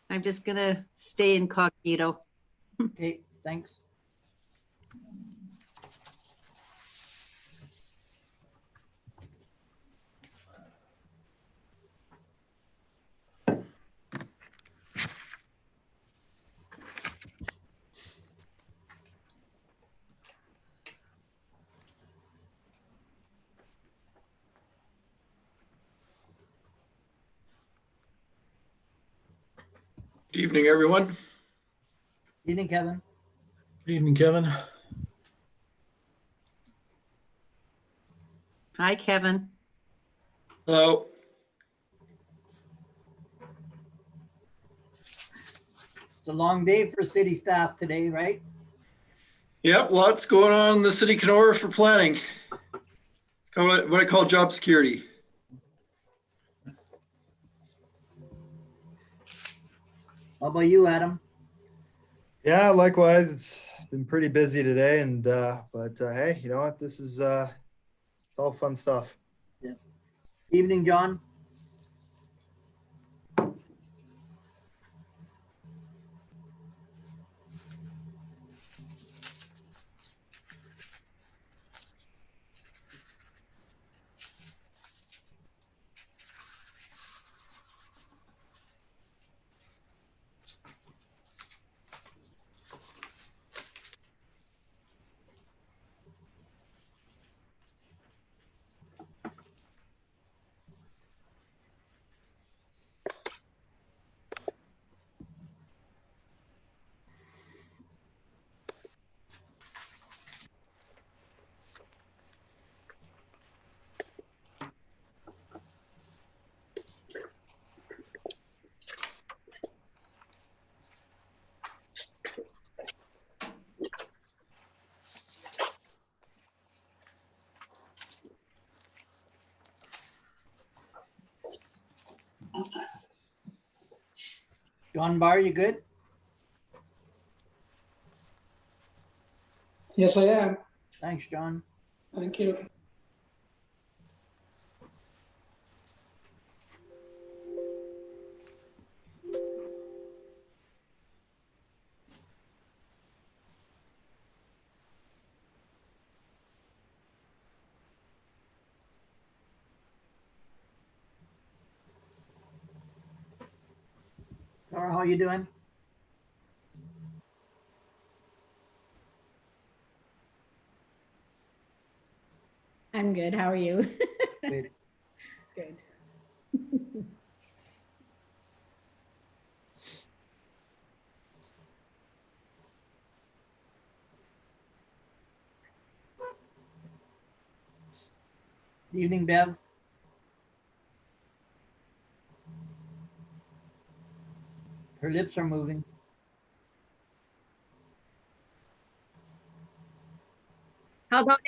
I'm just gonna stay incognito. Okay, thanks. Good evening, everyone. Evening, Kevin. Good evening, Kevin. Hi, Kevin. Hello. It's a long day for city staff today, right? Yep, lots going on in the city of Kenora for planning. It's called what I call job security. How about you, Adam? Yeah, likewise. It's been pretty busy today, and but hey, you know what? This is it's all fun stuff. Evening, John. John Barr, you good? Yes, I am. Thanks, John. Thank you. Laura, how you doing? I'm good. How are you? Good. Good. Evening, Bev. Her lips are moving. How about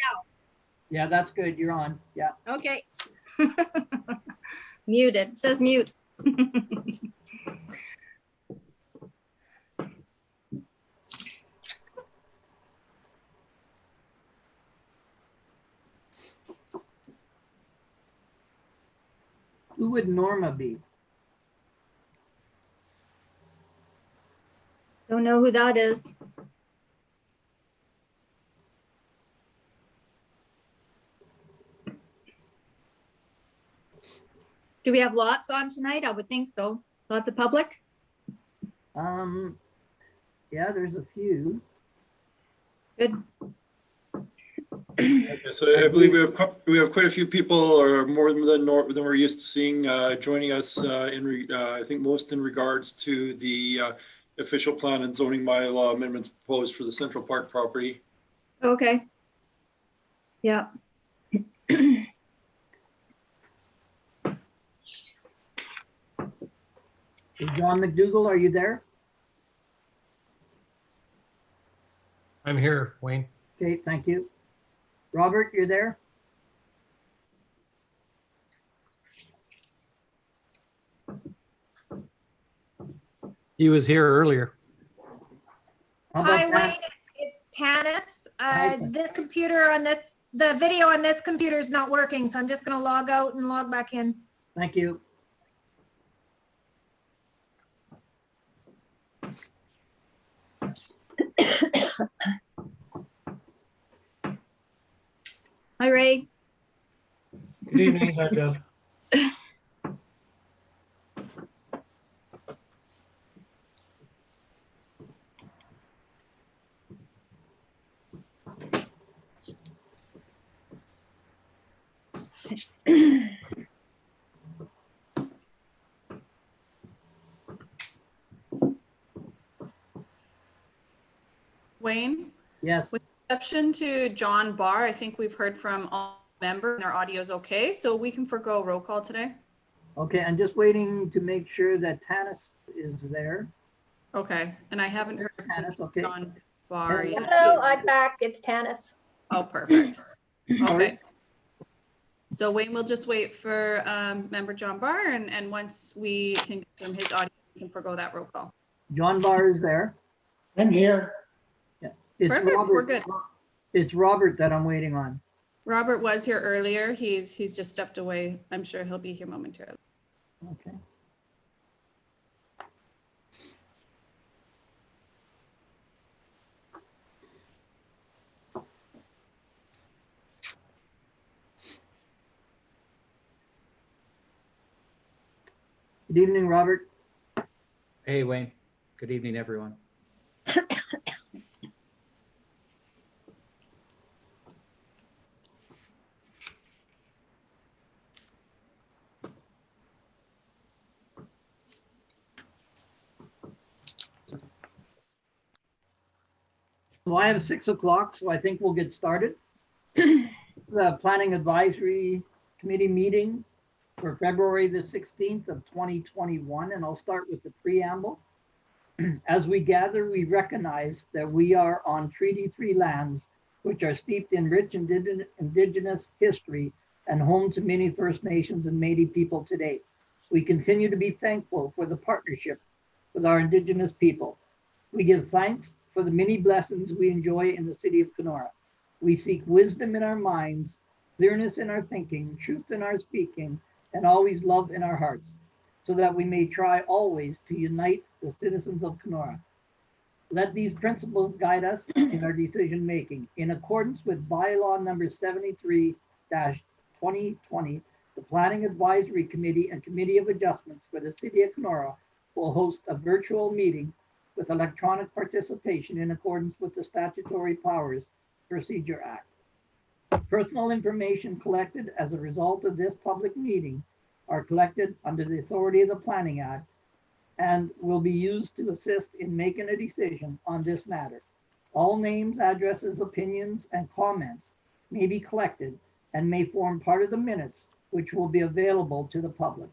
Yeah, that's good. You're on. Yeah. now? Okay. Muted. It says mute. Who would Norma be? Don't know who that is. Do we have lots on tonight? I would think so. Lots of public? Yeah, there's a few. Good. So I believe we have quite a few people, or more than we're used to seeing, joining us. I think most in regards to the official plan and zoning bylaw amendments proposed for the Central Park property. Okay. Yeah. Hey, John McDougall, are you there? I'm here, Wayne. Okay, thank you. Robert, you're there? He was here earlier. How Hi, about Wayne. that? It's Tanis. Hi. This computer on this, the video on this computer is not working, so I'm just going to log out and log back in. Thank you. Hi, Ray. Good evening. Hi, Jeff. Wayne, Yes, with exception to John Barr, I think we've heard from all members and their audio is okay, so we can forgo roll call today. okay, I'm just waiting to make sure that Tanis is there. Okay, and I haven't heard from Tanis, okay. John Barr Hello. yet. Hello, I'm back. It's Tanis. Oh, perfect. Sorry. Okay. So Wayne, we'll just wait for member John Barr, and once we can confirm his audio, we can forgo that roll call. John Barr is there. I'm here. It's Perfect, Robert. we're good. It's Robert that I'm waiting on. Robert was here earlier. He's just stepped away. I'm sure he'll be here momentarily. Okay. Good evening, Robert. Hey, Wayne. Good evening, everyone. So I have 6 o'clock, so I think we'll get started. The Planning Advisory Committee meeting for February the 16th of 2021, and I'll start with the preamble. As we gather, we recognize that we are on Treaty 3 lands, which are steeped in rich indigenous history and home to many First Nations and Métis people today. We continue to be thankful for the partnership with our indigenous people. We give thanks for the many blessings we enjoy in the city of Kenora. We seek wisdom in our minds, clearness in our thinking, truth in our speaking, and always love in our hearts, so that we may try always to unite the citizens of Kenora. Let these principles guide us in our decision making. In accordance with bylaw number 73-2020, the Planning Advisory Committee and Committee of Adjustments for the City of Kenora will host a virtual meeting with electronic participation in accordance with the Statutory Powers Procedure Act. Personal information collected as a result of this public meeting are collected under the authority of the Planning Act and will be used to assist in making a decision on this matter. All names, addresses, opinions, and comments may be collected and may form part of the minutes, which will be available to the public.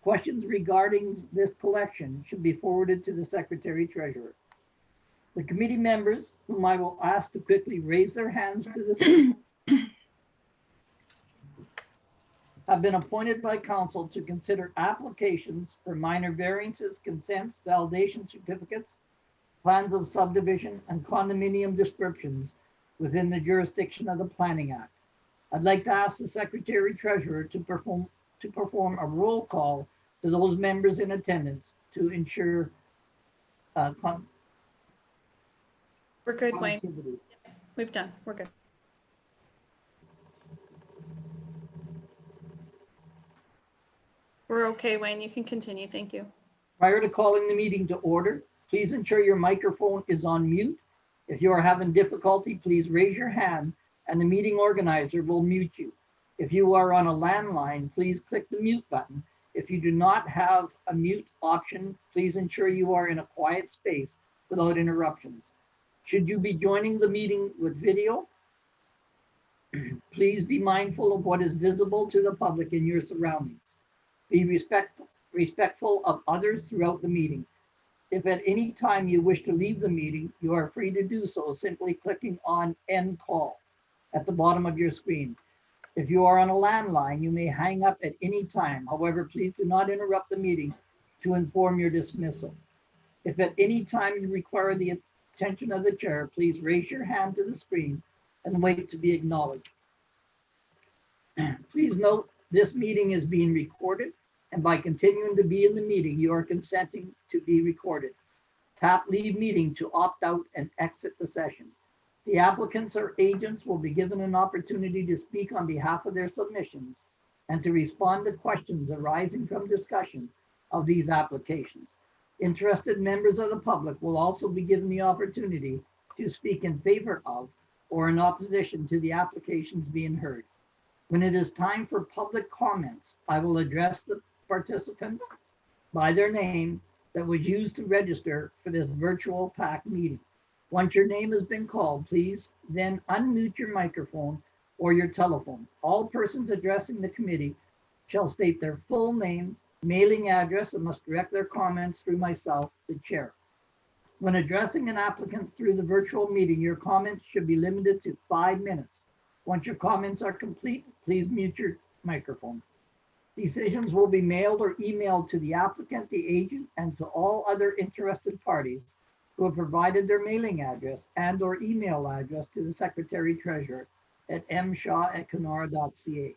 Questions regarding this collection should be forwarded to the Secretary Treasurer. The committee members, whom I will ask to quickly raise their hands to the screen, have been appointed by council to consider applications for minor variances, consents, validation certificates, plans of subdivision, and condominium descriptions within the jurisdiction of the Planning Act. I'd like to ask the Secretary Treasurer to perform a roll call to those members in attendance to ensure We're good, Wayne. connectivity. We've done. We're good. We're okay, Wayne. You can continue. Thank you. Prior to calling the meeting to order, please ensure your microphone is on mute. If you are having difficulty, please raise your hand and the meeting organizer will mute you. If you are on a landline, please click the mute button. If you do not have a mute option, please ensure you are in a quiet space without interruptions. Should you be joining the meeting with video, please be mindful of what is visible to the public in your surroundings. Be respectful of others throughout the meeting. If at any time you wish to leave the meeting, you are free to do so simply clicking on End Call at the bottom of your screen. If you are on a landline, you may hang up at any time. However, please do not interrupt the meeting to inform your dismissal. If at any time you require the attention of the chair, please raise your hand to the screen and wait to be acknowledged. Please note, this meeting is being recorded, and by continuing to be in the meeting, you are consenting to be recorded. Tap Leave Meeting to opt out and exit the session. The applicants or agents will be given an opportunity to speak on behalf of their submissions and to respond to questions arising from discussion of these applications. Interested members of the public will also be given the opportunity to speak in favor of or in opposition to the applications being heard. When it is time for public comments, I will address the participants by their name that was used to register for this virtual PAC meeting. Once your name has been called, please then unmute your microphone or your telephone. All persons addressing the committee shall state their full name, mailing address, and must direct their comments through myself, the chair. When addressing an applicant through the virtual meeting, your comments should be limited to 5 minutes. Once your comments are complete, please mute your microphone. Decisions will be mailed or emailed to the applicant, the agent, and to all other interested parties who have provided their mailing address and or email address to the Secretary Treasurer at mshaw@kenora.ca.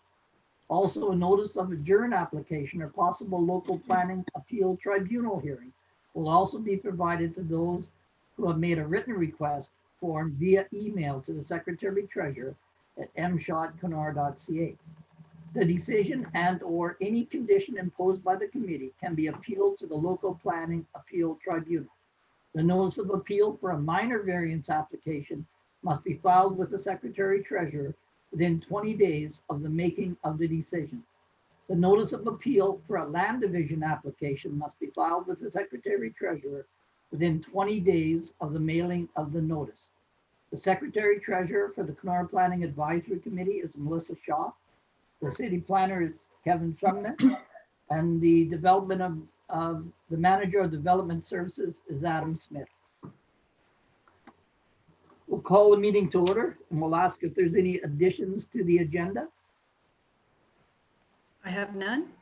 Also, a notice of adjourn application or possible local planning appeal tribunal hearing will also be provided to those who have made a written request form via email to the Secretary Treasurer at mshaw@kenora.ca. The decision and or any condition imposed by the committee can be appealed to the local planning appeal tribunal. The notice of appeal for a minor variance application must be filed with the Secretary Treasurer within 20 days of the making of the decision. The notice of appeal for a land division application must be filed with the Secretary Treasurer within 20 days of the mailing of the notice. The Secretary Treasurer for the Kenora Planning Advisory Committee is Melissa Shaw. The City Planner is Kevin Sumner. And the the Manager of Development Services is Adam Smith. We'll call the meeting to order and we'll ask if there's any additions to the agenda. I have none.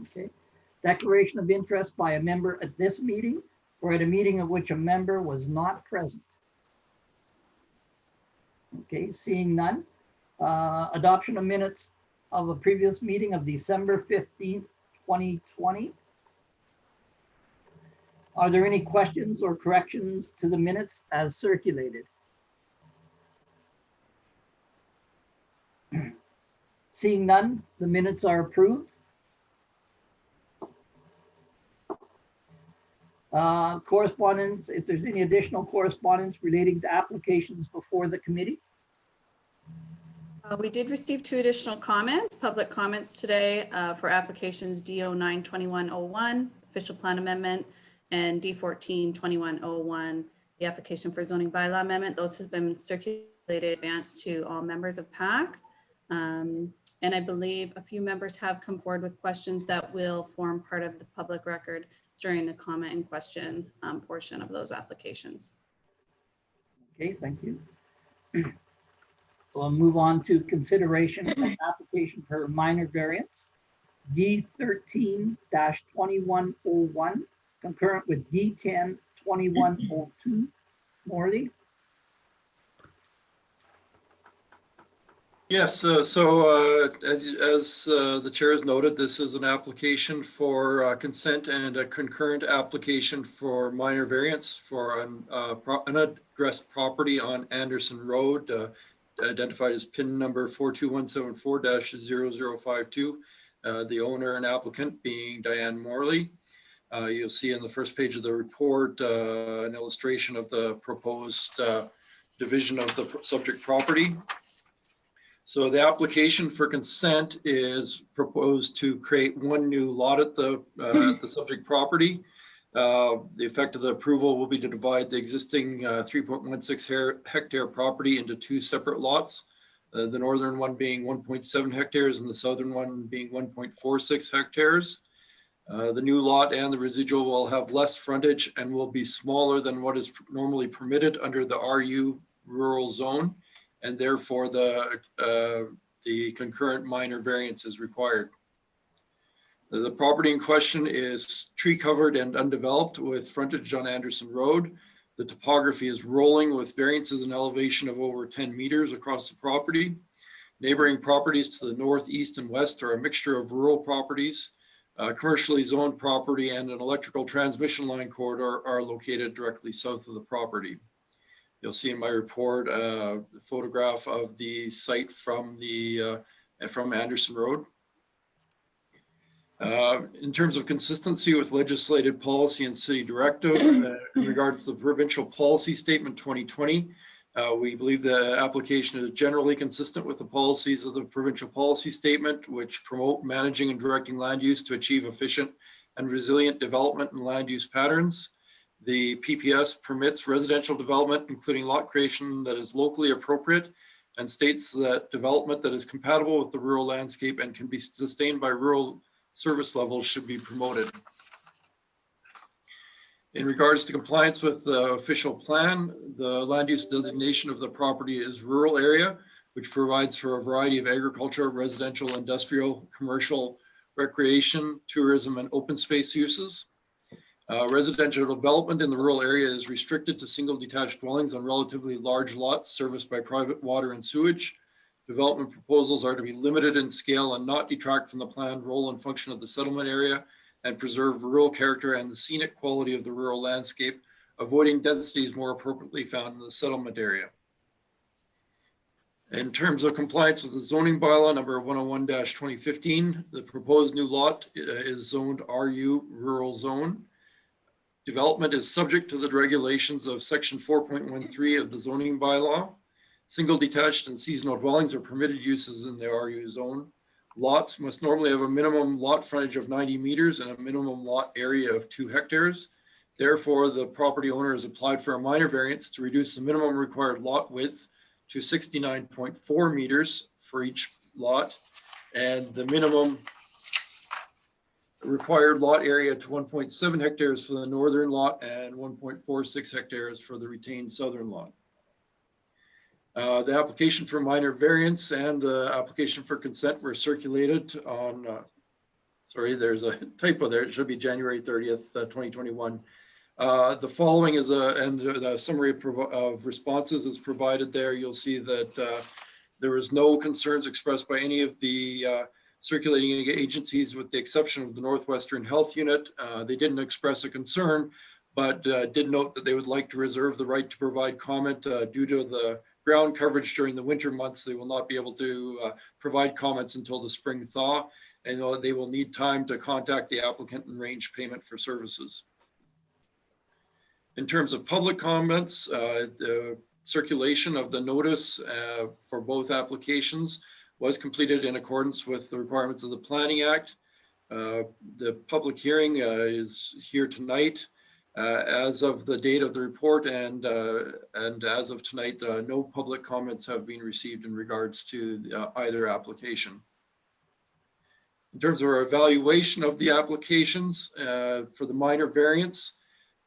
Okay. Declaration of interest by a member at this meeting or at a meeting of which a member was not present. Okay, seeing none. Adoption of minutes of a previous meeting of December 15th, 2020. Are there any questions or corrections to the minutes as circulated? Seeing none, the minutes are approved. Correspondence, if there's any additional correspondence relating to applications before the committee. We did receive 2 additional comments, public comments today for applications D09-2101, official plan amendment, and D14-2101, the application for zoning bylaw amendment. Those have been circulated in advance to all members of PAC. And I believe a few members have come forward with questions that will form part of the public record during the comment and question portion of those applications. Okay, thank you. We'll move on to consideration of application for minor variance. D13-2101, concurrent with D10-2102. Morley? Yes, as the chair has noted, this is an application for consent and a concurrent application for minor variance for an unaddressed property on Anderson Road, identified as PIN number 42174-0052. The owner and applicant being Diane Morley. You'll see in the first page of the report an illustration of the proposed division of the subject property. So the application for consent is proposed to create one new lot at the subject property. The effect of the approval will be to divide the existing 3.16 hectare property into 2 separate lots. The northern one being 1.7 hectares and the southern one being 1.46 hectares. The new lot and the residual will have less frontage and will be smaller than what is normally permitted under the RU rural zone. And therefore the concurrent minor variance is required. The property in question is tree covered and undeveloped with frontage on Anderson Road. The topography is rolling with variances in elevation of over 10 meters across the property. Neighboring properties to the north, east, and west are a mixture of rural properties. Commercially zoned property and an electrical transmission line corridor are located directly south of the property. You'll see in my report a photograph of the site from Anderson Road. In terms of consistency with legislated policy and city directive, in regards to the provincial policy statement 2020, we believe the application is generally consistent with the policies of the provincial policy statement, which promote managing and directing land use to achieve efficient and resilient development and land use patterns. The PPS permits residential development, including lot creation that is locally appropriate, and states that development that is compatible with the rural landscape and can be sustained by rural service levels should be promoted. In regards to compliance with the official plan, the land use designation of the property is rural area, which provides for a variety of agricultural, residential, industrial, commercial, recreation, tourism, and open space uses. Residential development in the rural area is restricted to single detached dwellings on relatively large lots serviced by private water and sewage. Development proposals are to be limited in scale and not detract from the planned role and function of the settlement area, and preserve rural character and the scenic quality of the rural landscape, avoiding densities more appropriately found in the settlement area. In terms of compliance with the zoning bylaw number 101-2015, the proposed new lot is zoned RU rural zone. Development is subject to the regulations of section 4.13 of the zoning bylaw. Single detached and seasonal dwellings are permitted uses in the RU zone. Lots must normally have a minimum lot frontage of 90 meters and a minimum lot area of 2 hectares. Therefore, the property owner has applied for a minor variance to reduce the minimum required lot width to 69.4 meters for each lot, and the minimum required lot area to 1.7 hectares for the northern lot and 1.46 hectares for the retained southern lot. The application for minor variance and the application for consent were circulated on, sorry, there's a typo there. It should be January 30th, 2021. The following is and the summary of responses is provided there. You'll see that there was no concerns expressed by any of the circulating agencies with the exception of the Northwestern Health Unit. They didn't express a concern, but did note that they would like to reserve the right to provide comment due to the ground coverage during the winter months. They will not be able to provide comments until the spring thaw, and they will need time to contact the applicant and arrange payment for services. In terms of public comments, the circulation of the notice for both applications was completed in accordance with the requirements of the Planning Act. The public hearing is here tonight. As of the date of the report and as of tonight, no public comments have been received in regards to either application. In terms of our evaluation of the applications for the minor variance,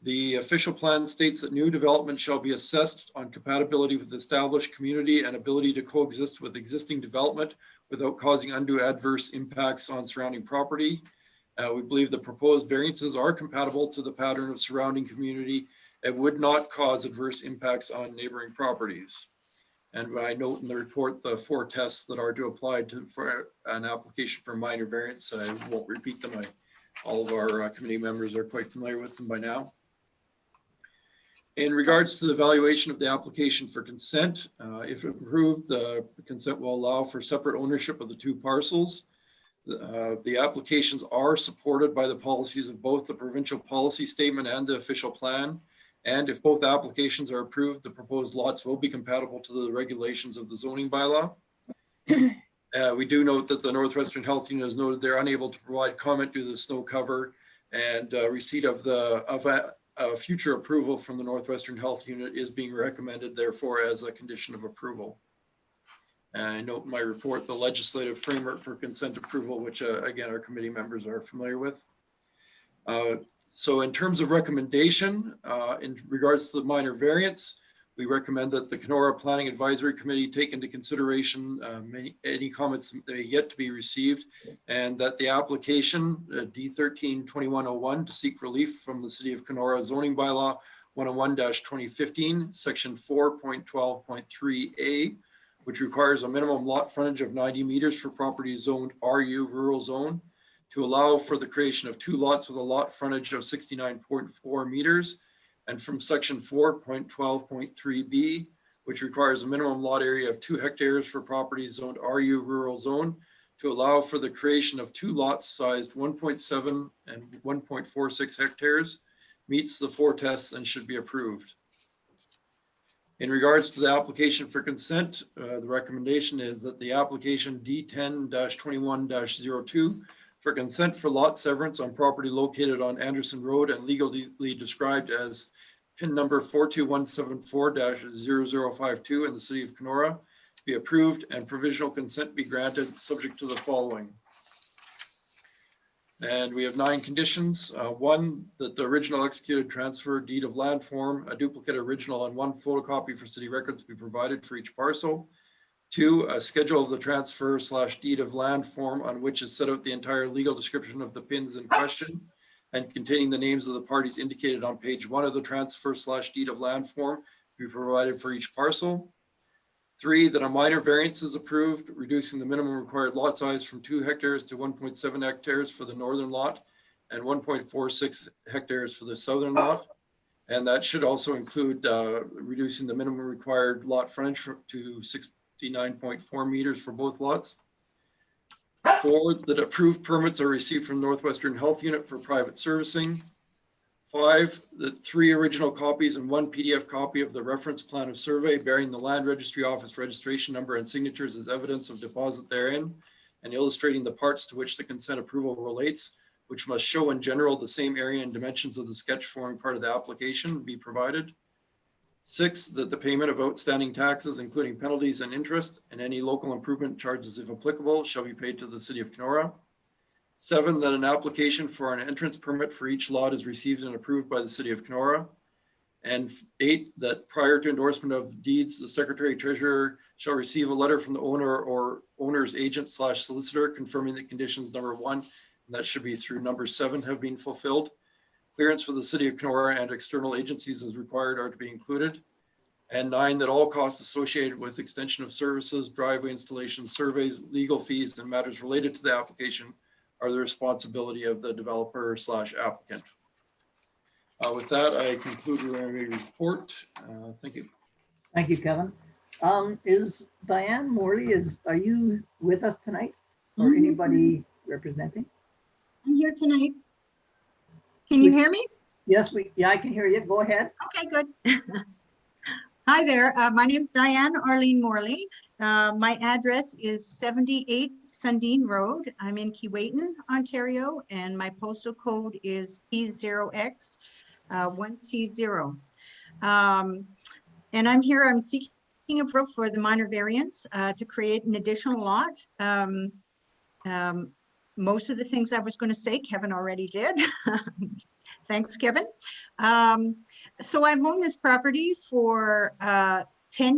the official plan states that new development shall be assessed on compatibility with established community and ability to coexist with existing development without causing undue adverse impacts on surrounding property. We believe the proposed variances are compatible to the pattern of surrounding community and would not cause adverse impacts on neighboring properties. And I note in the report the 4 tests that are to apply for an application for minor variance. I won't repeat them. All of our committee members are quite familiar with them by now. In regards to the evaluation of the application for consent, if approved, the consent will allow for separate ownership of the 2 parcels. The applications are supported by the policies of both the provincial policy statement and the official plan. And if both applications are approved, the proposed lots will be compatible to the regulations of the zoning bylaw. We do note that the Northwestern Health Unit has noted they're unable to provide comment due to the snow cover, and receipt of a future approval from the Northwestern Health Unit is being recommended, therefore, as a condition of approval. I note in my report the legislative framework for consent approval, which again, our committee members are familiar with. So in terms of recommendation, in regards to the minor variance, we recommend that the Kenora Planning Advisory Committee take into consideration any comments that may yet to be received, and that the application D13-2101 to seek relief from the City of Kenora zoning bylaw 101-2015, section 4.12.3a, which requires a minimum lot frontage of 90 meters for properties zoned RU rural zone, to allow for the creation of 2 lots with a lot frontage of 69.4 meters, and from section 4.12.3b, which requires a minimum lot area of 2 hectares for properties zoned RU rural zone, to allow for the creation of 2 lots sized 1.7 and 1.46 hectares, meets the 4 tests and should be approved. In regards to the application for consent, the recommendation is that the application D10-21-02 for consent for lot severance on property located on Anderson Road and legally described as PIN number 42174-0052 in the city of Kenora be approved and provisional consent be granted, subject to the following. And we have 9 conditions. 1, that the original executed transfer deed of land form, a duplicate original, and 1 photocopy for city records be provided for each parcel. 2, a schedule of the transfer / deed of land form on which is set out the entire legal description of the pins in question and containing the names of the parties indicated on page 1 of the transfer / deed of land form be provided for each parcel. 3, that a minor variance is approved, reducing the minimum required lot size from 2 hectares to 1.7 hectares for the northern lot and 1.46 hectares for the southern lot. And that should also include reducing the minimum required lot frontage to 69.4 meters for both lots. 4, that approved permits are received from Northwestern Health Unit for private servicing. 5, that 3 original copies and 1 PDF copy of the reference plan of survey bearing the land registry office registration number and signatures as evidence of deposit therein and illustrating the parts to which the consent approval relates, which must show in general the same area and dimensions of the sketch forming part of the application, be provided. 6, that the payment of outstanding taxes, including penalties and interest, and any local improvement charges, if applicable, shall be paid to the city of Kenora. 7, that an application for an entrance permit for each lot is received and approved by the city of Kenora. And 8, that prior to endorsement of deeds, the secretary treasurer shall receive a letter from the owner or owner's agent / solicitor confirming that conditions number 1, and that should be through number 7, have been fulfilled. Clearance for the city of Kenora and external agencies as required are to be included. And 9, that all costs associated with extension of services, driveway installation, surveys, legal fees, and matters related to the application are the responsibility of the developer / applicant. With that, I conclude my report. Thank you. Thank you, Kevin. Is Diane Morley, are you with us tonight or anybody representing? I'm here tonight. Can you hear me? Yes, I can hear you. Go ahead. Okay, good. Hi there. My name is Diane Arlene Morley. My address is 78 Sundine Road. I'm in Keewatin, Ontario, and my postal code is E0X1C0. And I'm here. I'm seeking approval for the minor variance to create an additional lot. Most of the things I was going to say, Kevin already did. Thanks, Kevin. So I've owned this property for 10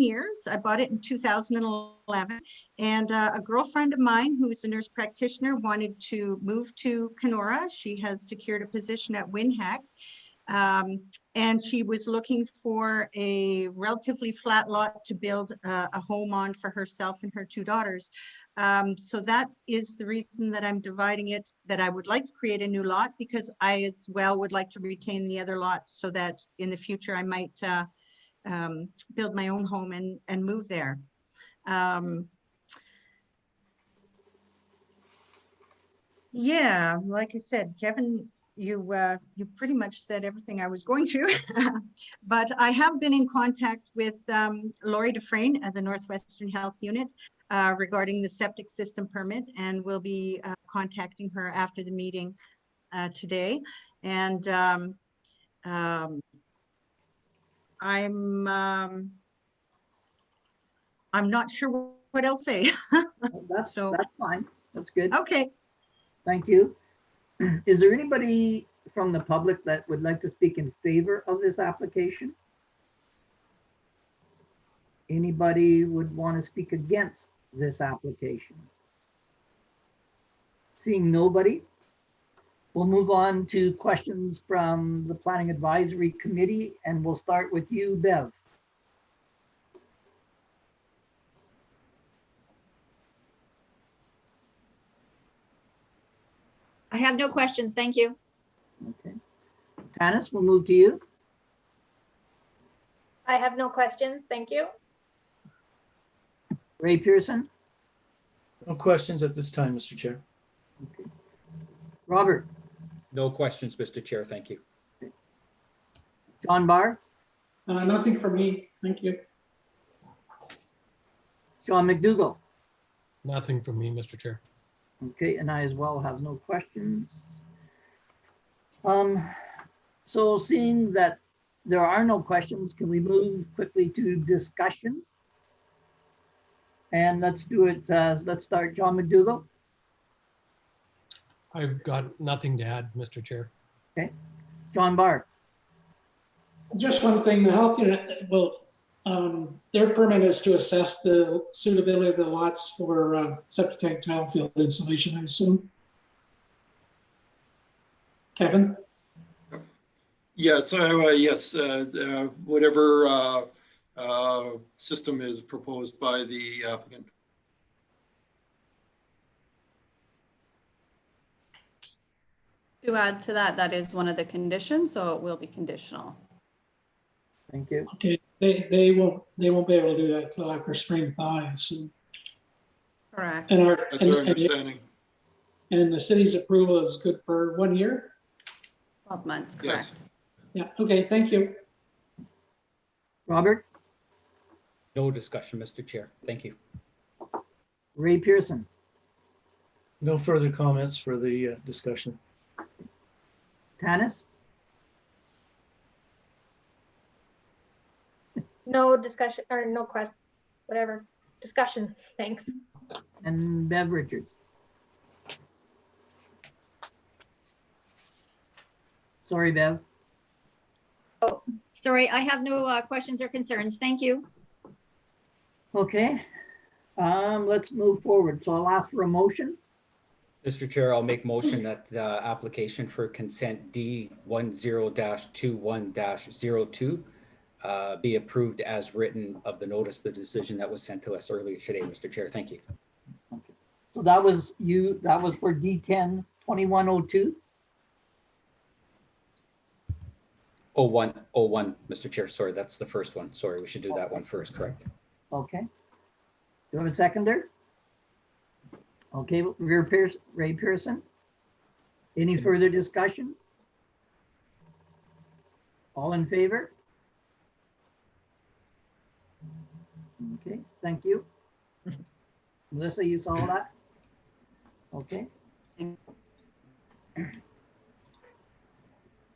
years. I bought it in 2011, and a girlfriend of mine who is a nurse practitioner wanted to move to Kenora. She has secured a position at Winhack, and she was looking for a relatively flat lot to build a home on for herself and her 2 daughters. So that is the reason that I'm dividing it, that I would like to create a new lot, because I as well would like to retain the other lot so that in the future I might build my own home and move there. Yeah, like I said, Kevin, you pretty much said everything I was going to, but I have been in contact with Lori Dufresne at the Northwestern Health Unit regarding the septic system permit, and we'll be contacting her after the meeting today. And I'm not sure what else to say. That's So that's fine. That's good. okay. Thank you. Is there anybody from the public that would like to speak in favor of this application? Anybody would want to speak against this application? Seeing nobody, we'll move on to questions from the Planning Advisory Committee, and we'll start with you, Bev. I have no questions. Thank you. Okay. Tanis, we'll move to you. I have no questions. Thank you. Ray Pearson, No questions at this time, Mr. Chair. Robert, No questions, Mr. Chair. Thank you. John Barr, Nothing for me. Thank you. John McDougall. Nothing for me, Mr. Chair. Okay, and I as well have no questions. So seeing that there are no questions, can we move quickly to discussion? And let's do it, let's start, John McDougall. I've got nothing to add, Mr. Chair. John Barr, Just one thing, the health unit will, their permit is to assess the suitability of the lots for septic tank tile field installation, I assume. Kevin? Yeah, so yes, whatever system is proposed by the applicant. To add to that, that is one of the conditions, so it will be conditional. thank you. Okay, they won't be able to do that till after spring thaw, I assume. Correct. And That's our understanding. and the city's approval is good for 1 year? 12 months, Yes. correct. Yeah, okay, thank you. Robert, No discussion, Mr. Chair. Thank you. Ray Pearson, No further comments for the discussion. Tanis, No discussion or no question, whatever. Discussion. Thanks. and Bev Richards. Sorry, Bev. Sorry, I have no questions or concerns. Thank you. Okay, let's move forward. So I'll ask for a motion. Mr. Chair, I'll make motion that the application for consent D10-21-02 be approved as written of the notice, the decision that was sent to us earlier today, Mr. Chair. Thank you. So that was for D10-2102. 01, Mr. Chair. Sorry, that's the first one. Sorry, we should do that one first, correct? Okay. Do you have a seconder? Okay, Ray Pearson. Any further discussion? All in favor? Okay, thank you. Melissa, you saw that? Okay.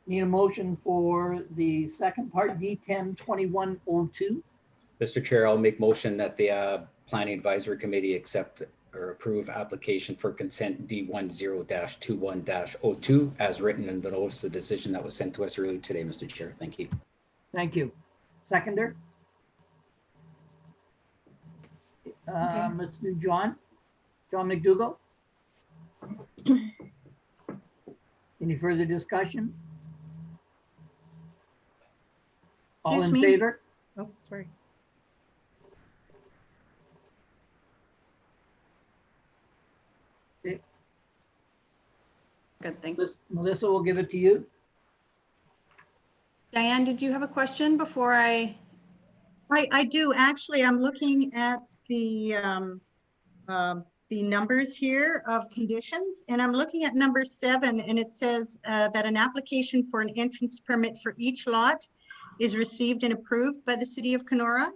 Need a motion for the second part, D10-2102. Mr. Chair, I'll make motion that the Planning Advisory Committee accept or approve application for consent D10-21-02 as written in the notice of decision that was sent to us earlier today, Mr. Chair. Thank you. Thank you. Seconder? Let's do John McDougall. Any further discussion? All Excuse in me? favor? Oh, sorry. Good, thank you. Melissa, will give it to you. Diane, did you have a question before I? I do, actually, I'm looking at the numbers here of conditions, and I'm looking at number 7, and it says that an application for an entrance permit for each lot is received and approved by the city of Kenora.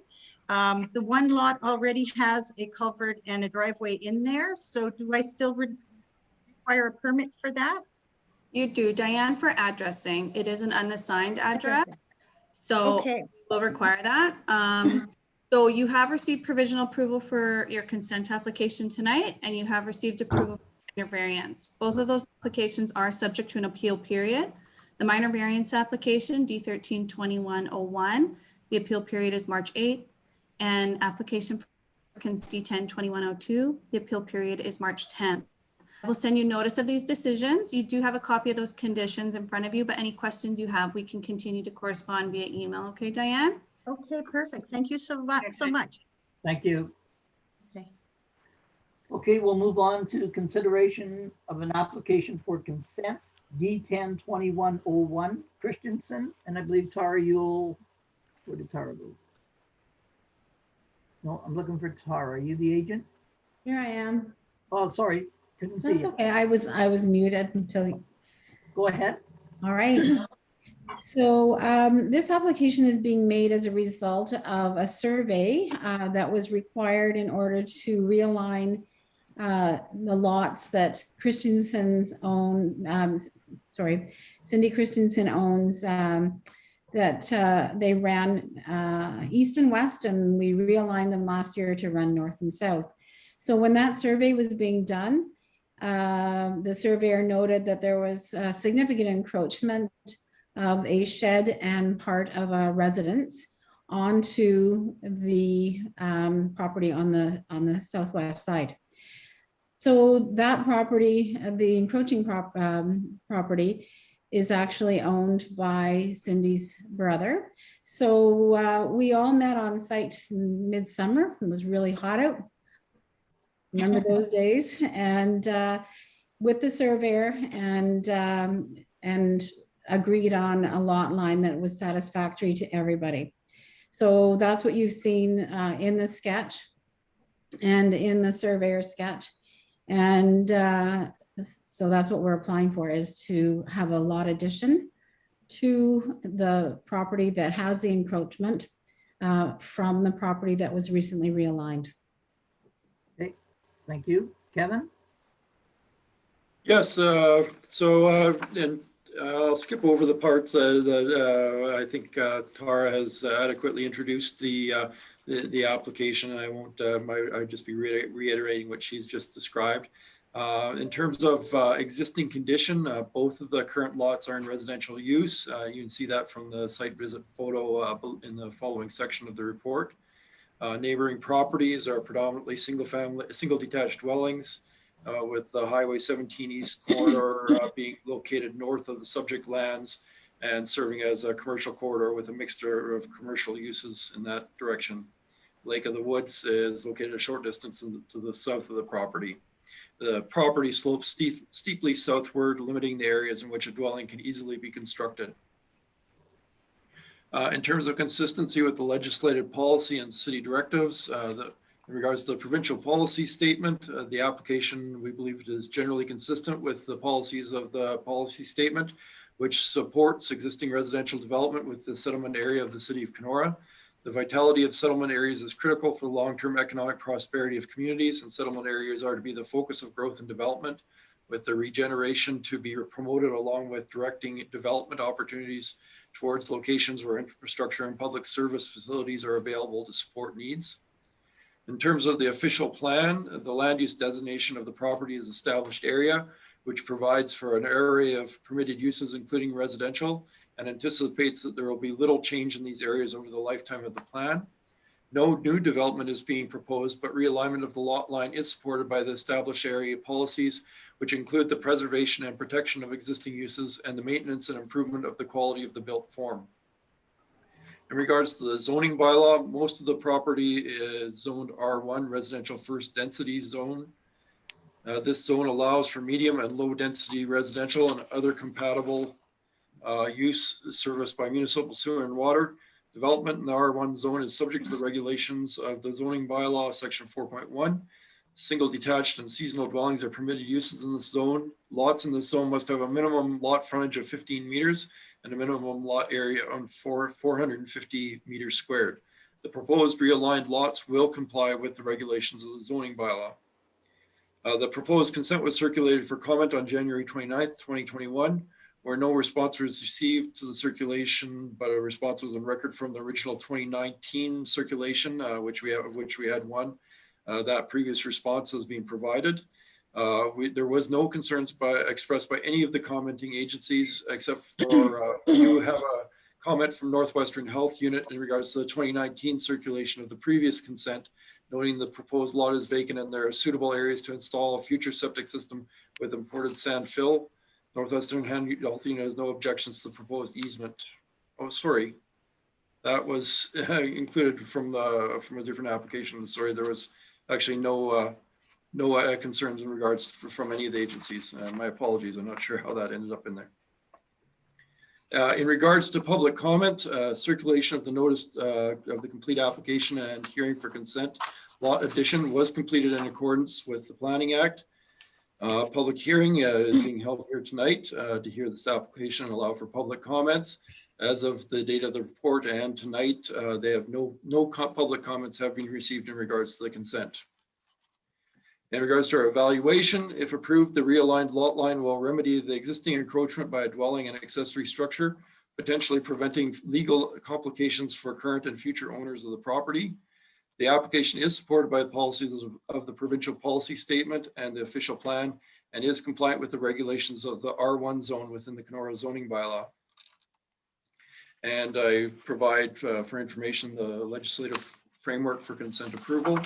The one lot already has a culvert and a driveway in there, so do I still require a permit for that? You do, Diane, for addressing. It is an unassigned address, so Okay, we'll require that. So you have received provisional approval for your consent application tonight, and you have received approval for your variance. Both of those applications are subject to an appeal period. The minor variance application, D13-2101, the appeal period is March 8th, and application for D10-2102, the appeal period is March 10th. I will send you notice of these decisions. You do have a copy of those conditions in front of you, but any questions you have, we can continue to correspond via email. Okay, Diane? okay, perfect. Thank you so much. Thank you. Okay. Okay, we'll move on to consideration of an application for consent, D10-2101, Christensen, and I believe Tara, you'll Where did Tara go? No, I'm looking for Tara. Are you the agent? Here I am. Oh, sorry, couldn't see That's you. okay. I was muted until, Go ahead. all right. So this application is being made as a result of a survey that was required in order to realign the lots that Christensen's own, Cindy Christensen owns, that they ran east and west, and we realigned them last year to run north and south. So when that survey was being done, the surveyor noted that there was a significant encroachment of a shed and part of a residence onto the property on the southwest side. So that property, the encroaching property, is actually owned by Cindy's brother. So we all met on site midsummer. It was really hot out. Remember those days? And with the surveyor and agreed on a lot line that was satisfactory to everybody. So that's what you've seen in the sketch and in the surveyor sketch. And so that's what we're applying for, is to have a lot addition to the property that has the encroachment from the property that was recently realigned. Okay, thank you. Kevin? Yes, and I'll skip over the parts that I think Tara has adequately introduced the application, and I won't. I'd just be reiterating what she's just described. In terms of existing condition, both of the current lots are in residential use. You can see that from the site visit photo in the following section of the report. Neighboring properties are predominantly single detached dwellings, with the Highway 17 East corridor being located north of the subject lands and serving as a commercial corridor with a mixture of commercial uses in that direction. Lake of the Woods is located a short distance to the south of the property. The property slopes steeply southward, limiting the areas in which a dwelling can easily be constructed. In terms of consistency with the legislative policy and city directives, in regards to the provincial policy statement, the application, we believe, is generally consistent with the policies of the policy statement, which supports existing residential development with the settlement area of the city of Kenora. The vitality of settlement areas is critical for the long-term economic prosperity of communities, and settlement areas are to be the focus of growth and development, with the regeneration to be promoted along with directing development opportunities towards locations where infrastructure and public service facilities are available to support needs. In terms of the official plan, the land use designation of the property is established area, which provides for an array of permitted uses, including residential, and anticipates that there will be little change in these areas over the lifetime of the plan. No new development is being proposed, but realignment of the lot line is supported by the established area policies, which include the preservation and protection of existing uses and the maintenance and improvement of the quality of the built form. In regards to the zoning bylaw, most of the property is zoned R1, residential first density zone. This zone allows for medium and low density residential and other compatible use serviced by municipal sewer and water. Development in the R1 zone is subject to the regulations of the zoning bylaw, section 4.1. Single detached and seasonal dwellings are permitted uses in this zone. Lots in this zone must have a minimum lot frontage of 15 meters and a minimum lot area on 450 meters squared. The proposed realigned lots will comply with the regulations of the zoning bylaw. The proposed consent was circulated for comment on January 29th, 2021, where no response was received to the circulation, but a response was on record from the original 2019 circulation, which we had one. That previous response has been provided. There was no concerns expressed by any of the commenting agencies, except for we do have a comment from Northwestern Health Unit in regards to the 2019 circulation of the previous consent, noting the proposed lot is vacant and there are suitable areas to install a future septic system with imported sand fill. Northwestern Health Unit has no objections to the proposed easement. Oh, sorry. That was included from a different application. Sorry, there was actually no concerns in regards from any of the agencies. My apologies. I'm not sure how that ended up in there. In regards to public comment, circulation of the notice of the complete application and hearing for consent lot addition was completed in accordance with the Planning Act. Public hearing is being held here tonight to hear this application and allow for public comments. As of the date of the report and tonight, they have public comments have been received in regards to the consent. In regards to our evaluation, if approved, the realigned lot line will remedy the existing encroachment by a dwelling and accessory structure, potentially preventing legal complications for current and future owners of the property. The application is supported by the policies of the provincial policy statement and the official plan, and is compliant with the regulations of the R1 zone within the Kenora zoning bylaw. And I provide for information the legislative framework for consent approval.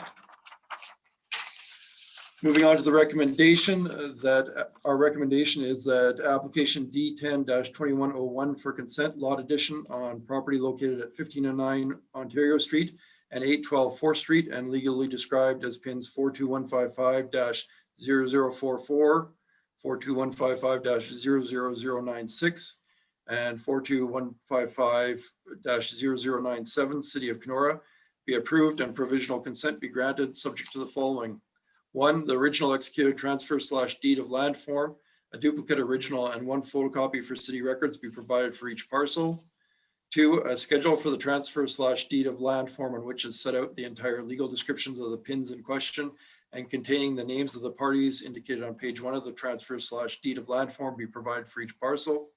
Moving on to the recommendation, our recommendation is that application D10-2101 for consent lot addition on property located at 1509 Ontario Street and 812 4th Street and legally described as pins 42155-00444, 42155-00096, and 42155-0097, City of Kenora, be approved and provisional consent be granted subject to the following. 1, the original executed transfer/deed of land form, a duplicate original and 1 photocopy for city records be provided for each parcel. 2, a schedule for the transfer/deed of land form on which is set out the entire legal descriptions of the pins in question and containing the names of the parties indicated on page 1 of the transfer/deed of land form be provided for each parcel.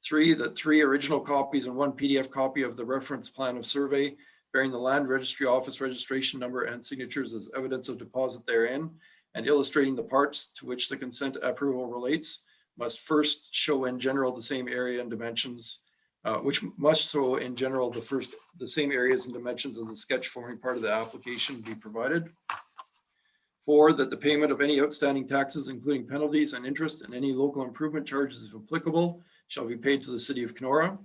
3, that 3 original copies and 1 PDF copy of the reference plan of survey bearing the land registry office registration number and signatures as evidence of deposit therein and illustrating the parts to which the consent approval relates must first show in general the same area and dimensions, which must show in general the same areas and dimensions as a sketch forming part of the application be provided. 4, that the payment of any outstanding taxes, including penalties and interest and any local improvement charges if applicable, shall be paid to the City of Kenora.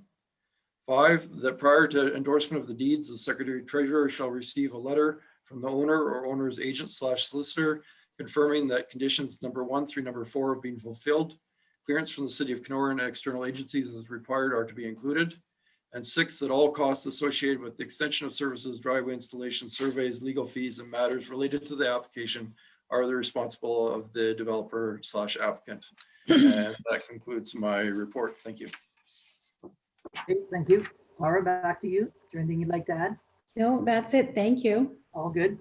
5, that prior to endorsement of the deeds, the Secretary Treasurer shall receive a letter from the owner or owner's agent/solicitor confirming that conditions number 1 through number 4 have been fulfilled. Clearance from the City of Kenora and external agencies as required are to be included. And 6, that all costs associated with the extension of services, driveway installation, surveys, legal fees, and matters related to the application are the responsible of the developer/applicant. And that concludes my report. Thank you. Okay, thank you. Laura, back to you. Is there anything you'd like to add? No, that's it. Thank you. All good.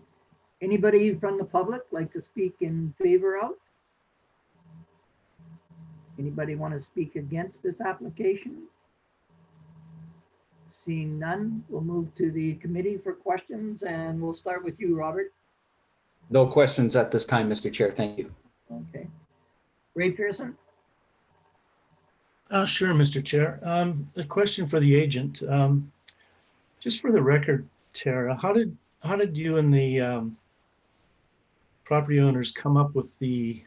Anybody from the public like to speak in favor of? Anybody want to speak against this application? Seeing none, we'll move to the committee for questions and we'll start with you, Robert. No questions at this time, Mr. Chair. Thank you. Okay. Ray Pearson? Sure, Mr. Chair. A question for the agent. Just for the record, Tara, how did you and the property owners come up with the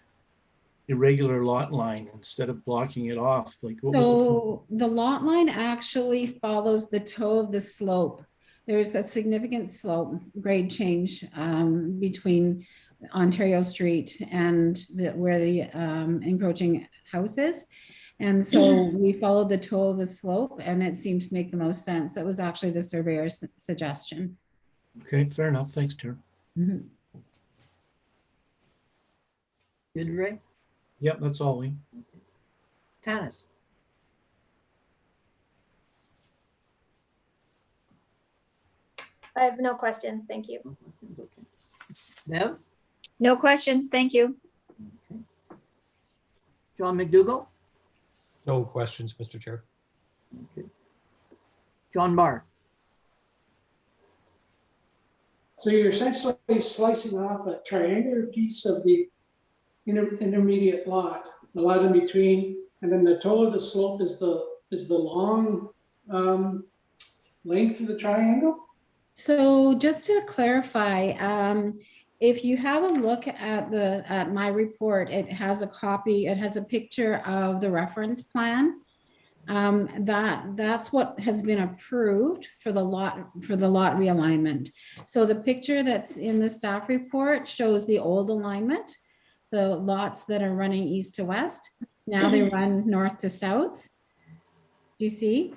irregular lot line instead of blocking it off? Like, what was So the lot line actually follows the toe of the slope. There's a significant slope grade change between Ontario Street and where the encroaching house is. And so we followed the toe of the slope and it seemed to make the most sense. That was actually the surveyor's suggestion. Okay, fair enough. Thanks, Tara. Mm-hmm. Good, Ray? Yep, that's all, Wayne. Tanis? I have no questions. Thank you. Nev? No questions, thank you. Okay. John McDougall? No questions, Mr. Chair. Okay. John Barr? So you're essentially slicing off a triangular piece of the intermediate lot, the lot in between, and then the toe of the slope is the long length of the triangle? So just to clarify, if you have a look at my report, it has a copy, it has a picture of the reference plan. That's what has been approved for the lot realignment. So the picture that's in the staff report shows the old alignment, the lots that are running east to west. Now they run north to south. Do you see?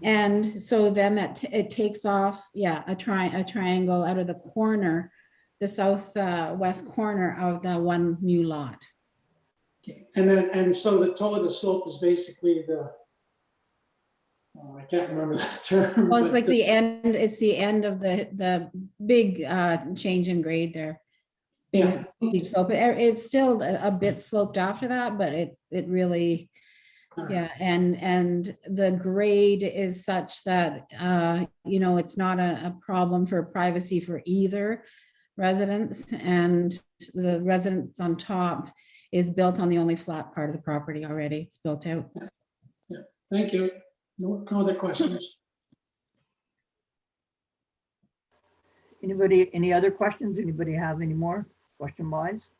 And so then it takes off, yeah, a triangle out of the corner, the southwest corner of the one new lot. Okay. And so the toe of the slope is basically I can't remember that term. Well, it's but like the end, it's the end of the big change in grade there. Big Yeah. steep slope. It's still a bit sloped after that, but it really, All right. yeah, and the grade is such that, you know, it's not a problem for privacy for either residents, and the residence on top is built on the only flat part of the property already. It's built out. Yeah. Thank you. No other questions? Anybody, any other questions? Anybody have any more question wise?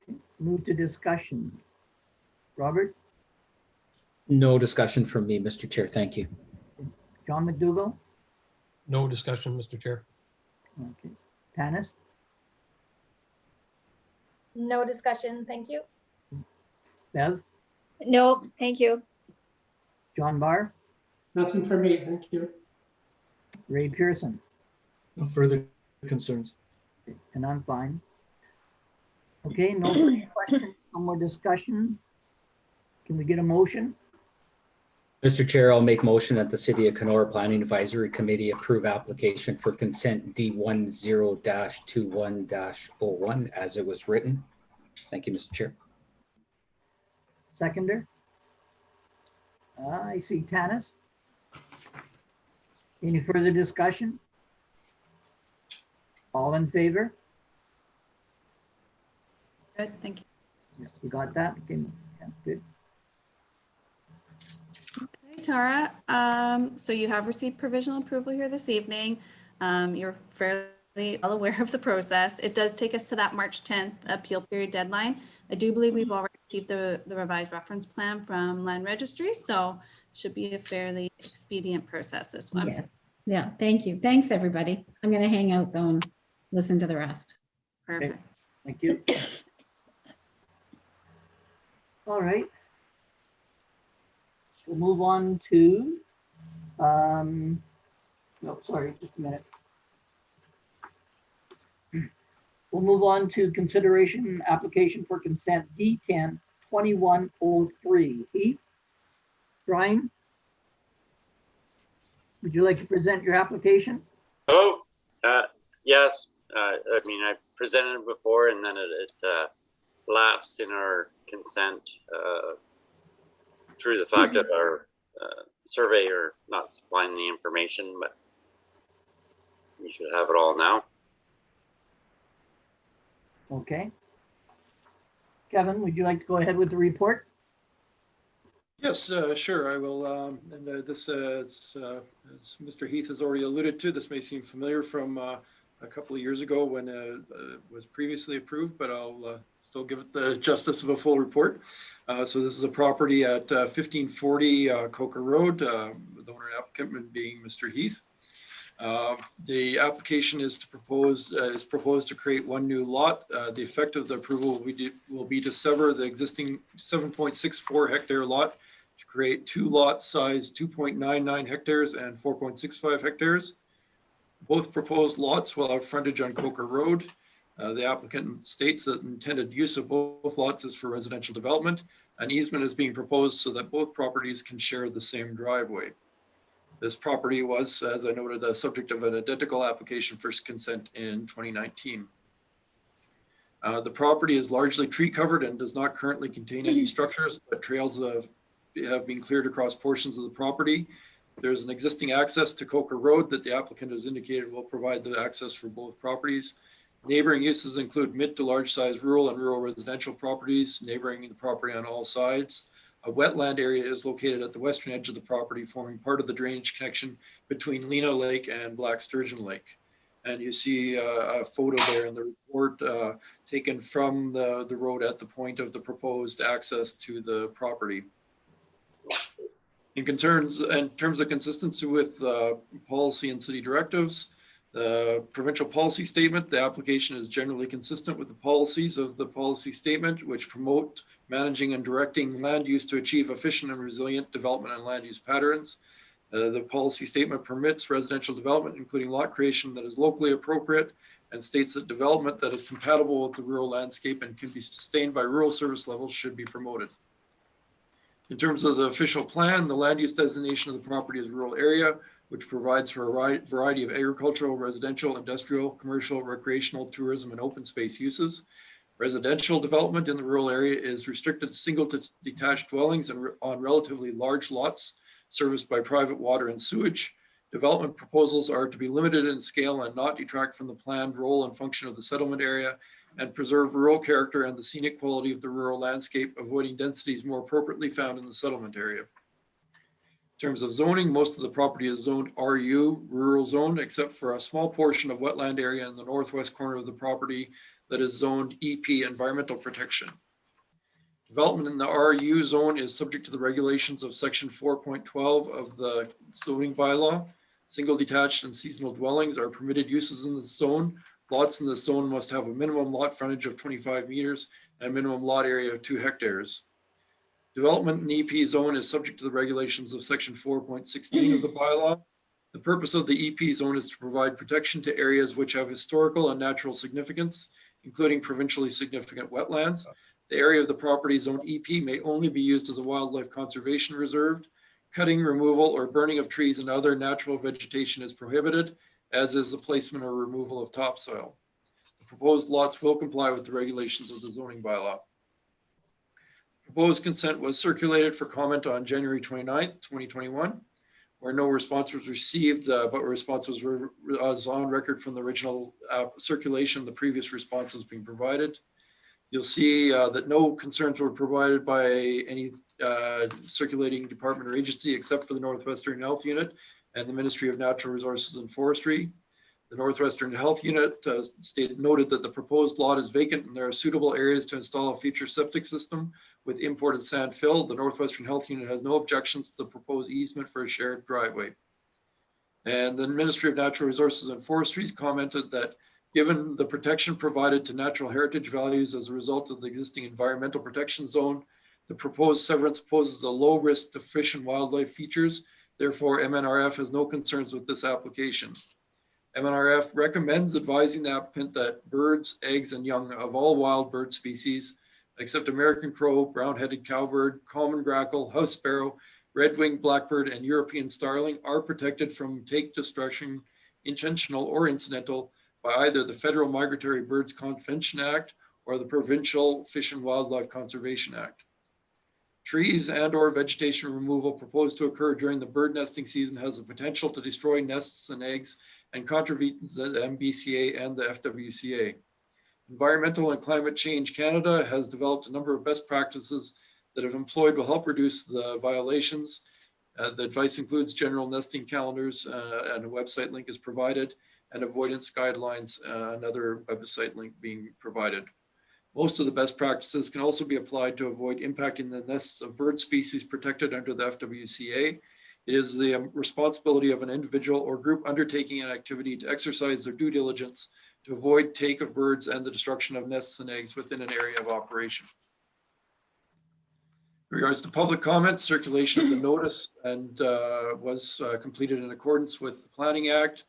Okay, move to discussion. Robert, No discussion from me, Mr. Chair. Thank you. John McDougall, No discussion, Mr. Chair. okay, Tanis, No discussion, thank you. Bev, No, thank you. John Barr, Nothing for me. Thank you. Ray Pearson, No further concerns. and I'm fine. Okay, no further questions, no more discussion. Can we get a motion? Mr. Chair, I'll make motion that the City of Kenora Planning Advisory Committee approve application for consent D10-21-01 as it was written. Thank you, Mr. Chair. Seconder? I see Tanis. Any further discussion? All in favor? Good, thank you. Yeah, we got that? Okay, yeah, good. Okay, Tara, so you have received provisional approval here this evening. You're fairly well aware of the process. It does take us to that March 10th appeal period deadline. I do believe we've already received the revised reference plan from Land Registry, so should be a fairly expedient process, this one. Yes. Yeah, thank you. Thanks, everybody. I'm gonna hang out though and listen to the rest. Perfect. Thank you. All right. We'll move on to, no, sorry, just a minute. We'll move on to consideration application for consent D10-2103. Heath? Brian? Would you like to present your application? Hello. Yes. I mean, I presented before, and then it lapsed in our consent through the fact of our surveyor not supplying the information, but you should have it all now. Okay. Kevin, would you like to go ahead with the report? Yes, sure, I will. And this, as Mr. Heath has already alluded to, this may seem familiar from a couple of years ago when it was previously approved, but I'll still give it the justice of a full report. So this is a property at 1540 Coker Road, the owner and applicant being Mr. Heath. The application is proposed to create one new lot. The effect of the approval will be to sever the existing 7.64 hectare lot to create two lots size 2.99 hectares and 4.65 hectares. Both proposed lots will have frontage on Coker Road. The applicant states that intended use of both lots is for residential development. An easement is being proposed so that both properties can share the same driveway. This property was, as I noted, a subject of an identical application for consent in 2019. The property is largely tree covered and does not currently contain any structures, but trails have been cleared across portions of the property. There's an existing access to Coker Road that the applicant has indicated will provide the access for both properties. Neighboring uses include mid to large size rural and rural residential properties neighboring the property on all sides. A wetland area is located at the western edge of the property, forming part of the drainage connection between Lena Lake and Black Sturgeon Lake. And you see a photo there in the report taken from the road at the point of the proposed access to the property. In terms of consistency with policy and city directives, The provincial policy statement, the application is generally consistent with the policies of the policy statement, which promote managing and directing land use to achieve efficient and resilient development and land use patterns. The policy statement permits residential development, including lot creation that is locally appropriate, and states that development that is compatible with the rural landscape and can be sustained by rural service levels should be promoted. In terms of the official plan, the land use designation of the property is rural area, which provides for a variety of agricultural, residential, industrial, commercial, recreational, tourism, and open space uses. Residential development in the rural area is restricted to single detached dwellings and on relatively large lots serviced by private water and sewage. Development proposals are to be limited in scale and not detract from the planned role and function of the settlement area, and preserve rural character and the scenic quality of the rural landscape, avoiding densities more appropriately found in the settlement area. In terms of zoning, most of the property is zoned RU, rural zone, except for a small portion of wetland area in the northwest corner of the property that is zoned EP, environmental protection. Development in the RU zone is subject to the regulations of section 4.12 of the zoning bylaw. Single detached and seasonal dwellings are permitted uses in the zone. Lots in the zone must have a minimum lot frontage of 25 meters and a minimum lot area of 2 hectares. Development in the EP zone is subject to the regulations of section 4.16 of the bylaw. The purpose of the EP zone is to provide protection to areas which have historical and natural significance, including provincially significant wetlands. The area of the property zoned EP may only be used as a wildlife conservation reserve. Cutting, removal, or burning of trees and other natural vegetation is prohibited, as is the placement or removal of topsoil. The proposed lots will comply with the regulations of the zoning bylaw. Proposed consent was circulated for comment on January 29th, 2021, where no response was received, but a response was on record from the original circulation. The previous response has been provided. You'll see that no concerns were provided by any circulating department or agency except for the Northwestern Health Unit and the Ministry of Natural Resources and Forestry. The Northwestern Health Unit noted that the proposed lot is vacant and there are suitable areas to install a future septic system with imported sand fill. The Northwestern Health Unit has no objections to the proposed easement for a shared driveway. And the Ministry of Natural Resources and Forestry commented that given the protection provided to natural heritage values as a result of the existing environmental protection zone, the proposed severance poses a low risk to fish and wildlife features. Therefore, MNRF has no concerns with this application. MNRF recommends advising the applicant that birds, eggs, and young of all wild bird species, except American crow, brown-headed cowbird, common grackle, house sparrow, red-winged blackbird, and European starling, are protected from take destruction, intentional or incidental, by either the Federal Migratory Birds Convention Act or the Provincial Fish and Wildlife Conservation Act. Trees and/or vegetation removal proposed to occur during the bird nesting season has the potential to destroy nests and eggs and contravenes the MBCA and the FWCA. Environmental and Climate Change Canada has developed a number of best practices that, if employed, will help reduce the violations. The advice includes general nesting calendars, and a website link is provided, and avoidance guidelines, another website link being provided. Most of the best practices can also be applied to avoid impacting the nests of bird species protected under the FWCA. It is the responsibility of an individual or group undertaking an activity to exercise their due diligence to avoid take of birds and the destruction of nests and eggs within an area of operation. In regards to public comments, circulation of the notice and was completed in accordance with the Planning Act.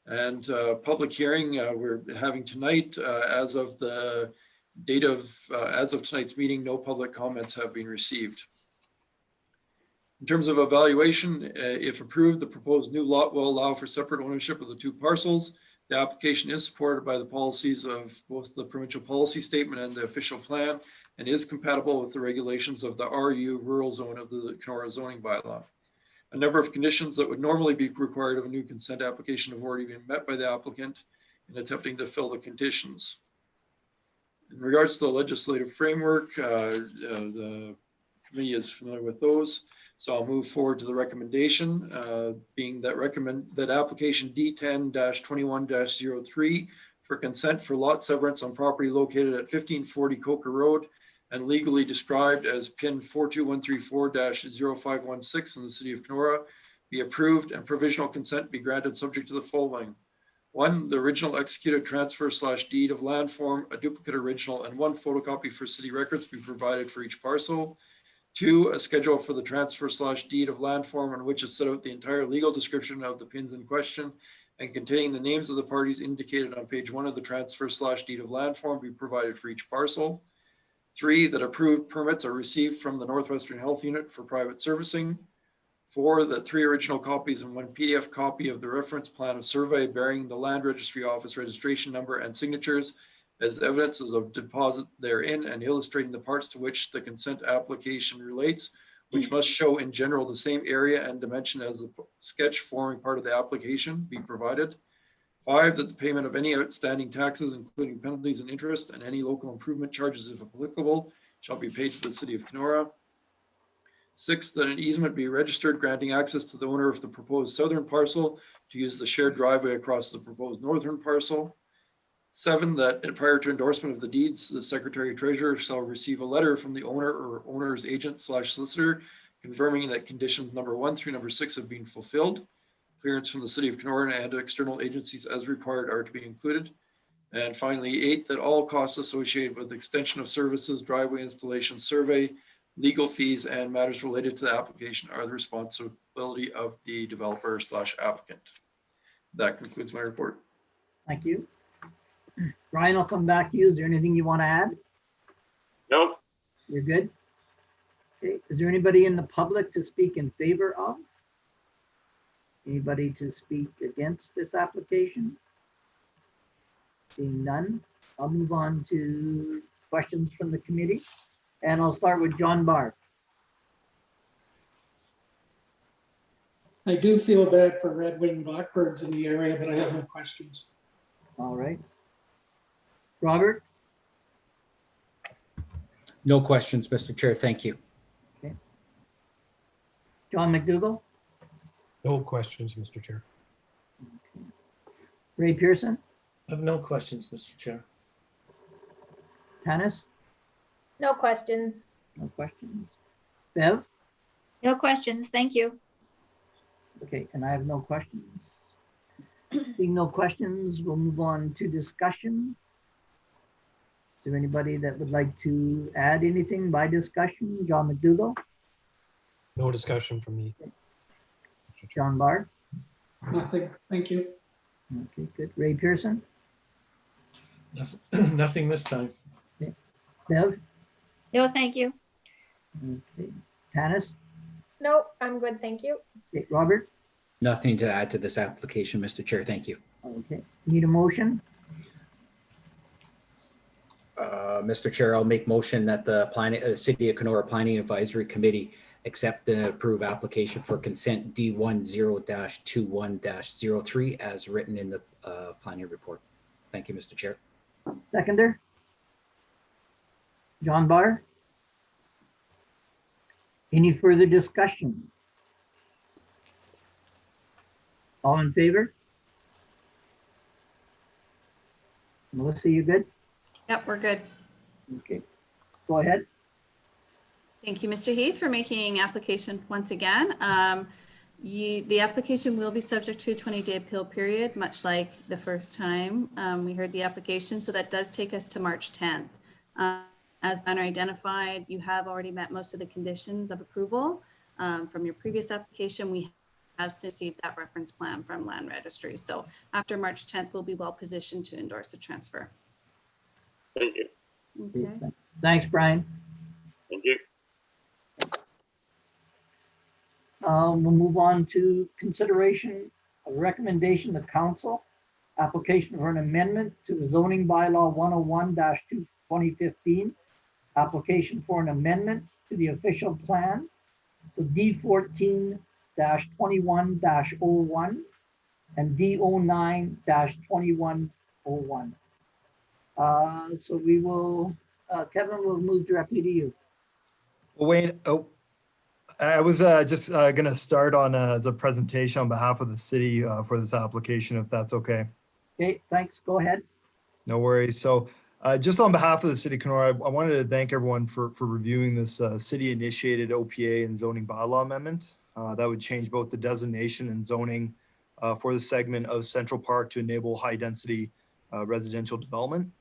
And public hearing we're having tonight. As of the date of as of tonight's meeting, no public comments have been received. In terms of evaluation, if approved, the proposed new lot will allow for separate ownership of the 2 parcels. The application is supported by the policies of both the provincial policy statement and the official plan, and is compatible with the regulations of the RU rural zone of the Kenora zoning bylaw. A number of conditions that would normally be required of a new consent application have already been met by the applicant in attempting to fill the conditions. In regards to the legislative framework, the committee is familiar with those. So I'll move forward to the recommendation, being that application D10-21-03 for consent for lot severance on property located at 1540 Coker Road and legally described as PIN 42134-0516 in the city of Kenora be approved, and provisional consent be granted subject to the following. 1, the original executed transfer/deed of land form, a duplicate original, and 1 photocopy for city records be provided for each parcel. 2, a schedule for the transfer/deed of land form on which is set out the entire legal description of the pins in question and containing the names of the parties indicated on page 1 of the transfer/deed of land form be provided for each parcel. 3, that approved permits are received from the Northwestern Health Unit for private servicing. 4, that 3 original copies and 1 PDF copy of the reference plan of survey bearing the land registry office registration number and signatures as evidences of deposit therein and illustrating the parts to which the consent application relates, which must show in general the same area and dimension as the sketch forming part of the application be provided. 5, that the payment of any outstanding taxes, including penalties and interest, and any local improvement charges, if applicable, shall be paid to the city of Kenora. 6, that an easement be registered granting access to the owner of the proposed southern parcel to use the shared driveway across the proposed northern parcel. 7, that prior to endorsement of the deeds, the Secretary Treasurer shall receive a letter from the owner or owner's agent/solicitor confirming that conditions number 1 through number 6 have been fulfilled. Clearance from the city of Kenora and external agencies as required are to be included. And finally, 8, that all costs associated with extension of services, driveway installation, survey, legal fees, and matters related to the application are the responsibility of the developer/applicant. That concludes my report. Thank you. Brian, I'll come back to you. Is there anything you want to add? Nope. You're good? Okay. Is there anybody in the public to speak in favor of? Anybody to speak against this application? Seeing none, I'll move on to questions from the committee. And I'll start with John Barr. I do feel bad for red-winged blackbirds in the area, but I have no questions. All right. Robert? No questions, Mr. Chair. Thank you. Okay. John McDougall? No questions, Mr. Chair. Okay. Ray Pearson? I have no questions, Mr. Chair. Tanis? No questions. No questions. Bev? No questions. Thank you. Okay, and I have no questions. Seeing no questions, we'll move on to discussion. Is there anybody that would like to add anything by discussion? John McDougall? No discussion from me. John Barr? Nothing. Thank you. Okay, good. Ray Pearson? Nothing this time. Okay. Bev? No, thank you. Okay. Tanis? Nope, I'm good, thank you. Okay. Robert? Nothing to add to this application, Mr. Chair. Thank you. Okay. Need a motion? Mr. Chair, I'll make motion that the City of Kenora Planning Advisory Committee accept and approve application for consent D10-21-03 as written in the planning report. Thank you, Mr. Chair. Seconder? John Barr? Any further discussion? All in favor? Melissa, you good? Yep, we're good. Okay, go ahead. Thank you, Mr. Heath, for making application once again. The application will be subject to a 20-day appeal period, much like the first time we heard the application. So that does take us to March 10th. As Banner identified, you have already met most of the conditions of approval from your previous application. We have received that reference plan from Land Registry. So after March 10th, we'll be well positioned to endorse a transfer. Thank you. Okay. Thanks, Brian. Thank you. We'll move on to consideration of recommendation to council, application for an amendment to the zoning bylaw 101-2015, application for an amendment to the official plan, so D14-21-01 and D09-2101. So we will, Kevin, will move directly to you. Well, Wayne, I was just going to start on as a presentation on behalf of the city for this application, if that's okay. Okay, thanks. Go ahead. No worries. So just on behalf of the city of Kenora, I wanted to thank everyone for reviewing this city-initiated OPA and zoning bylaw amendment. That would change both the designation and zoning for the segment of Central Park to enable high-density residential development.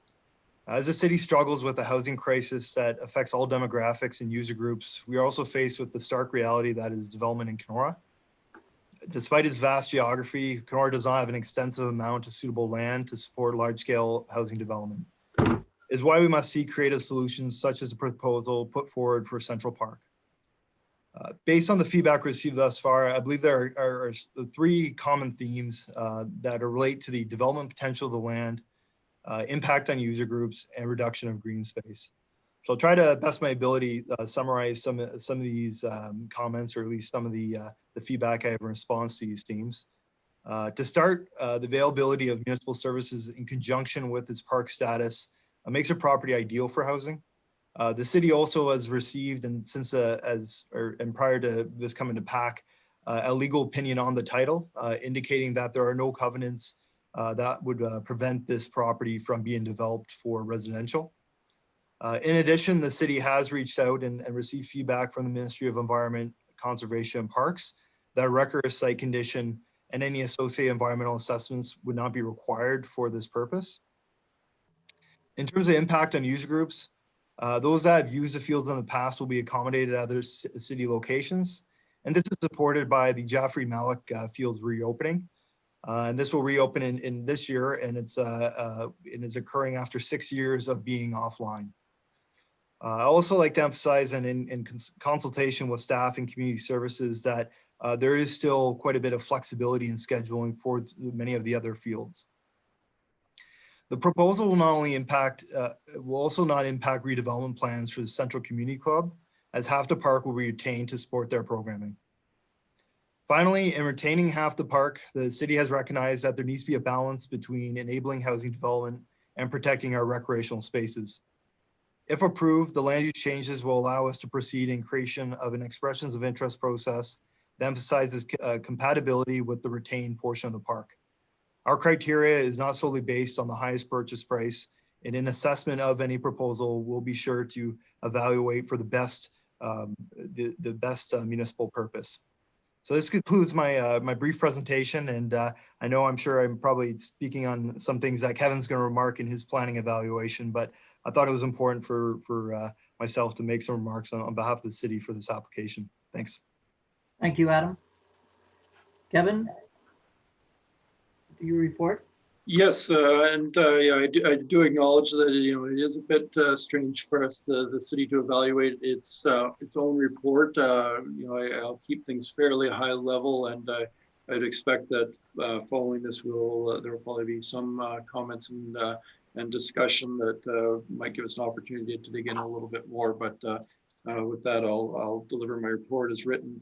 As the city struggles with a housing crisis that affects all demographics and user groups, we are also faced with the stark reality that is development in Kenora. Despite its vast geography, Kenora does not have an extensive amount of suitable land to support large-scale housing development. It is why we must seek creative solutions such as the proposal put forward for Central Park. Based on the feedback received thus far, I believe there are three common themes that relate to the development potential of the land, impact on user groups, and reduction of green space. So I'll try to best my ability summarize some of these comments, or at least some of the feedback I have in response to these themes. To start, the availability of municipal services in conjunction with its park status makes a property ideal for housing. The city also has received, and since and prior to this coming to PAC, a legal opinion on the title, indicating that there are no covenants that would prevent this property from being developed for residential. In addition, the city has reached out and received feedback from the Ministry of Environment, Conservation and Parks that a record of site condition and any associated environmental assessments would not be required for this purpose. In terms of impact on user groups, those that have used the fields in the past will be accommodated at other city locations. And this is supported by the Jaffrey Malik Fields reopening. And this will reopen in this year, and it's occurring after 6 years of being offline. I also like to emphasize, and in consultation with staff and community services, that there is still quite a bit of flexibility in scheduling for many of the other fields. The proposal will not only impact, will also not impact redevelopment plans for the Central Community Club, as half the park will be retained to support their programming. Finally, in retaining half the park, the city has recognized that there needs to be a balance between enabling housing development and protecting our recreational spaces. If approved, the land use changes will allow us to proceed in creation of an expressions of interest process that emphasizes compatibility with the retained portion of the park. Our criteria is not solely based on the highest purchase price, and in assessment of any proposal, we'll be sure to evaluate for the best municipal purpose. So this concludes my my brief presentation, and I'm sure I'm probably speaking on some things that Kevin's going to remark in his planning evaluation, but I thought it was important for myself to make some remarks on behalf of the city for this application. Thanks. Thank you, Adam. Kevin, do you report? Yes, yeah, I do acknowledge that it is a bit strange for us, the city, to evaluate its own report. I'll keep things fairly high level, and I'd expect that following this, there will probably be some comments and discussion that might give us an opportunity to dig in a little bit more. But with that, I'll deliver my report as written.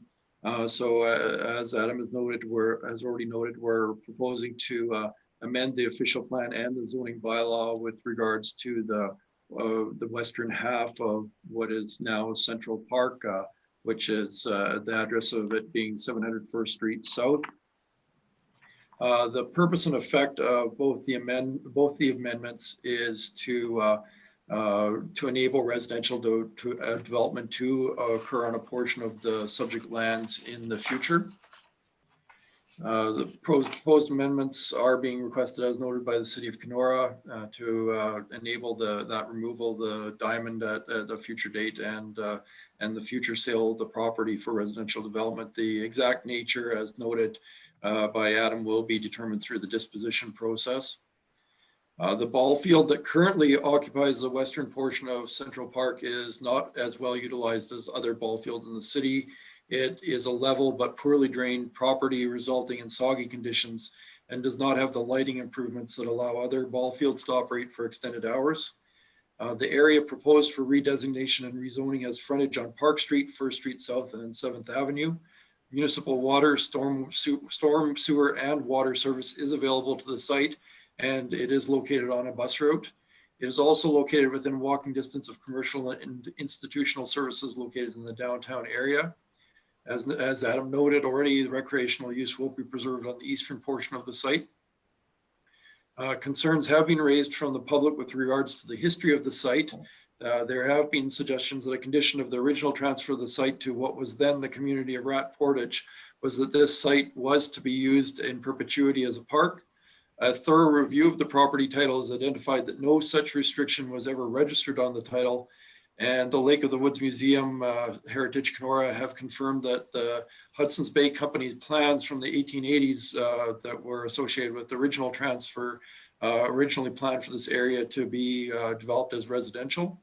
So as Adam has already noted, we're proposing to amend the official plan and the zoning bylaw with regards to the western half of what is now Central Park, which is the address of it being 700 First Street South. The purpose and effect of both the amendments is to enable residential development to occur on a portion of the subject lands in the future. The proposed amendments are being requested, as noted, by the City of Kenora to enable that removal of the diamond at a future date, and the future sale of the property for residential development. The exact nature, as noted by Adam, will be determined through the disposition process. The ball field that currently occupies the western portion of Central Park is not as well utilized as other ball fields in the city. It is a level but poorly drained property, resulting in soggy conditions, and does not have the lighting improvements that allow other ball fields to operate for extended hours. The area proposed for redesignation and rezoning has frontage on Park Street, First Street South, and 7th Avenue. Municipal water, storm, sewer, and water service is available to the site, and it is located on a bus route. It is also located within walking distance of commercial and institutional services located in the downtown area. As Adam noted already, the recreational use will be preserved on the eastern portion of the site. Concerns have been raised from the public with regards to the history of the site. There have been suggestions that a condition of the original transfer of the site to what was then the community of Rat Portage was that this site was to be used in perpetuity as a park. A thorough review of the property title has identified that no such restriction was ever registered on the title. And the Lake of the Woods Museum, Heritage Kenora, have confirmed that the Hudson's Bay Company's plans from the 1880s that were associated with the original transfer originally planned for this area to be developed as residential.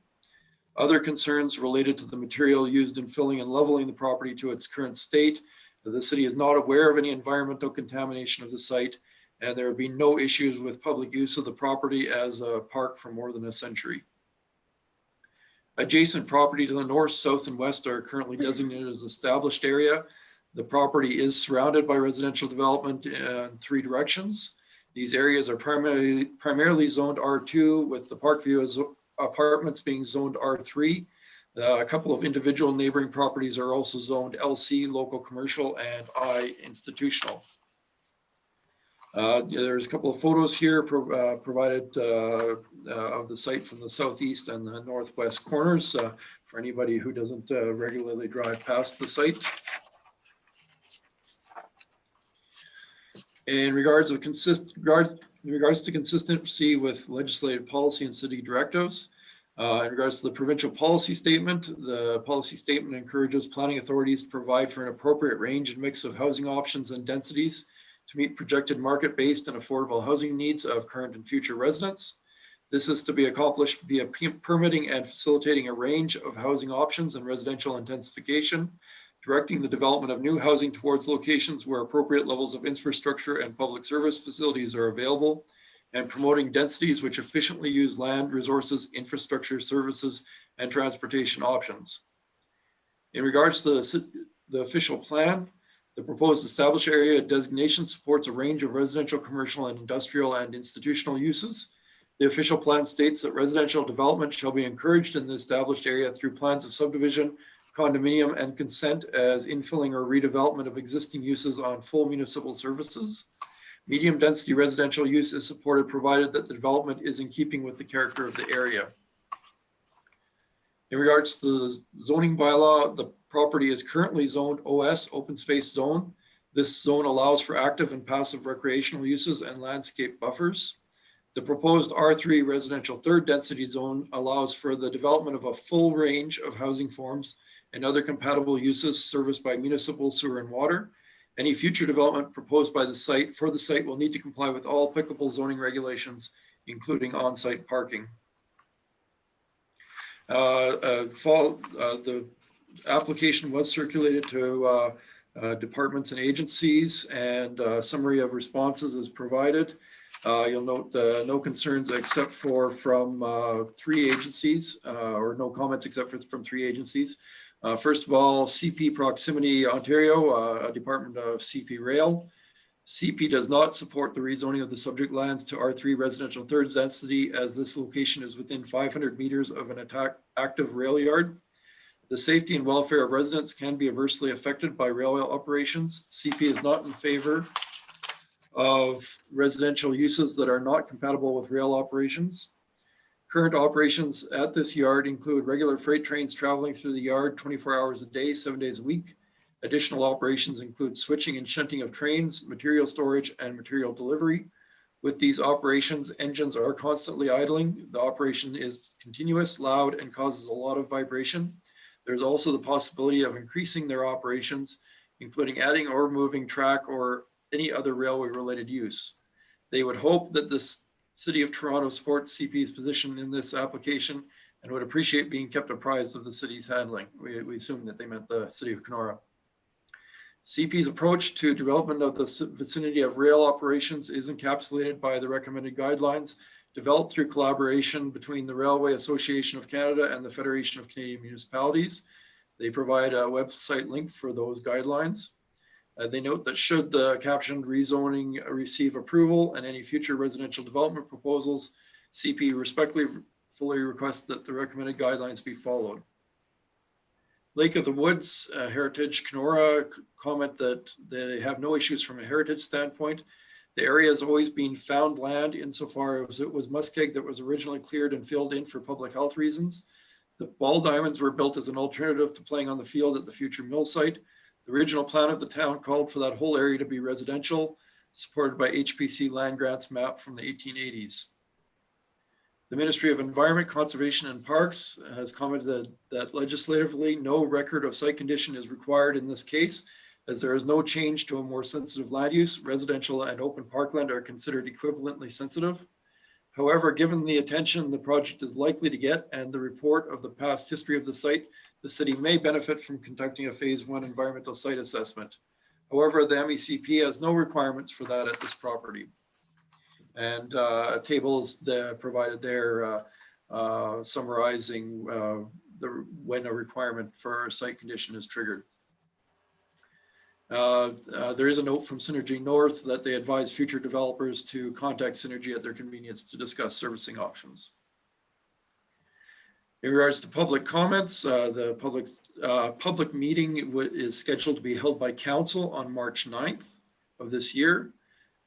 Other concerns related to the material used in filling and leveling the property to its current state. The city is not aware of any environmental contamination of the site, and there have been no issues with public use of the property as a park for more than a century. Adjacent property to the north, south, and west are currently designated as established area. The property is surrounded by residential development in 3 directions. These areas are primarily zoned R2, with the Parkview apartments being zoned R3. A couple of individual neighboring properties are also zoned LC, local commercial, and I, institutional. There's a couple of photos here provided of the site from the southeast and the northwest corners for anybody who doesn't regularly drive past the site. In regards to consistency with legislative policy and city directives, in regards to the provincial policy statement, the policy statement encourages planning authorities to provide for an appropriate range and mix of housing options and densities to meet projected market-based and affordable housing needs of current and future residents. This is to be accomplished via permitting and facilitating a range of housing options and residential intensification, directing the development of new housing towards locations where appropriate levels of infrastructure and public service facilities are available, and promoting densities which efficiently use land, resources, infrastructure, services, and transportation options. In regards to the official plan, the proposed established area designation supports a range of residential, commercial, and industrial and institutional uses. The official plan states that residential development shall be encouraged in the established area through plans of subdivision, condominium, and consent as infilling or redevelopment of existing uses on full municipal services. Medium density residential use is supported provided that the development is in keeping with the character of the area. In regards to the zoning bylaw, the property is currently zoned OS, open space zone. This zone allows for active and passive recreational uses and landscape buffers. The proposed R3 residential third density zone allows for the development of a full range of housing forms and other compatible uses serviced by municipal sewer and water. Any future development proposed by the site will need to comply with all applicable zoning regulations, including on-site parking. The application was circulated to departments and agencies, and a summary of responses is provided. You'll note no concerns except for from 3 agencies, or no comments except for from 3 agencies. First of all, CP Proximity Ontario, a department of CP Rail. CP does not support the rezoning of the subject lands to R3 residential third density, as this location is within 500 meters of an active rail yard. The safety and welfare of residents can be adversely affected by rail operations. CP is not in favor of residential uses that are not compatible with rail operations. Current operations at this yard include regular freight trains traveling through the yard 24 hours a day, 7 days a week. Additional operations include switching and shunting of trains, material storage, and material delivery. With these operations, engines are constantly idling. The operation is continuous, loud, and causes a lot of vibration. There's also the possibility of increasing their operations, including adding or moving track or any other railway-related use. They would hope that the City of Toronto supports CP's position in this application and would appreciate being kept apprised of the city's handling. We assume that they meant the City of Kenora. CP's approach to development of the vicinity of rail operations is encapsulated by the recommended guidelines developed through collaboration between the Railway Association of Canada and the Federation of Canadian Municipalities. They provide a website link for those guidelines. They note that should the captioned rezoning receive approval and any future residential development proposals, CP respectfully requests that the recommended guidelines be followed. Lake of the Woods, Heritage Kenora comment that they have no issues from a heritage standpoint. The area has always been found land insofar as it was muskeg that was originally cleared and filled in for public health reasons. The ball diamonds were built as an alternative to playing on the field at the future mill site. The original plan of the town called for that whole area to be residential, supported by HPC land grants map from the 1880s. The Ministry of Environment, Conservation and Parks has commented that legislatively no record of site condition is required in this case, as there is no change to a more sensitive land use. Residential and open parkland are considered equivalently sensitive. However, given the attention the project is likely to get and the report of the past history of the site, the city may benefit from conducting a phase 1 environmental site assessment. However, the MECP has no requirements for that at this property. And a table is provided there summarizing when a requirement for a site condition is triggered. There is a note from Synergy North that they advise future developers to contact Synergy at their convenience to discuss servicing options. In regards to public comments, the public meeting is scheduled to be held by council on March 9th of this year.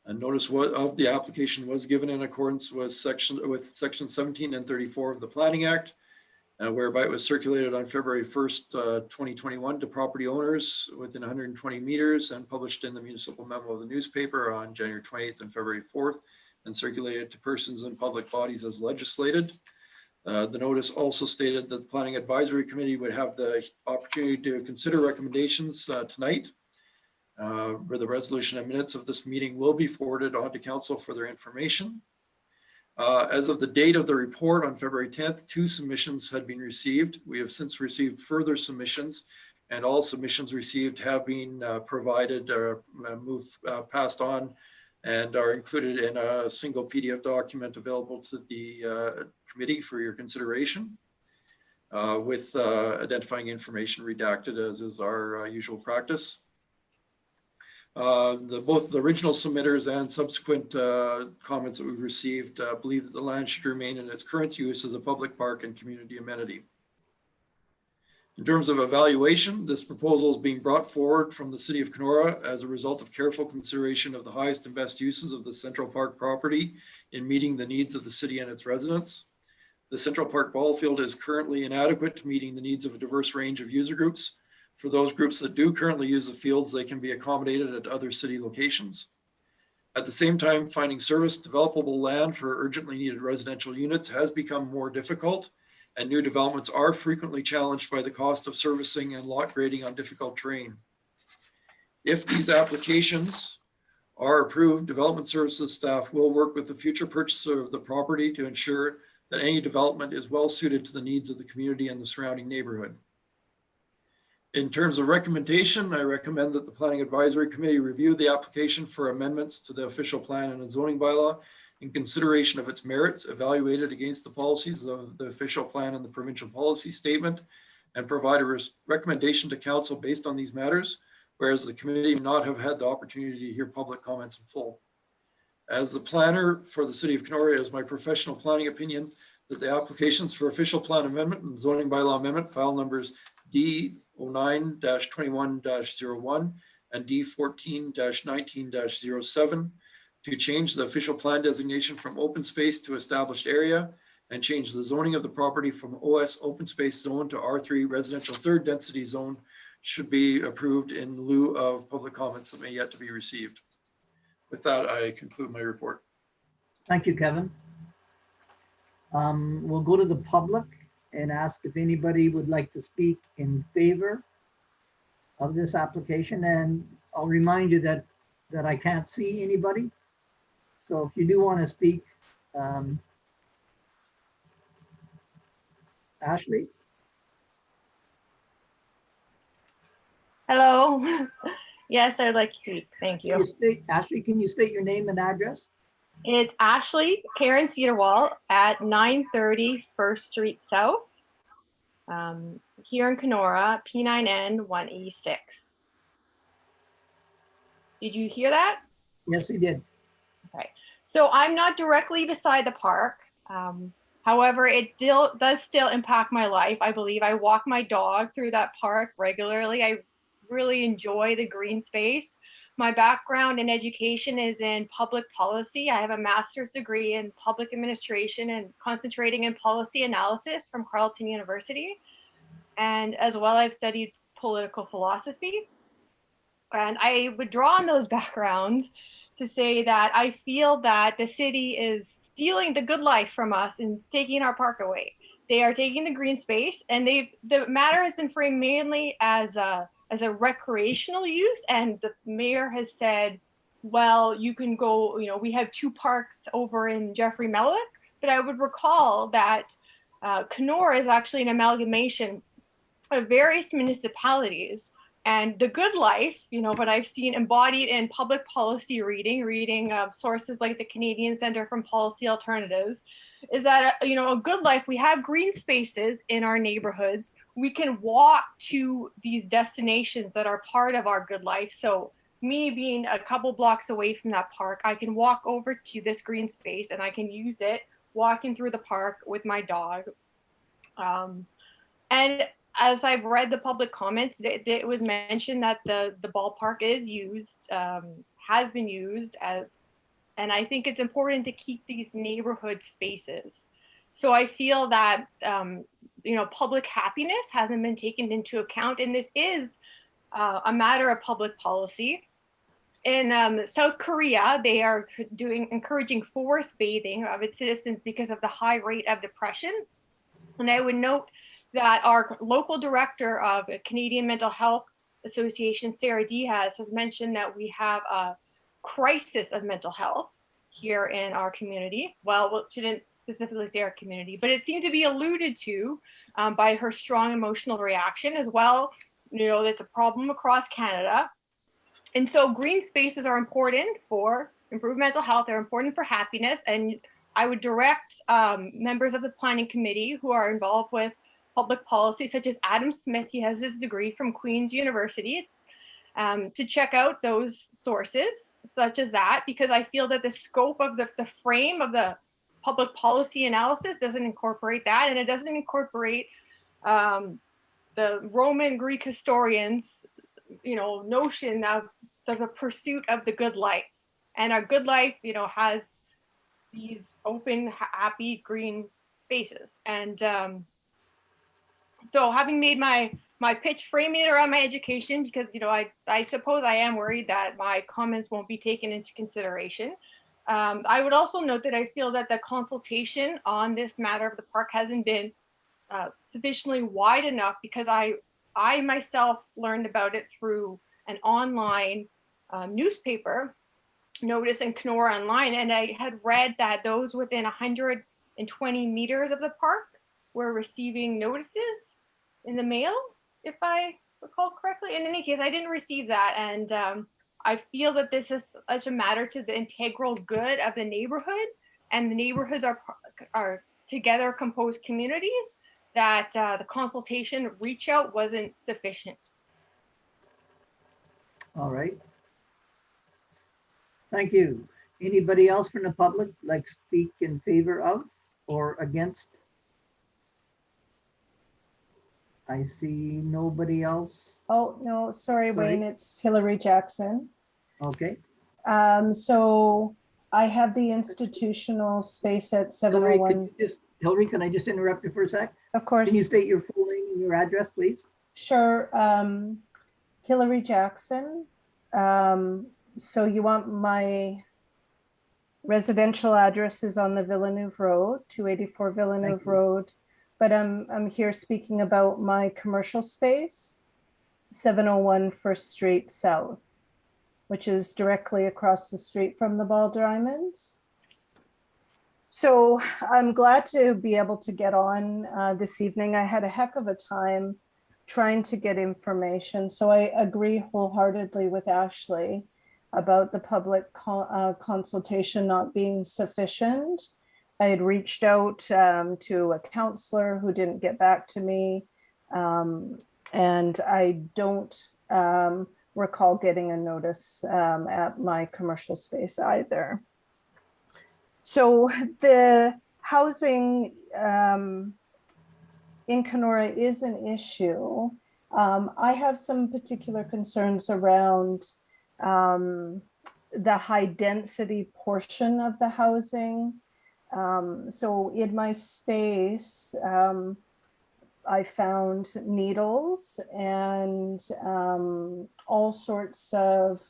A notice of the application was given in accordance with section 17 and 34 of the Planning Act, whereby it was circulated on February 1st, 2021 to property owners within 120 meters and published in the municipal memo of the newspaper on January 28th and February 4th and circulated to persons and public bodies as legislated. The notice also stated that the Planning Advisory Committee would have the opportunity to consider recommendations tonight. Where the resolution and minutes of this meeting will be forwarded on to council for their information. As of the date of the report on February 10th, 2 submissions had been received. We have since received further submissions, and all submissions received have been provided or passed on and are included in a single PDF document available to the committee for your consideration with identifying information redacted, as is our usual practice. Both the original submitters and subsequent comments that we've received believe that the land should remain in its current use as a public park and community amenity. In terms of evaluation, this proposal is being brought forward from the City of Kenora as a result of careful consideration of the highest and best uses of the Central Park property in meeting the needs of the city and its residents. The Central Park ball field is currently inadequate to meeting the needs of a diverse range of user groups. For those groups that do currently use the fields, they can be accommodated at other city locations. At the same time, finding service developable land for urgently needed residential units has become more difficult, and new developments are frequently challenged by the cost of servicing and lot grading on difficult terrain. If these applications are approved, development services staff will work with the future purchaser of the property to ensure that any development is well suited to the needs of the community and the surrounding neighborhood. In terms of recommendation, I recommend that the Planning Advisory Committee review the application for amendments to the official plan and zoning bylaw in consideration of its merits, evaluated against the policies of the official plan and the provincial policy statement, and provide a recommendation to council based on these matters, whereas the committee may not have had the opportunity to hear public comments in full. As the planner for the City of Kenora, it is my professional planning opinion that the applications for official plan amendment and zoning bylaw amendment, file numbers D09-21-01 and D14-19-07, to change the official plan designation from open space to established area and change the zoning of the property from OS open space zone to R3 residential third density zone should be approved in lieu of public comments that may yet to be received. With that, I conclude my report. Thank you, Kevin. We'll go to the public and ask if anybody would like to speak in favor of this application. And I'll remind you that I can't see anybody. So if you do want to speak, Ashley? Hello. Yes, I'd like to speak. Thank you. Ashley, can you state your name and address? It's Ashley Karen Cedarwall at 930 First Street South, here in Kenora, P9N 1E6. Did you hear that? Yes, he did. Okay. So I'm not directly beside the park. However, it does still impact my life. I believe I walk my dog through that park regularly. I really enjoy the green space. My background in education is in public policy. I have a master's degree in public administration and concentrating in policy analysis from Carleton University. And as well, I've studied political philosophy. And I would draw on those backgrounds to say that I feel that the city is stealing the good life from us and taking our park away. They are taking the green space, and the matter has been framed mainly as a recreational use. And the mayor has said, well, you can go, we have 2 parks over in Jeffrey Mellick, but I would recall that Kenora is actually an amalgamation of various municipalities. And the good life, what I've seen embodied in public policy reading of sources like the Canadian Center for Policy Alternatives, is that, a good life, we have green spaces in our neighborhoods. We can walk to these destinations that are part of our good life. So me being a couple blocks away from that park, I can walk over to this green space and I can use it walking through the park with my dog. And as I've read the public comments, it was mentioned that the ballpark is used, has been used as, and I think it's important to keep these neighborhood spaces. So I feel that, public happiness hasn't been taken into account, and this is a matter of public policy. In South Korea, they are encouraging forced bathing of its citizens because of the high rate of depression. And I would note that our local director of Canadian Mental Health Association, Sarah Diaz, has mentioned that we have a crisis of mental health here in our community. Well, she didn't specifically say our community, but it seemed to be alluded to by her strong emotional reaction as well. That's a problem across Canada. And so green spaces are important for improved mental health. They're important for happiness. And I would direct members of the planning committee who are involved with public policy, such as Adam Smith, he has his degree from Queen's University, to check out those sources such as that, because I feel that the scope of the frame of the public policy analysis doesn't incorporate that, and it doesn't incorporate the Roman Greek historians, notion of the pursuit of the good life. And our good life, has these open, happy, green spaces. And so having made my pitch, framing it around my education, because, I suppose I am worried that my comments won't be taken into consideration. I would also note that I feel that the consultation on this matter of the park hasn't been sufficiently wide enough, because I myself learned about it through an online newspaper notice in Kenora Online, and I had read that those within 120 meters of the park were receiving notices in the mail, if I recall correctly. In any case, I didn't receive that, and I feel that this is such a matter to the integral good of the neighborhood, and the neighborhoods are together composed communities, that the consultation reach out wasn't sufficient. All right. Thank you. Anybody else from the public like to speak in favor of or against? I see nobody else. Oh, no, sorry, Wayne, it's Hillary Jackson. Okay. So I have the institutional space at 701. Hillary, can I just interrupt you for a sec? Of course. Can you state your full name and your address, please? Sure. Hillary Jackson. So you want my residential address is on the Villeneuve Road, 284 Villeneuve Road. But I'm here speaking about my commercial space, 701 First Street South, which is directly across the street from the Ball Diamonds. So I'm glad to be able to get on this evening. I had a heck of a time trying to get information. So I agree wholeheartedly with Ashley about the public consultation not being sufficient. I had reached out to a counselor who didn't get back to me. And I don't recall getting a notice at my commercial space either. So the housing in Kenora is an issue. I have some particular concerns around the high density portion of the housing. So in my space, I found needles and all sorts of,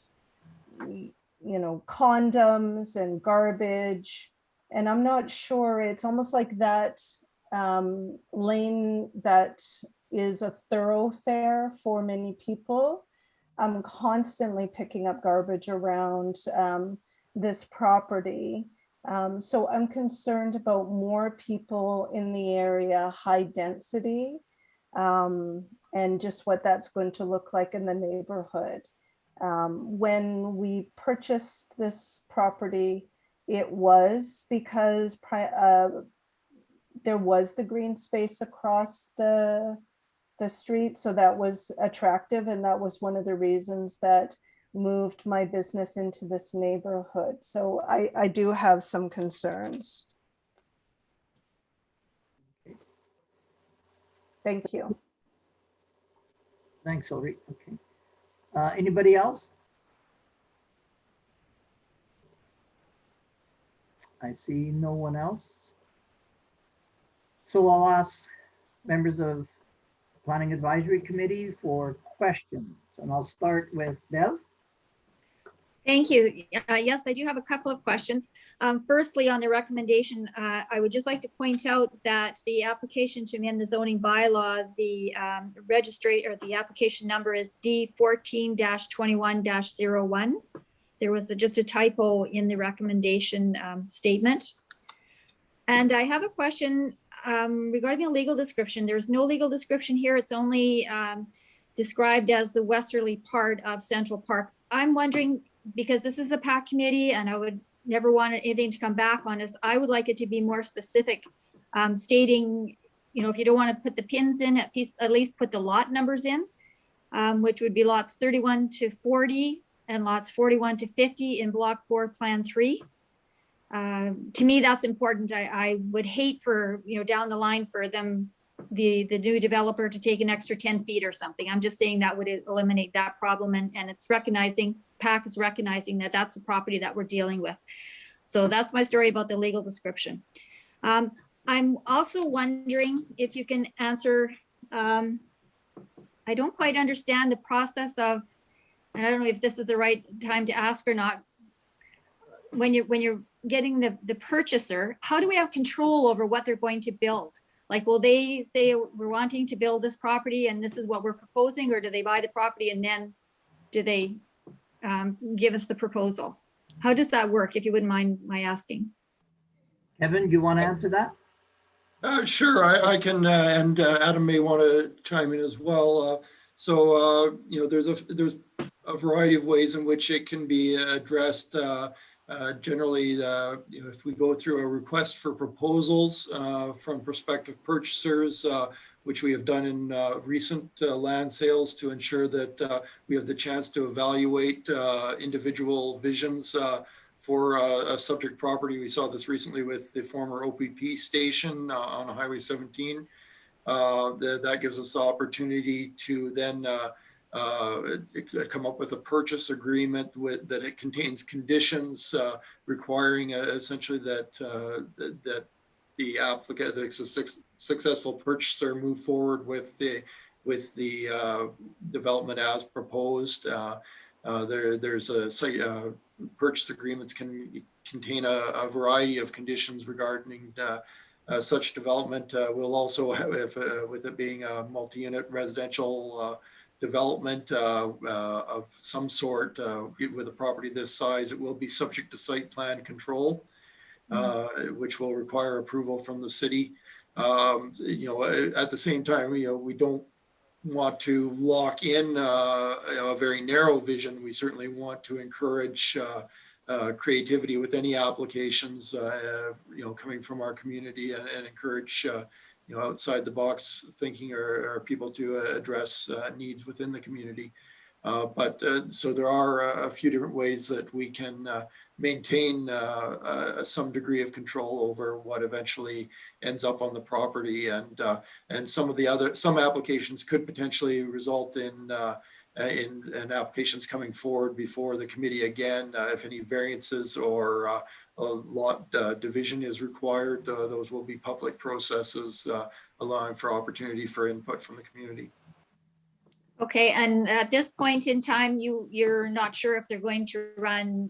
condoms and garbage. And I'm not sure, it's almost like that lane that is a thoroughfare for many people. I'm constantly picking up garbage around this property. So I'm concerned about more people in the area, high density, and just what that's going to look like in the neighborhood. When we purchased this property, it was because there was the green space across the street. So that was attractive. And that was one of the reasons that moved my business into this neighborhood. So I do have some concerns. Thank you. Thanks, Hillary. Okay. Anybody else? I see no one else. So I'll ask members of Planning Advisory Committee for questions, and I'll start with Bev. Thank you. Yes, I do have a couple of questions. Firstly, on the recommendation, I would just like to point out that the application to amend the zoning bylaw, the registry or the application number is D14-21-01. There was just a typo in the recommendation statement. And I have a question regarding the legal description. There's no legal description here. It's only described as the westerly part of Central Park. I'm wondering, because this is a PAC committee and I would never want anything to come back on us, I would like it to be more specific, stating, if you don't want to put the pins in, at least put the lot numbers in, which would be lots 31 to 40 and lots 41 to 50 in Block 4, Plan 3. To me, that's important. I would hate for, down the line for them, the new developer to take an extra 10 feet or something. I'm just saying that would eliminate that problem, and it's recognizing, PAC is recognizing that that's a property that we're dealing with. So that's my story about the legal description. I'm also wondering if you can answer, I don't quite understand the process of, and I don't know if this is the right time to ask or not, when you're getting the purchaser, how do we have control over what they're going to build? Like, will they say we're wanting to build this property and this is what we're proposing, or do they buy the property and then do they give us the proposal? How does that work, if you wouldn't mind my asking? Kevin, do you want to answer that? Sure, I can, and Adam may want to chime in as well. There's a variety of ways in which it can be addressed. Generally, if we go through a request for proposals from prospective purchasers, which we have done in recent land sales to ensure that we have the chance to evaluate individual visions for a subject property. We saw this recently with the former OPP station on Highway 17. That gives us the opportunity to then come up with a purchase agreement that it contains conditions requiring essentially that the applicant, the successful purchaser, move forward with the development as proposed. There's a purchase agreements can contain a variety of conditions regarding such development. We'll also have, with it being a multi-unit residential development of some sort with a property this size, it will be subject to site plan control, which will require approval from the city. At the same time, we don't want to lock in a very narrow vision. We certainly want to encourage creativity with any applications, coming from our community, and encourage outside the box thinking or people to address needs within the community. So there are a few different ways that we can maintain some degree of control over what eventually ends up on the property, and some applications could potentially result in in applications coming forward before the committee again. If any variances or a lot division is required, those will be public processes, allowing for opportunity for input from the community. Okay, and at this point in time, you're not sure if they're going to run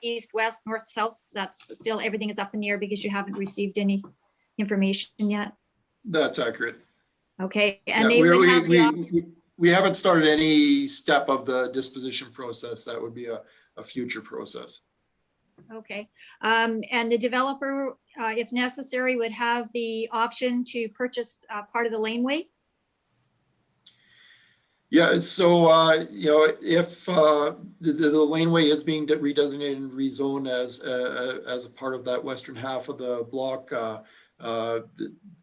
east, west, north, south. That's still, everything is up in the air because you haven't received any information yet. That's accurate. Okay, and Yeah, they would have the we haven't started any step of the disposition process. That would be a future process. okay, and the developer, if necessary, would have the option to purchase part of the laneway. Yeah, so you know, if the laneway is being redesignated and rezoned as a part of that western half of the block,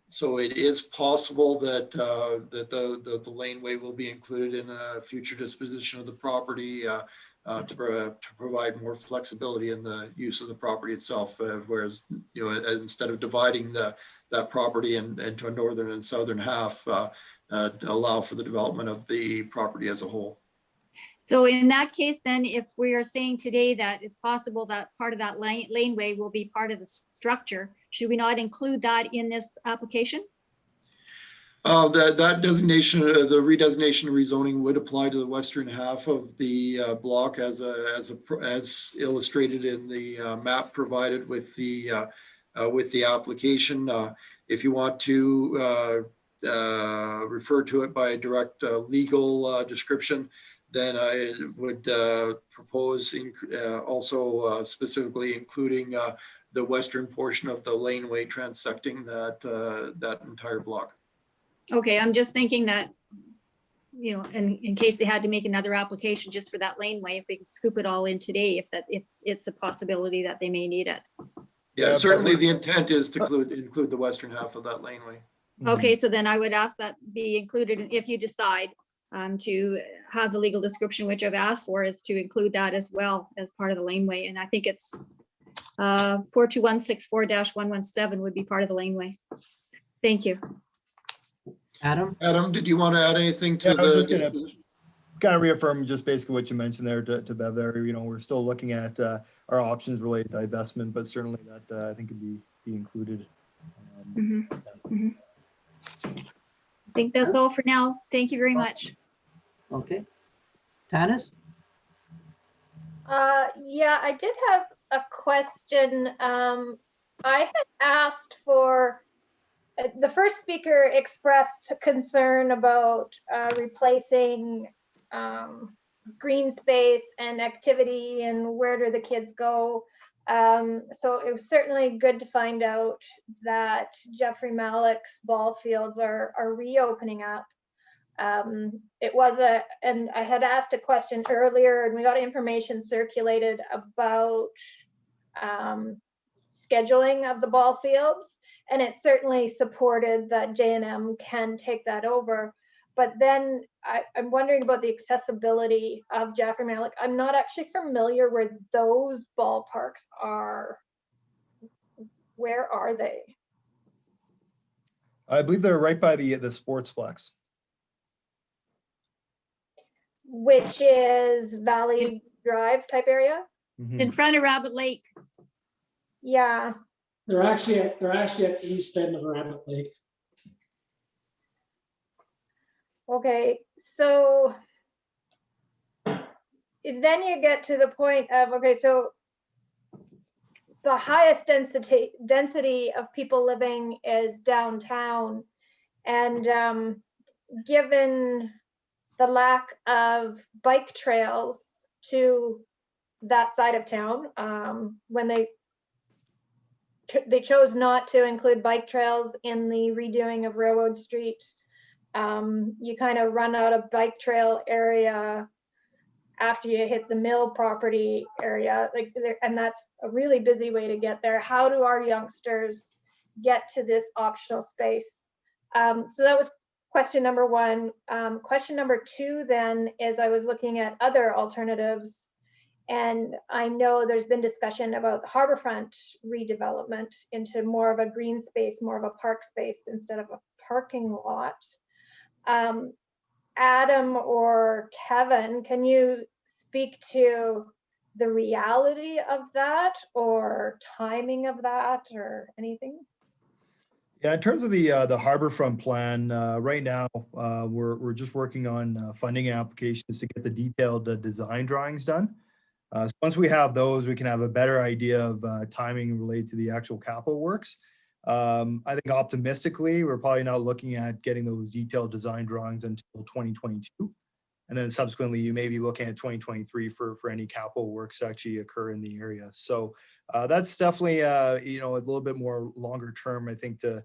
so it is possible that that the laneway will be included in a future disposition of the property to provide more flexibility in the use of the property itself. Whereas, you know, instead of dividing that property into a northern and southern half, allow for the development of the property as a whole. So in that case, then, if we are saying today that it's possible that part of that laneway will be part of the structure, should we not include that in this application? That designation, the redesignation and rezoning would apply to the western half of the block as illustrated in the map provided with the application. If you want to refer to it by a direct legal description, then I would propose also specifically including the western portion of the laneway transecting that entire block. Okay, I'm just thinking that, you know, in case they had to make another application just for that laneway, if we could scoop it all in today, if it's a possibility that they may need it. Yeah, certainly the intent is to include the western half of that laneway. Okay, so then I would ask that be included if you decide to have the legal description, which I've asked for, is to include that as well as part of the laneway. And I think it's 42164-117 would be part of the laneway. Thank you. Adam, did you want to add anything to I was just gonna kind of reaffirm just basically what you mentioned there to Bev there. You know, we're still looking at our options related to divestment, but certainly that I think could be included. I think that's all for now. Thank you very much. okay. Tanis? Yeah, I did have a question. I had asked for, the first speaker expressed concern about replacing green space and activity and where do the kids go. So it was certainly good to find out that Jeffrey Malick's ball fields are reopening up. It was and I had asked a question earlier and we got information circulated about scheduling of the ball fields, and it certainly supported that J&M can take that over. But then I'm wondering about the accessibility of Jeffrey Malick. I'm not actually familiar where those ballparks are. Where are they? I believe they're right by the Sportsplex. Which is Valley Drive type area? In front of Rabbit Lake. Yeah. They're actually at the east end of Rabbit Lake. Okay, so then you get to the point of, okay, so the highest density of people living is downtown, and given the lack of bike trails to that side of town, when they chose not to include bike trails in the redoing of Railroad Street. You kind of run out of bike trail area after you hit the mill property area, and that's a really busy way to get there. How do our youngsters get to this optional space? So that was question number one. Question number two then is I was looking at other alternatives, and I know there's been discussion about the Harbourfront redevelopment into more of a green space, more of a park space instead of a parking lot. Adam or Kevin, can you speak to the reality of that or timing of that or anything? Yeah, in terms of the Harbourfront plan, right now, we're just working on funding applications to get the detailed design drawings done. So once we have those, we can have a better idea of timing related to the actual capital works. I think optimistically, we're probably not looking at getting those detailed design drawings until 2022. And then subsequently, you may be looking at 2023 for any capital works to actually occur in the area. So that's definitely a little bit more longer term, I think, to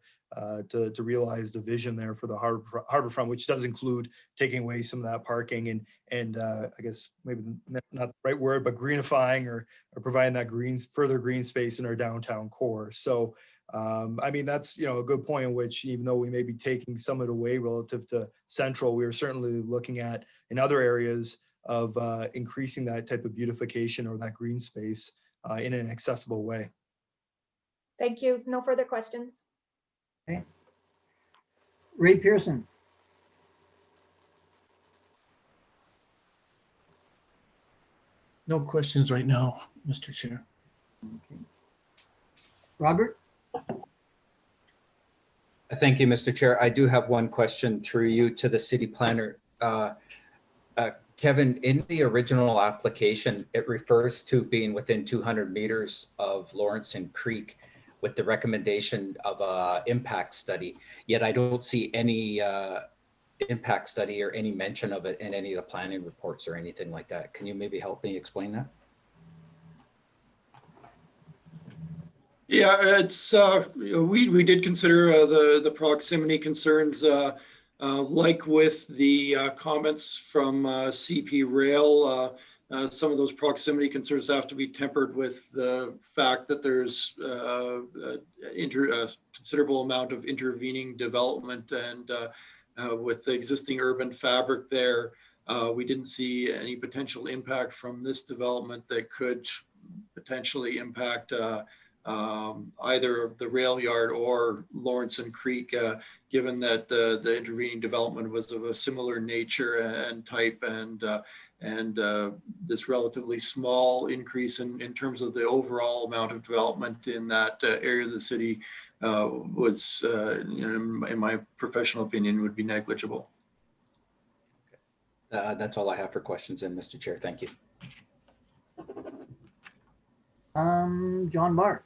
realize the vision there for the Harbourfront, which does include taking away some of that parking and I guess maybe not the right word, but greenifying or providing that further green space in our downtown core. So I mean, that's, a good point in which, even though we may be taking some of it away relative to Central, we are certainly looking at in other areas of increasing that type of beautification or that green space in an accessible way. Thank you. No further questions. Okay. Ray Pearson. No questions right now, Mr. Chair. Okay. Robert? Thank you, Mr. Chair. I do have one question through you to the city planner. Kevin, in the original application, it refers to being within 200 meters of Lawrence and Creek with the recommendation of a impact study. Yet I don't see any impact study or any mention of it in any of the planning reports or anything like that. Can you maybe help me explain that? Yeah, it's we did consider the proximity concerns, like with the comments from CP Rail. Some of those proximity concerns have to be tempered with the fact that there's a considerable amount of intervening development, and with the existing urban fabric there, we didn't see any potential impact from this development that could potentially impact either the rail yard or Lawrence and Creek, given that the intervening development was of a similar nature and type, and this relatively small increase in terms of the overall amount of development in that area of the city was, in my professional opinion, would be negligible. That's all I have for questions, and Mr. Chair, thank you. John Mark.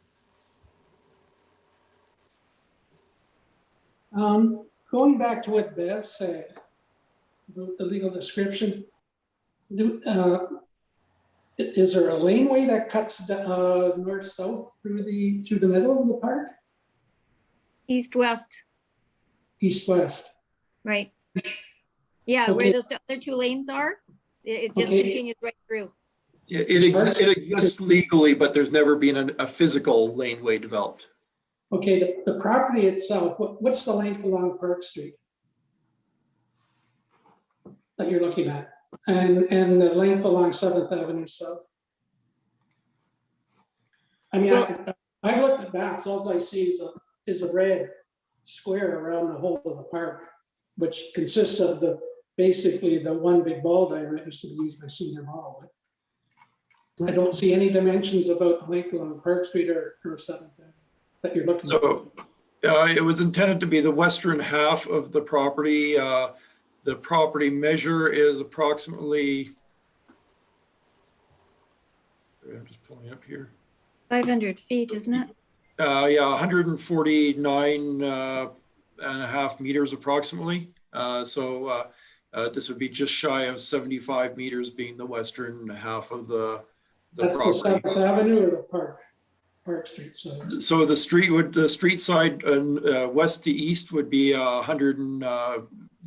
Going back to what Bev said about the legal description, is there a laneway that cuts north-south through the middle of the park? East-west, East-west. right? Yeah, Okay. where those other two lanes are, it just Okay. continues right through. Yeah, it exists legally, but there's never been a physical laneway developed. Okay, the property itself, what's the length along Park Street that you're looking at? And the length along 7th Avenue South? I mean, I looked at maps, all I see is a red square around the whole of the park, which consists of basically the one big ball diamond that used to be used by Senior Hall. I don't see any dimensions about the length along Park Street or 7th Avenue that you're looking at. So it was intended to be the western half of the property. The property measure is approximately, I'm just pulling up here. 500 feet, isn't it? Yeah, 149 and a half meters approximately. So this would be just shy of 75 meters, being the western half of the That's property. the 7th Avenue or the Park Street side? So the street side west to east would be 100 and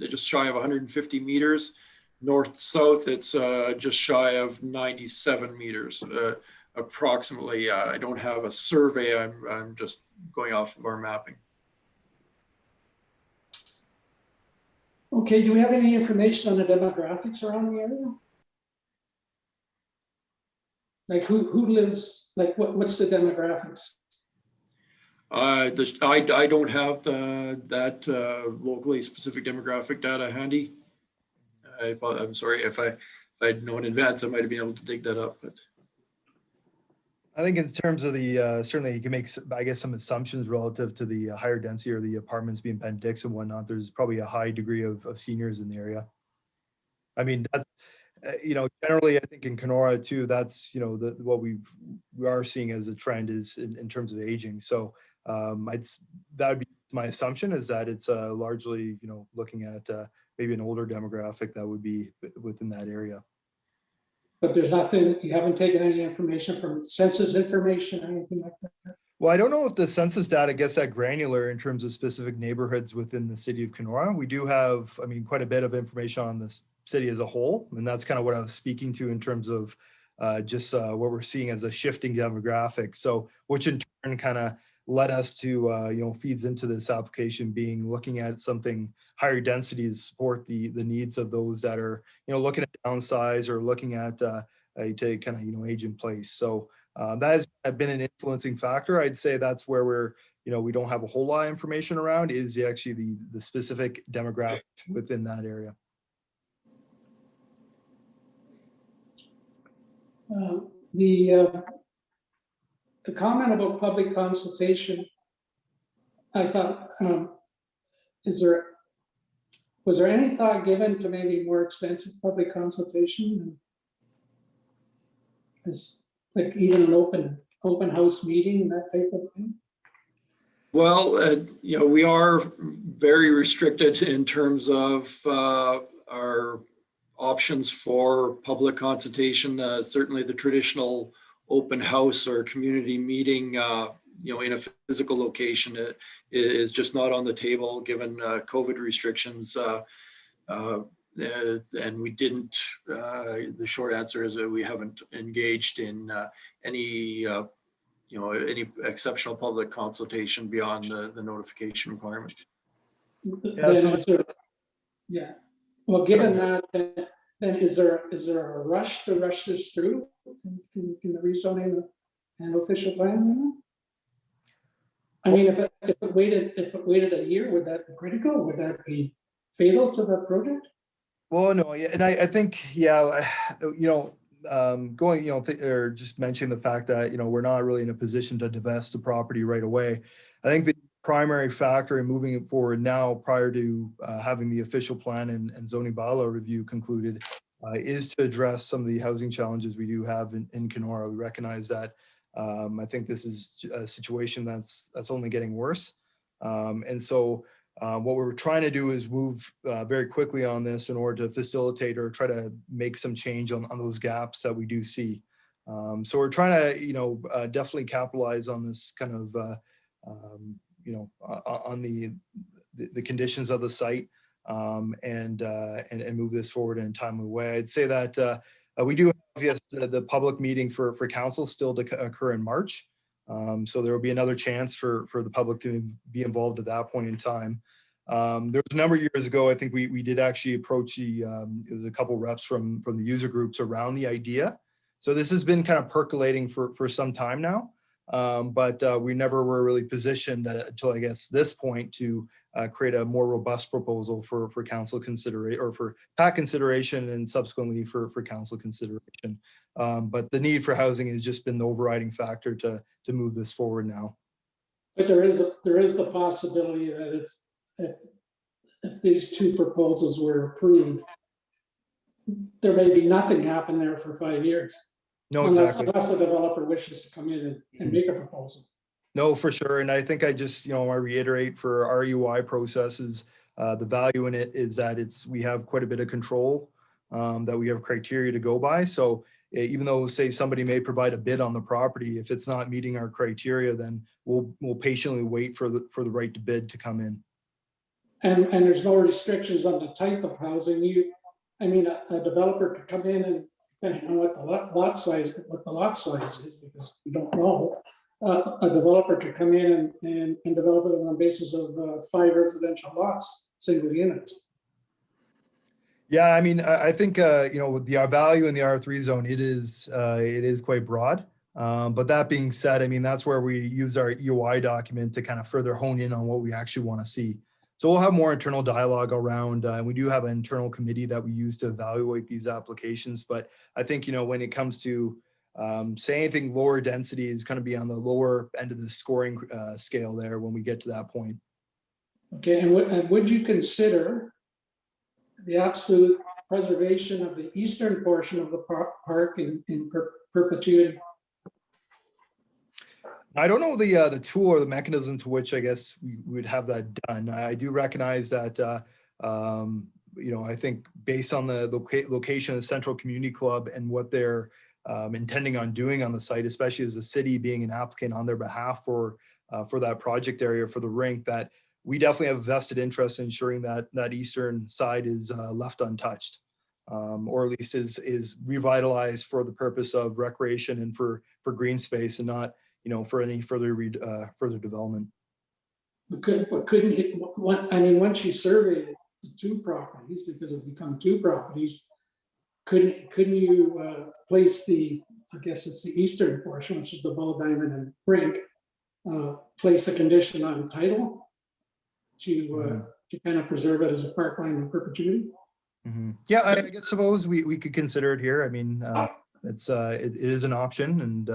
just shy of 150 meters. North south, it's just shy of 97 meters approximately. I don't have a survey. I'm just going off of our mapping. Okay, do we have any information on the demographics around the area? Like who lives, like what's the demographics? I don't have that locally specific demographic data handy. I'm sorry if I'd known in advance, I might have been able to dig that up, but. I think in terms of the, certainly you can make, I guess, some assumptions relative to the higher density or the apartments being Benedicts and whatnot. There's probably a high degree of seniors in the area. I mean, that's, generally, I think in Kenora too, that's, what we are seeing as a trend is in terms of aging. So that would be my assumption, is that it's largely, looking at maybe an older demographic that would be within that area. But there's nothing, you haven't taken any information from census information or anything like that? Well, I don't know if the census data gets that granular in terms of specific neighborhoods within the city of Kenora. We do have, quite a bit of information on this city as a whole. And that's kind of what I was speaking to in terms of just what we're seeing as a shifting demographic. So, which in turn kind of led us to, feeds into this application being looking at something higher density to support the needs of those that are, looking at downsize or looking at to kind of, age in place. So that has been an influencing factor. I'd say that's where we're, we don't have a whole lot of information around is actually the specific demographics within that area. The comment about public consultation, I thought, was there any thought given to maybe more extensive public consultation? As like even an open house meeting, that type of thing? Well, we are very restricted in terms of our options for public consultation. Certainly the traditional open house or community meeting, in a physical location is just not on the table given COVID restrictions. And we didn't, the short answer is that we haven't engaged in any exceptional public consultation beyond the notification requirements. Yeah. Well, given that, then is there a rush to rush this through in the rezoning and official plan? I mean, if it waited a year, would that be critical? Would that be fatal to the project? Well, no, yeah, and I think, going, or just mentioning the fact that, we're not really in a position to divest the property right away. I think the primary factor in moving it forward now, prior to having the official plan and zoning bylaw review concluded, is to address some of the housing challenges we do have in Kenora. We recognize that. I think this is a situation that's only getting worse. And so what we're trying to do is move very quickly on this in order to facilitate or try to make some change on those gaps that we do see. So we're trying to, definitely capitalize on this kind of, on the conditions of the site and move this forward in a timely way. I'd say that we do have the public meeting for council still to occur in March. So there will be another chance for the public to be involved at that point in time. There was a number of years ago, I think we did actually approach it was a couple reps from the user groups around the idea. So this has been kind of percolating for some time now. But we never were really positioned until I guess this point to create a more robust proposal for council consideration or for PAC consideration and subsequently for council consideration. But the need for housing has just been the overriding factor to move this forward now. But there is the possibility that if these two proposals were approved, there may be nothing happen there for 5 years. No, exactly. Unless a developer wishes to come in and make a proposal. No, for sure. And I think I just, I reiterate for our UI processes, the value in it is that we have quite a bit of control, that we have criteria to go by. So even though, say, somebody may provide a bid on the property, if it's not meeting our criteria, then we'll patiently wait for the right to bid to come in. And there's no restrictions on the type of housing. A developer could come in and depending on what the lot size is, because we don't know, a developer could come in and develop it on the basis of 5 residential lots, single units. Yeah, I think with the value in the R3 zone, it is quite broad. But that being said, that's where we use our UI document to kind of further hone in on what we actually want to see. So we'll have more internal dialogue around, and we do have an internal committee that we use to evaluate these applications. But I think, when it comes to say anything lower density is going to be on the lower end of the scoring scale there when we get to that point. Okay, and would you consider the absolute preservation of the eastern portion of the park in perpetuity? I don't know the tool or the mechanism to which I guess we would have that done. I do recognize that, I think based on the location of the Central Community Club and what they're intending on doing on the site, especially as the city being an applicant on their behalf for that project area for the rink, that we definitely have a vested interest in ensuring that that eastern side is left untouched, or at least is revitalized for the purpose of recreation and for green space, and not for any further development. Couldn't it, once you survey the two properties, because it become two properties, couldn't you place I guess it's the eastern portion, which is the ball diamond and rink, place a condition on title to kind of preserve it as a parkland in perpetuity? Yeah, I guess suppose we could consider it here. I mean, it is an option, and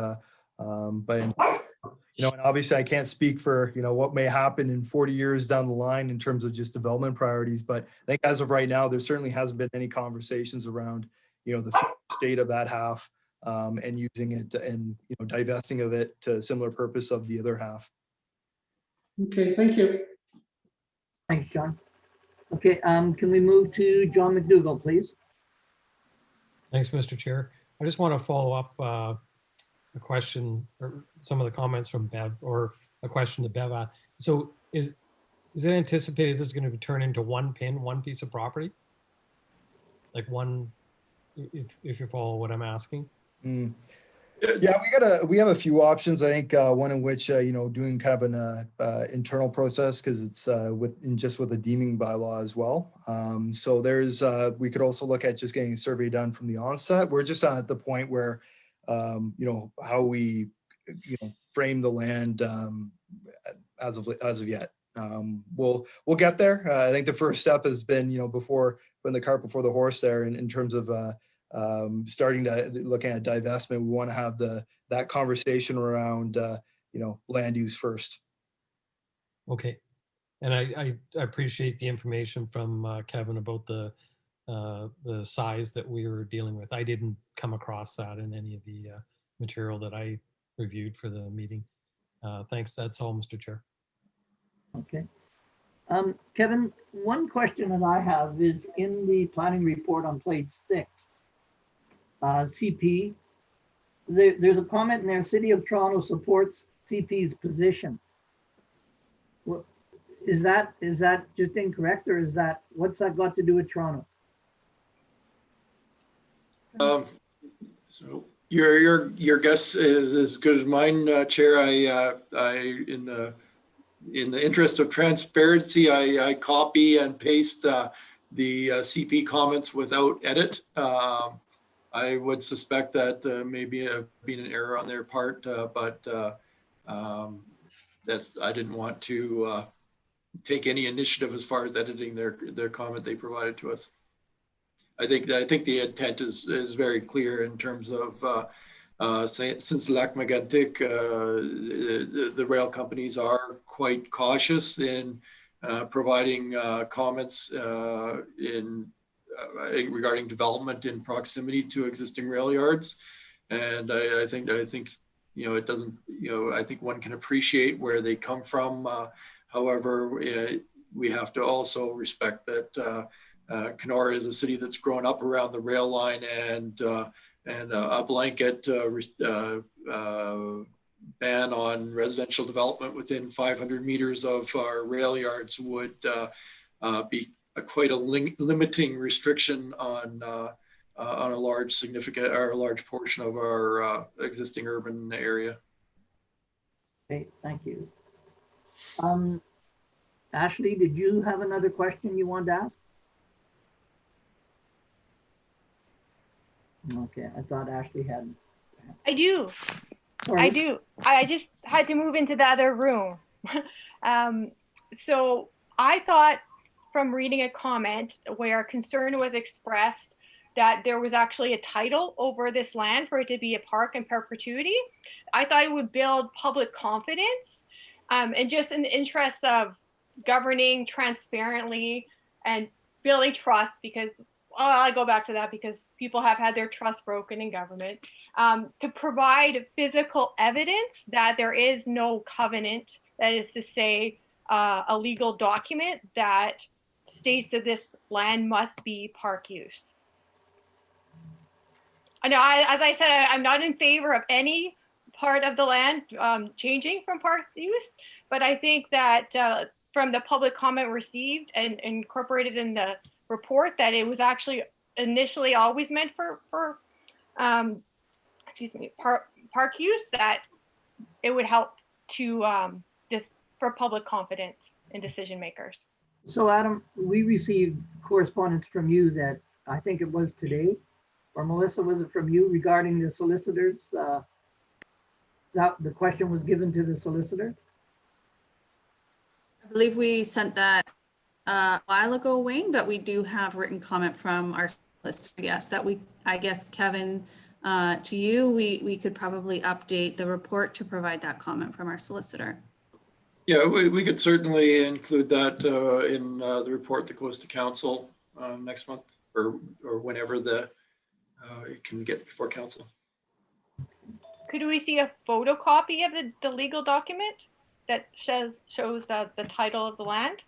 but and obviously I can't speak for what may happen in 40 years down the line in terms of just development priorities. But I think as of right now, there certainly hasn't been any conversations around the state of that half, and using it and divesting of it to a similar purpose of the other half. Okay, thank you. Thanks, John. Okay, can we move to John McDougall, please? Thanks, Mr. Chair. I just want to follow up a question or some of the comments from Bev, or a question to Bev. So is it anticipated this is going to turn into one piece of property? Like one, if you follow what I'm asking? Yeah, we have a few options. I think one in which doing kind of an internal process, because it's with a deeming bylaw as well. So there's we could also look at just getting a survey done from the onset. We're just at the point where how we frame the land as of yet. We'll get there. I think the first step has been before putting the cart before the horse there in terms of starting to looking at divestment. We want to have that conversation around land use first. Okay, and I appreciate the information from Kevin about the size that we were dealing with. I didn't come across that in any of the material that I reviewed for the meeting. Thanks. That's all, Mr. Chair. Okay. Kevin, one question that I have is in the planning report on page 6, CP, there's a comment in there, City of Toronto supports CP's position. What, is that just incorrect, or what's that got to do with Toronto? So your guess is as good as mine, Chair. In the interest of transparency, I copy and paste the CP comments without edit. I would suspect that maybe have been an error on their part, but I didn't want to take any initiative as far as editing their comment they provided to us. I think the intent is very clear in terms of since Lac Megantic, the rail companies are quite cautious in providing comments regarding development in proximity to existing rail yards, and I think it doesn't. I think one can appreciate where they come from. However, we have to also respect that Kenora is a city that's grown up around the rail line, and a blanket ban on residential development within 500 meters of our rail yards would be quite a limiting restriction on a large portion of our existing urban area. Okay, thank you. Ashley, did you have another question you wanted to ask? Okay, I thought Ashley had. I do. Right. I do. I just had to move into the other room. So I thought from reading a comment where concern was expressed that there was actually a title over this land for it to be a park in perpetuity, I thought it would build public confidence, and just in the interest of governing transparently and building trust, because I go back to that because people have had their trust broken in government, to provide physical evidence that there is no covenant, that is to say, a legal document that states that this land must be park use. I know, as I said, I'm not in favor of any part of the land changing from park use, but I think that from the public comment received and incorporated in the report, that it was actually initially always meant for park use, that it would help to just for public confidence in decision makers. So Adam, we received correspondence from you that I think it was today, or Melissa, was it from you regarding the solicitors? That the question was given to the solicitor? I believe we sent that a while ago, Wayne, but we do have written comment from our solicitor. Yes, that I guess, Kevin, to you, we could probably update the report to provide that comment from our solicitor. Yeah, we could certainly include that in the report that goes to council next month, or whenever it can get before council. Could we see a photocopy of the legal document that shows the title of the land,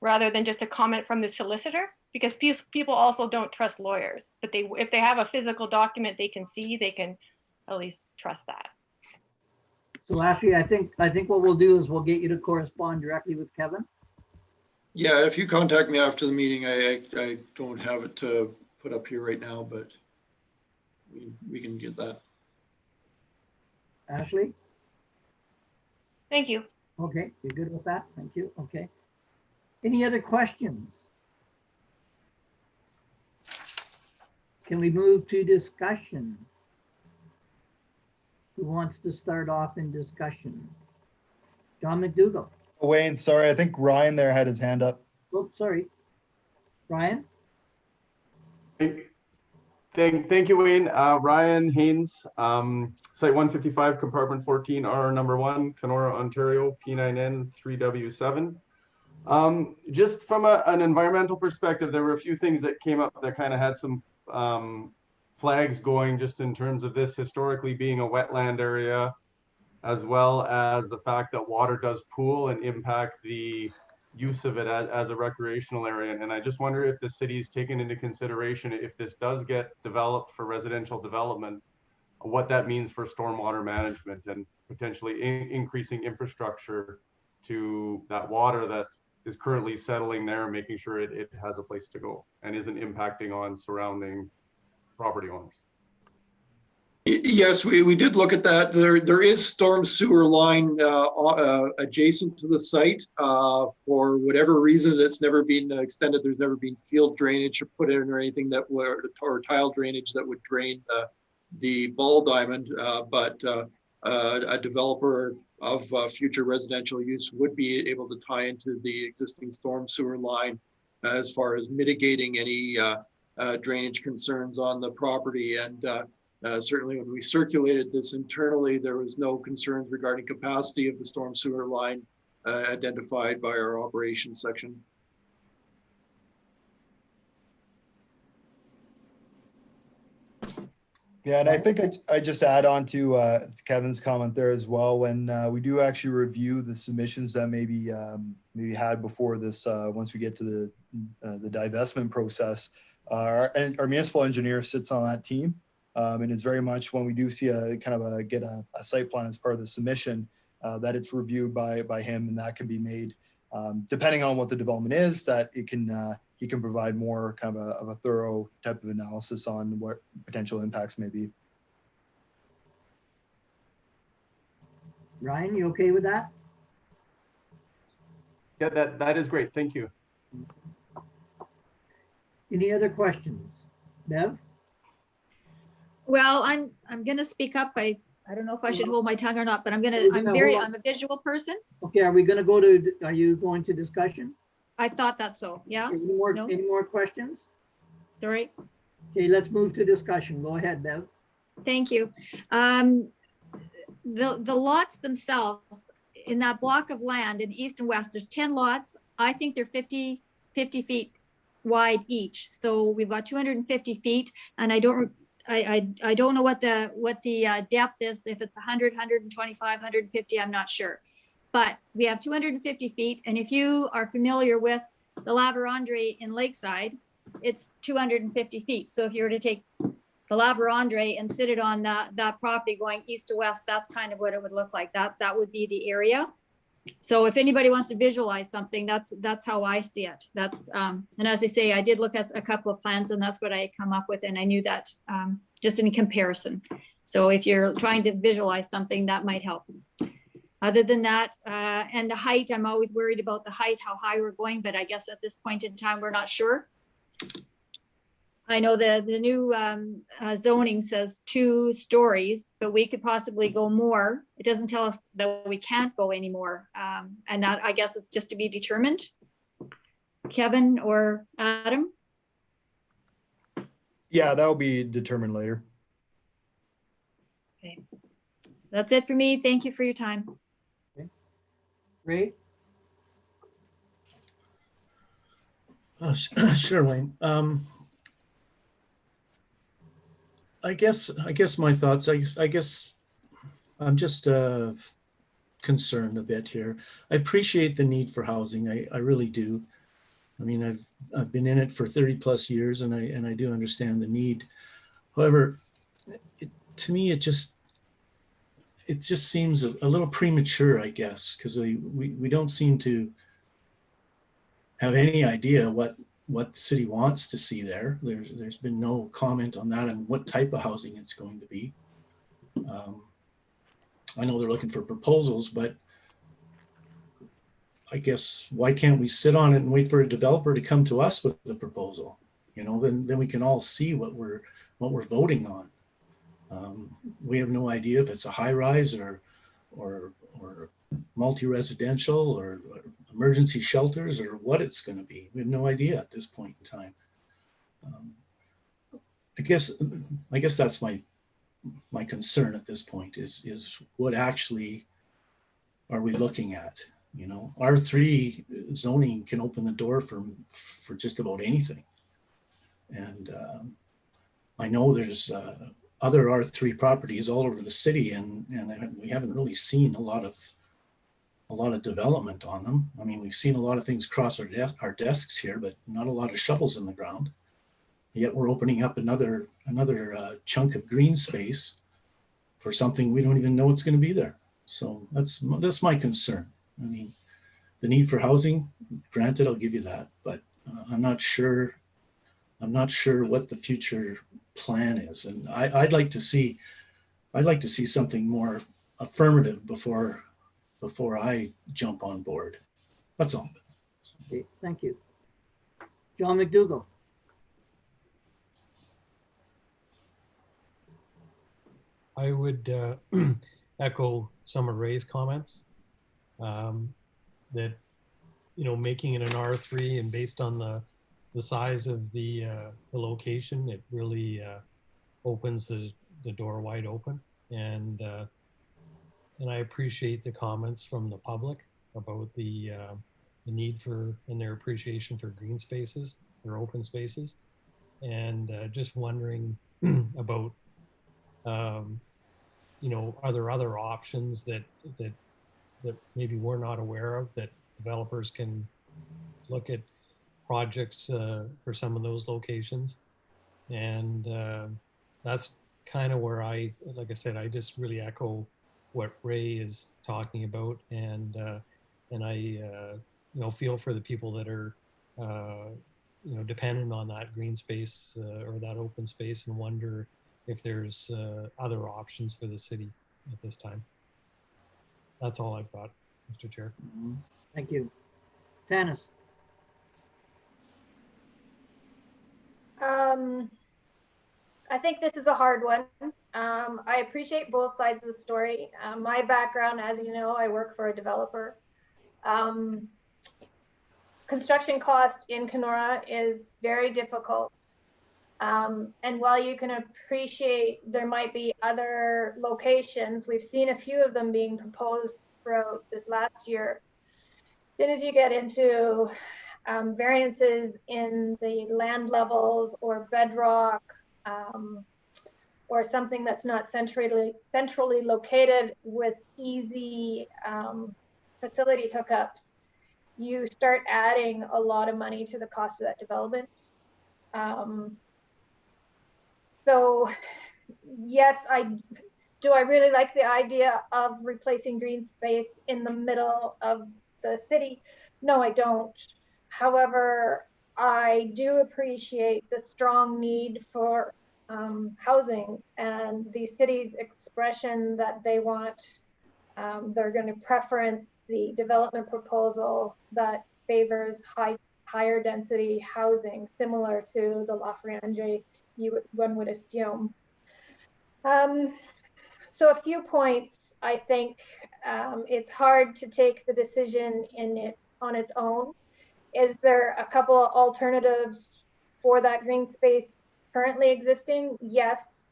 rather than just a comment from the solicitor? Because people also don't trust lawyers, but if they have a physical document they can see, they can at least trust that. So Ashley, I think what we'll do is we'll get you to correspond directly with Kevin. Yeah, if you contact me after the meeting, I don't have it to put up here right now, but we can get that. Ashley? Thank you. Okay, you're good with that? Thank you. Okay. Any other questions? Can we move to discussion? Who wants to start off in discussion? John McDougall. Wayne, sorry, I think Ryan there had his hand up. Oh, sorry. Ryan? Thank you, Wayne. Ryan Haynes, site 155, compartment 14R, number 1, Kenora, Ontario, P9N 3W7. Just from an environmental perspective, there were a few things that came up that kind of had some flags going, just in terms of this historically being a wetland area, as well as the fact that water does pool and impact the use of it as a recreational area. And I just wonder if the city's taken into consideration, if this does get developed for residential development, what that means for stormwater management and potentially increasing infrastructure to that water that is currently settling there, making sure it has a place to go and isn't impacting on surrounding property owners. Yes, we did look at that. There is storm sewer line adjacent to the site. For whatever reason, it's never been extended. There's never been field drainage or put in or anything that would, or tile drainage that would drain the ball diamond. But a developer of future residential use would be able to tie into the existing storm sewer line as far as mitigating any drainage concerns on the property. And certainly when we circulated this internally, there was no concerns regarding capacity of the storm sewer line identified by our operations section. Yeah, and I think I just add on to Kevin's comment there as well. When we do actually review the submissions that maybe had before this, once we get to the divestment process, our municipal engineer sits on that team, and it's very much when we do see get a site plan as part of the submission, that it's reviewed by him, and that can be made depending on what the development is, that it can he can provide more kind of a thorough type of analysis on what potential impacts may be. Ryan, you okay with that? Yeah, that is great. Thank you. Any other questions? Bev? Well, I'm going to speak up. I don't know if I should hold my tongue or not, but I'm a visual person. Okay, are you going to discussion? I thought that's so, yeah? Any more, No? any more questions? Sorry. Okay, let's move to discussion. Go ahead, Bev. Thank you. The lots themselves in that block of land in east and west, there's 10 lots. I think they're 50 feet wide each. So we've got 250 feet, and I don't know what the depth is, if it's 100, 125, 150, I'm not sure. But we have 250 feet, and if you are familiar with the La Vérendrye in Lakeside, it's 250 feet. So if you were to take the La Vérendrye and sit it on that property going east to west, that's kind of what it would look like. That would be the area. So if anybody wants to visualize something, that's how I see it. That's and as I say, I did look at a couple of plans, and that's what I come up with, and I knew that just in comparison. So if you're trying to visualize something, that might help. Other than that, and the height, I'm always worried about the height, how high we're going, but I guess at this point in time, we're not sure. I know the new zoning says 2 stories, but we could possibly go more. It doesn't tell us that we can't go anymore. And that, I guess, is just to be determined. Kevin or Adam? Yeah, that'll be determined later. Okay. That's it for me. Thank you for your time. Okay. Ray? Sure, Wayne. I guess my thoughts, I guess I'm just concerned a bit here. I appreciate the need for housing. I really do. I mean, I've been in it for 30 plus years, and I do understand the need. However, to me, it just seems a little premature, I guess, because we don't seem to have any idea what the city wants to see there. There's been no comment on that and what type of housing it's going to be. I know they're looking for proposals, but I guess why can't we sit on it and wait for a developer to come to us with the proposal? You know, then we can all see what we're voting on. We have no idea if it's a high rise or multi-residential or emergency shelters or what it's going to be. We have no idea at this point in time. I guess that's my concern at this point is what actually are we looking at? You know, R3 zoning can open the door for just about anything. And I know there's other R3 properties all over the city, and we haven't really seen a lot of development on them. I mean, we've seen a lot of things cross our desks here, but not a lot of shovels in the ground. Yet we're opening up another chunk of green space for something we don't even know it's going to be there. So that's my concern. I mean, the need for housing, granted, I'll give you that, but I'm not sure what the future plan is. And I'd like to see something more affirmative before I jump on board. That's all. Okay, thank you. John McDougall. I would echo some of Ray's comments that, you know, making it an R3 and based on the size of the location, it really opens the door wide open. And I appreciate the comments from the public about the need for and their appreciation for green spaces or open spaces. And just wondering about, you know, are there other options that maybe we're not aware of that developers can look at projects for some of those locations? And that's kind of where like I said, I just really echo what Ray is talking about, and I you know, feel for the people that are you know, dependent on that green space or that open space, and wonder if there's other options for the city at this time. That's all I've got, Mr. Chair. Thank you. Tanis. I think this is a hard one. I appreciate both sides of the story. My background, as you know, I work for a developer. construction cost in Kenora is very difficult. And while you can appreciate there might be other locations, we've seen a few of them being proposed throughout this last year. As soon as you get into variances in the land levels or bedrock, or something that's not centrally located with easy facility hookups, you start adding a lot of money to the cost of that development. So yes, I really like the idea of replacing green space in the middle of the city. No, I don't. However, I do appreciate the strong need for housing and the city's expression that they want, they're going to preference the development proposal that favors higher density housing, similar to the La Friange, one would assume. So a few points, I think it's hard to take the decision on its own. Is there a couple of alternatives for that green space currently existing? Yes.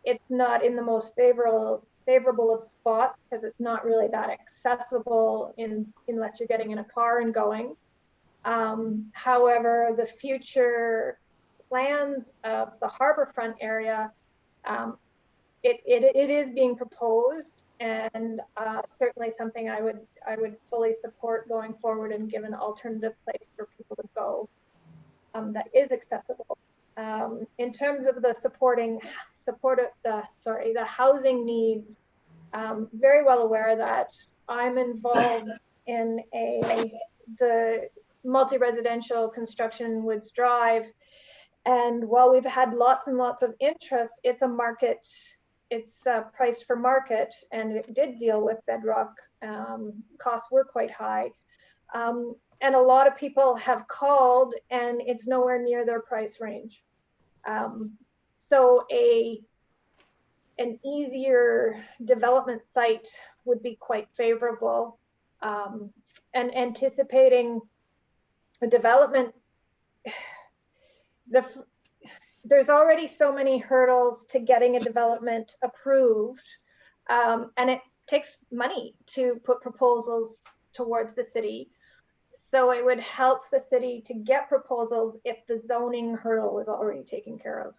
It's not in the most favorable of spots because it's not really that accessible unless you're getting in a car and going. However, the future plans of the Harbourfront area, it is being proposed, and certainly something I would fully support going forward and give an alternative place for people to go that is accessible. In terms of the the housing needs, very well aware that I'm involved in the multi-residential construction Woods Drive. And while we've had lots and lots of interest, it's a market, it's priced for market, and it did deal with bedrock. Costs were quite high. And a lot of people have called and it's nowhere near their price range. So an easier development site would be quite favorable. And anticipating a development, there's already so many hurdles to getting a development approved, and it takes money to put proposals towards the city. So it would help the city to get proposals if the zoning hurdle was already taken care of.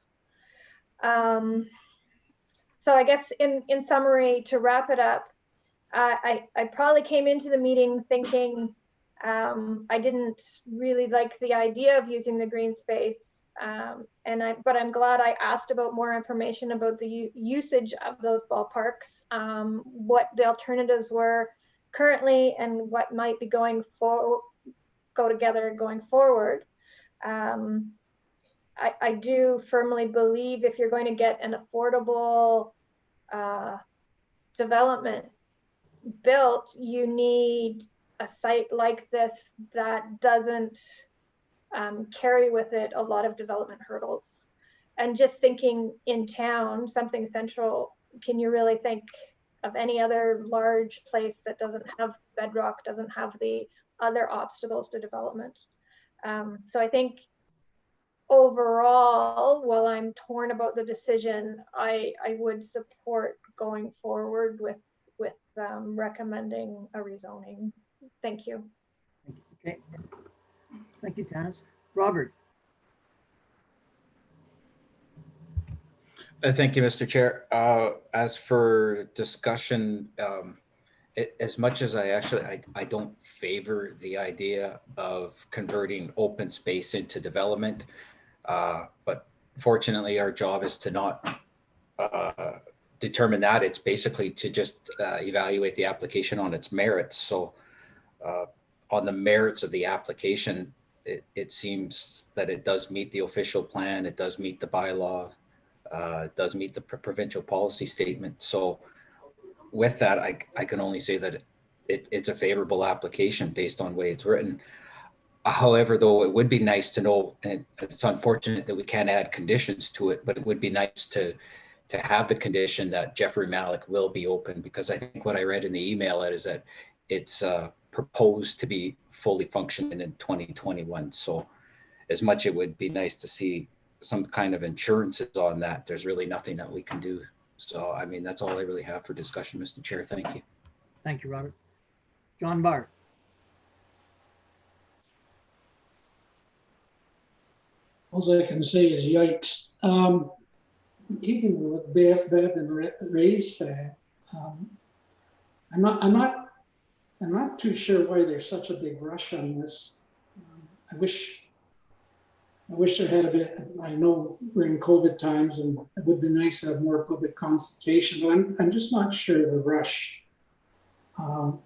So I guess in summary, to wrap it up, I probably came into the meeting thinking I didn't really like the idea of using the green space, but I'm glad I asked about more information about the usage of those ballparks, what the alternatives were currently, and what might be go together going forward. I do firmly believe if you're going to get an affordable development built, you need a site like this that doesn't carry with it a lot of development hurdles. And just thinking in town, something central, can you really think of any other large place that doesn't have bedrock, doesn't have the other obstacles to development? So I think overall, while I'm torn about the decision, I would support going forward with recommending a rezoning. Thank you. Okay. Thank you, Tanis. Robert. Thank you, Mr. Chair. As for discussion, as much as I don't favor the idea of converting open space into development, but fortunately our job is to not determine that. It's basically to just evaluate the application on its merits. So on the merits of the application, it seems that it does meet the official plan, it does meet the bylaw, it does meet the provincial policy statement. So with that, I can only say that it's a favorable application based on the way it's written. However, though, it would be nice to know, and it's unfortunate that we can't add conditions to it, but it would be nice to have the condition that Jeffrey Malik will be open, because I think what I read in the email is that it's proposed to be fully functioning in 2021. So as much it would be nice to see some kind of insurances on that, there's really nothing that we can do. So, I mean, that's all I really have for discussion, Mr. Chair. Thank you. Thank you, Robert. John Barr. All I can say is yikes. Keeping with what Bev and Ray said, I'm not too sure why there's such a big rush on this. I wish there had a bit. I know we're in COVID times, and it would be nice to have more public consultation, but I'm just not sure the rush. And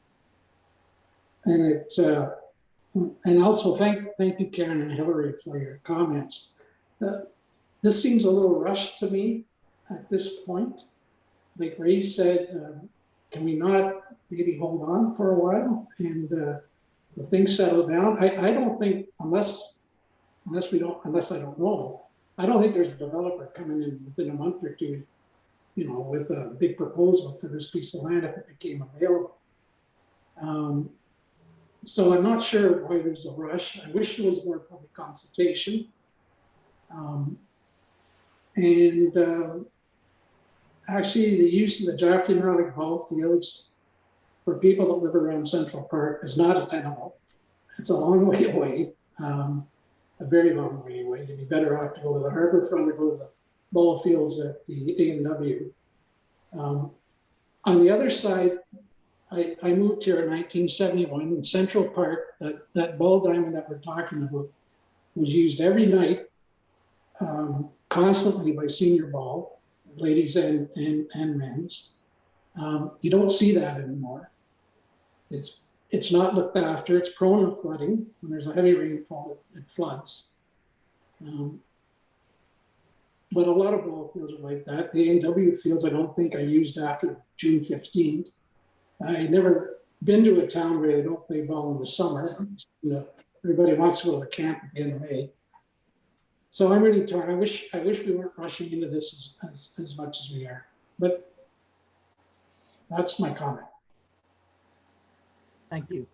also thank you, Karen and Hillary, for your comments. This seems a little rushed to me at this point. Like Ray said, can we not maybe hold on for a while and the things settle down? I don't think, unless I don't know, I don't think there's a developer coming in within a month or two, with a big proposal for this piece of land if it became available. So I'm not sure why there's a rush. I wish there was more public consultation. Actually, the use of the Jockey Mountain ball fields for people that live around Central Park is not attainable. It's a long way away, a very long way away. You'd be better off to go to the Harbourfront or go to the ball fields at the A&W. On the other side, I moved here in 1971 in Central Park. That ball diamond that we're talking about was used every night, constantly by senior ball, ladies and men's. You don't see that anymore. It's not looked after. It's prone to flooding. When there's a heavy rainfall, it floods. But a lot of ball fields are like that. The A&W fields, I don't think I used after June 15th. I never been to a town where they don't play ball in the summer. Everybody wants to go to the camp at the end of May. So I'm really torn. I wish we weren't rushing into this as much as we are. But that's my comment. Thank you.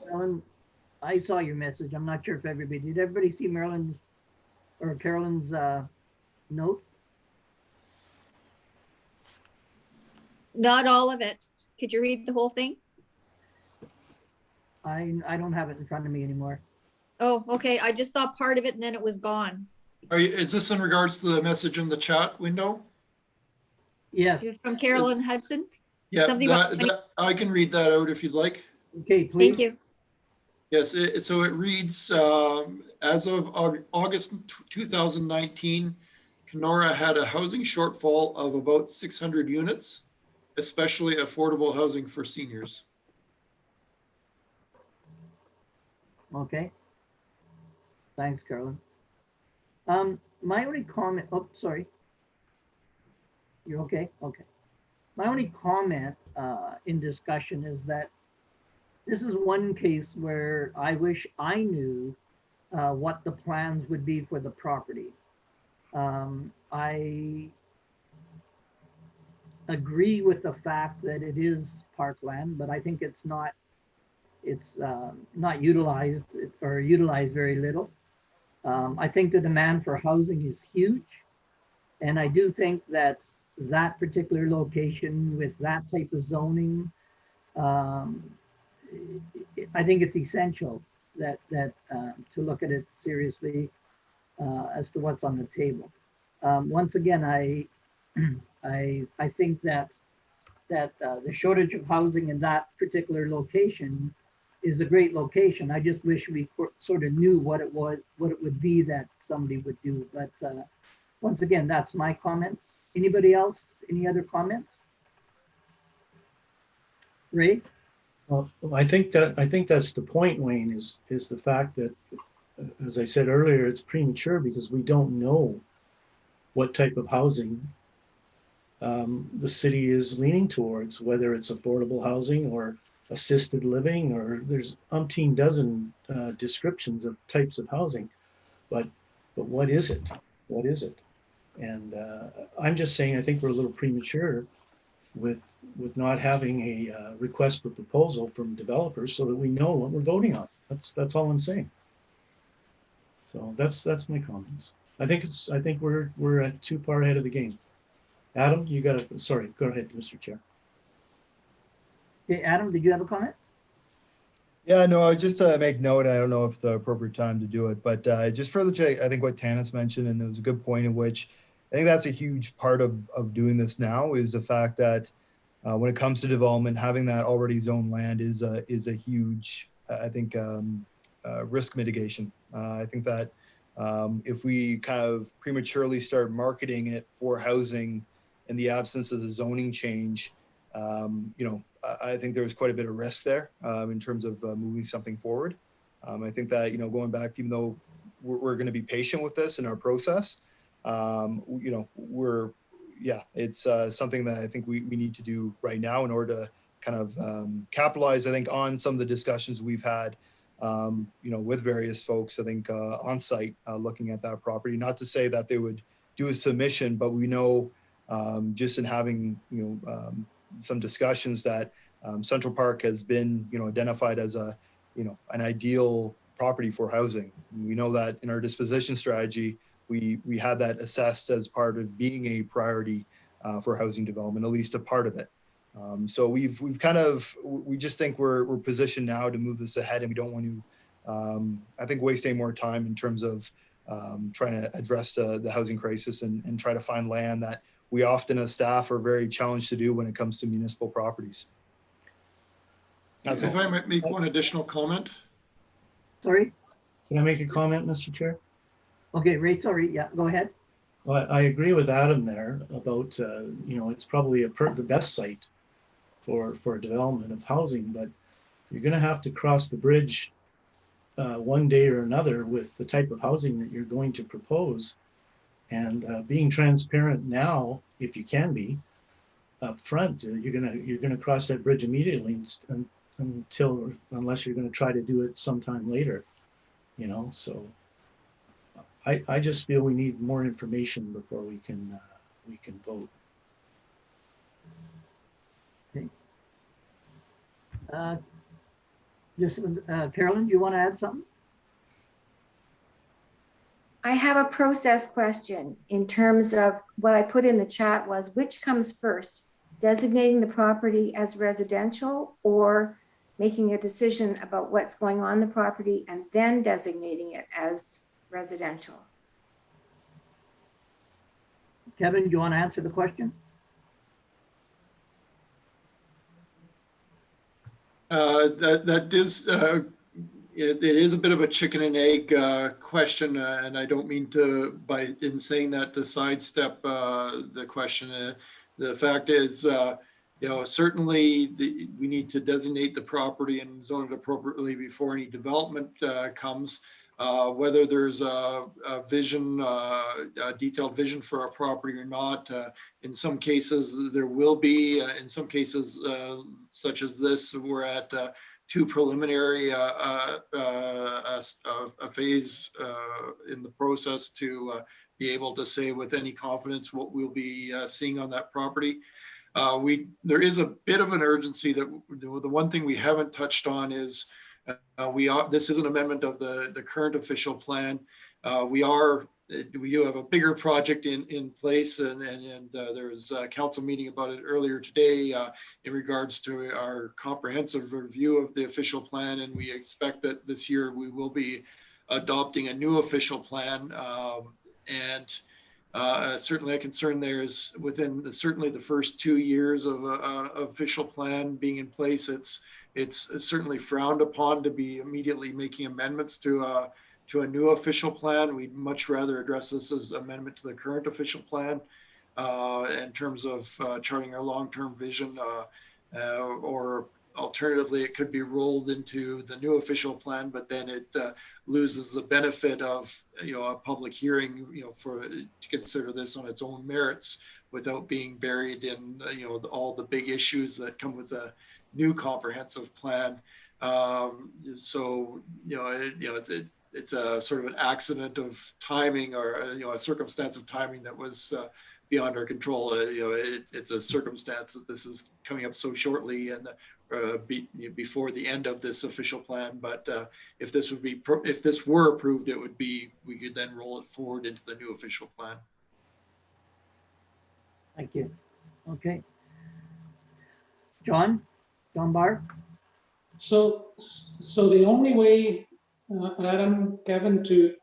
Marilyn, I saw your message. I'm not sure if did everybody see Marilyn's or Carolyn's note? Not all of it. Could you read the whole thing? I don't have it in front of me anymore. Oh, okay. I just saw part of it and then it was gone. Is this in regards to the message in the chat window? Yes. From Carolyn Hudson? Yeah, Something about I can read that out if you'd like. Okay, please. Thank you. Yes, so it reads, as of August 2019, Kenora had a housing shortfall of about 600 units, especially affordable housing for seniors. Okay. Thanks, Carolyn. My only comment, oh, sorry. You're okay? Okay. My only comment in discussion is that this is one case where I wish I knew what the plans would be for the property. I agree with the fact that it is parkland, but I think it's not utilized or utilized very little. I think the demand for housing is huge. And I do think that that particular location with that type of zoning, I think it's essential that to look at it seriously as to what's on the table. Once again, I think that the shortage of housing in that particular location is a great location. I just wish we sort of knew what it would be that somebody would do. But once again, that's my comments. Anybody else? Any other comments? Ray? Well, I think that's the point, Wayne, is the fact that, as I said earlier, it's premature because we don't know what type of housing the city is leaning towards, whether it's affordable housing or assisted living, or there's umpteen dozen descriptions of types of housing, but what is it? What is it? And I'm just saying, I think we're a little premature with not having a request for proposal from developers so that we know what we're voting on. That's all I'm saying. So that's my comments. I think we're too far ahead of the game. Adam, you got to, sorry, go ahead, Mr. Chair. Okay, Adam, did you have a comment? Yeah, no, just to make note, I don't know if it's the appropriate time to do it, but just further to, I think what Tanis mentioned, and it was a good point in which I think that's a huge part of doing this now is the fact that when it comes to development, having that already zoned land is a huge, I think, risk mitigation. I think that if we kind of prematurely start marketing it for housing in the absence of the zoning change, you know, I think there's quite a bit of risk there in terms of moving something forward. I think that, you know, going back, even though we're going to be patient with this in our process, you know, it's something that I think we need to do right now in order to kind of capitalize, I think, on some of the discussions we've had, you know, with various folks, I think, on site looking at that property. Not to say that they would do a submission, but we know just in having, you know, some discussions that Central Park has been, you know, identified as a, you know, an ideal property for housing. We know that in our disposition strategy, we had that assessed as part of being a priority for housing development, at least a part of it. So we've kind of, we just think we're positioned now to move this ahead, and we don't want to, I think, waste any more time in terms of trying to address the housing crisis and try to find land that we often as staff are very challenged to do when it comes to municipal properties. That's If all. I might make one additional comment. Sorry? Can I make a comment, Mr. Chair? Okay, Ray, sorry, yeah, go ahead. Well, I agree with Adam there about, you know, it's probably the best site for development of housing, but you're going to have to cross the bridge one day or another with the type of housing that you're going to propose. And being transparent now, if you can be up front, you're gonna cross that bridge immediately unless you're going to try to do it sometime later, you know. So I just feel we need more information before we can vote. Okay. Carolyn, do you want to add something? I have a process question in terms of what I put in the chat was, which comes first, designating the property as residential or making a decision about what's going on the property and then designating it as residential? Kevin, do you want to answer the question? That is, it is a bit of a chicken and egg question, and I don't mean to, in saying that, to sidestep the question. The fact is, you know, certainly we need to designate the property and zone it appropriately before any development comes. Whether there's a vision, a detailed vision for a property or not. In some cases, there will be. In some cases, such as this, we're at too preliminary a phase in the process to be able to say with any confidence what we'll be seeing on that property. There is a bit of an urgency that the one thing we haven't touched on is this is an amendment of the current official plan. We do have a bigger project in place, and there was a council meeting about it earlier today in regards to our comprehensive review of the official plan, and we expect that this year we will be adopting a new official plan. Certainly a concern there is within certainly the first 2 years of an official plan being in place, it's certainly frowned upon to be immediately making amendments to a new official plan. We'd much rather address this as amendment to the current official plan in terms of charting our long-term vision, or alternatively, it could be rolled into the new official plan, but then it loses the benefit of, you know, a public hearing, you know, to consider this on its own merits without being buried in, you know, all the big issues that come with a new comprehensive plan. So, you know, it's a sort of an accident of timing, or, you know, a circumstance of timing that was beyond our control. It's a circumstance that this is coming up so shortly and before the end of this official plan. But if this were approved, it would be, we could then roll it forward into the new official plan. Thank you. Okay. John Barr? So the only way, Adam, Kevin, to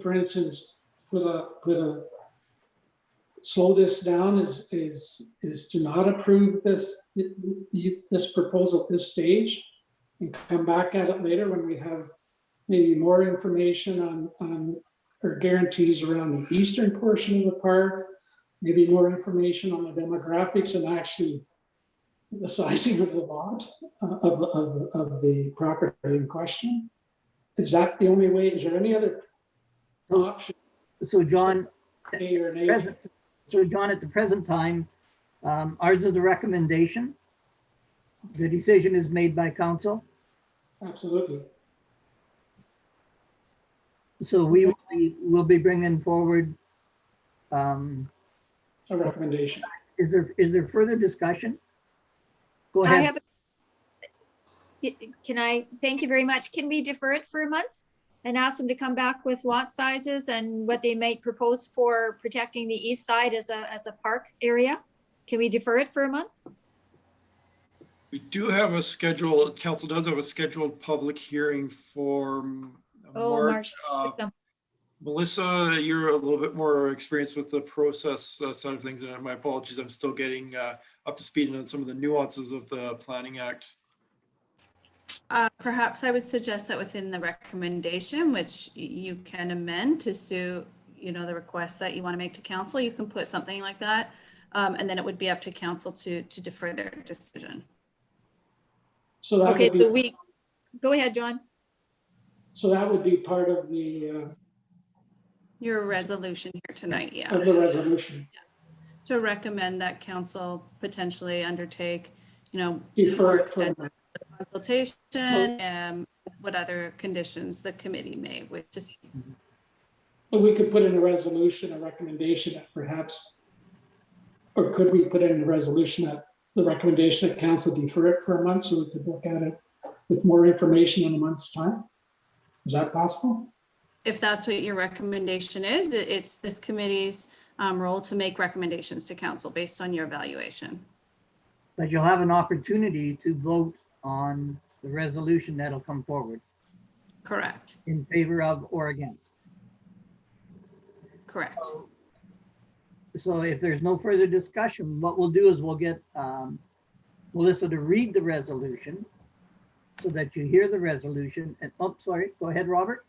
for instance, slow this down is to not approve this proposal at this stage and come back at it later when we have maybe more information on or guarantees around the eastern portion of the park, maybe more information on the demographics and actually the sizing of the lot of the property in question. Is that the only way? Is there any other option? So John, A or nay? So John, at the present time, ours is the recommendation. The decision is made by council. Absolutely. So we will be bringing forward a recommendation. Is there further discussion? Go I ahead. Thank you very much. Can we defer it for a month and ask them to come back with lot sizes and what they might propose for protecting the east side as a park area? Can we defer it for a month? We do have a schedule, council does have a scheduled public hearing for March. Melissa, you're a little bit more experienced with the process side of things, and my apologies, I'm still getting up to speed on some of the nuances of the Planning Act. Perhaps I would suggest that within the recommendation, which you can amend to suit, the request that you want to make to council, you can put something like that. And then it would be up to council to defer their decision. So that okay, would be, go ahead, John. So that would be part of the your resolution here tonight, yeah. Of the resolution. Yeah. To recommend that council potentially undertake, defer more it extended consultation and what other conditions the committee may wish to see. But we could put in a resolution, a recommendation that perhaps, or could we put in a resolution that the recommendation that council defer it for a month so we could look at it with more information in a month's time? Is that possible? If that's what your recommendation is, it's this committee's role to make recommendations to council based on your evaluation. But you'll have an opportunity to vote on the resolution that'll come forward. Correct. In favor of or against. Correct. So if there's no further discussion, what we'll do is we'll get Melissa to read the resolution so that you hear the resolution. And oh, sorry, go ahead, Robert.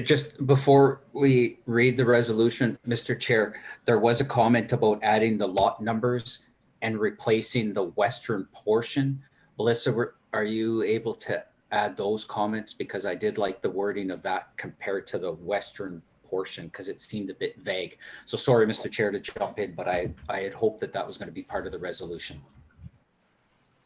Just before we read the resolution, Mr. Chair, there was a comment about adding the lot numbers and replacing the western portion. Melissa, are you able to add those comments? Because I did like the wording of that compared to the western portion because it seemed a bit vague. So sorry, Mr. Chair, to jump in, but I had hoped that was going to be part of the resolution.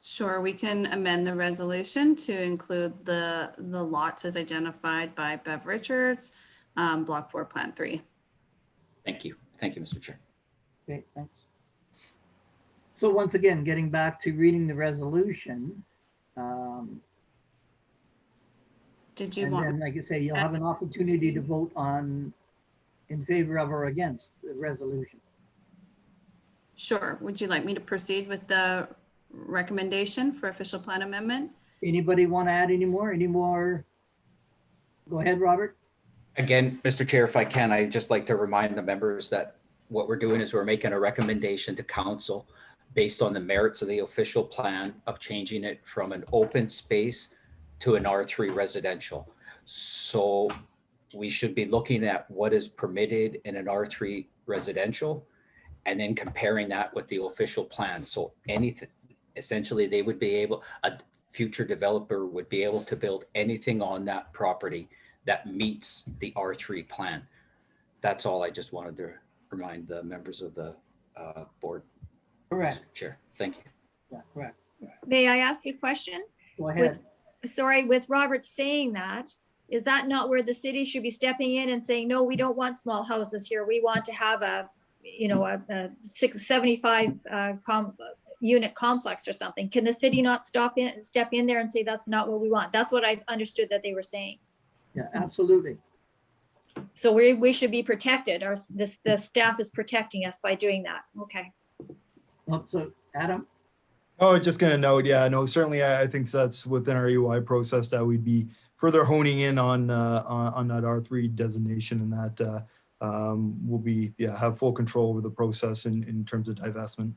Sure, we can amend the resolution to include the lots as identified by Bev Richards, Block 4, Plan 3. Thank you. Thank you, Mr. Chair. Okay, thanks. So once again, getting back to reading the resolution. Did you and want? then, like I say, you'll have an opportunity to vote in favor of or against the resolution. Sure. Would you like me to proceed with the recommendation for official plan amendment? Anybody want to add any more? Go ahead, Robert. Again, Mr. Chair, if I can, I'd just like to remind the members that what we're doing is we're making a recommendation to council based on the merits of the official plan of changing it from an open space to an R3 residential. So we should be looking at what is permitted in an R3 residential and then comparing that with the official plan. So anything, essentially they would be able, a future developer would be able to build anything on that property that meets the R3 plan. That's all I just wanted to remind the members of the board. Correct. Mr. Chair, thank you. Yeah, correct. May I ask you a question? Go ahead. With Robert saying that, is that not where the city should be stepping in and saying, no, we don't want small houses here. We want to have a 675 unit complex or something. Can the city not step in there and say, that's not what we want? That's what I understood that they were saying. Yeah, absolutely. So we should be protected, or the staff is protecting us by doing that. Okay. So Adam? Oh, just gonna note, yeah, no, certainly I think that's within our UI process that we'd be further honing in on that R3 designation, and that we'll be, have full control over the process in terms of divestment.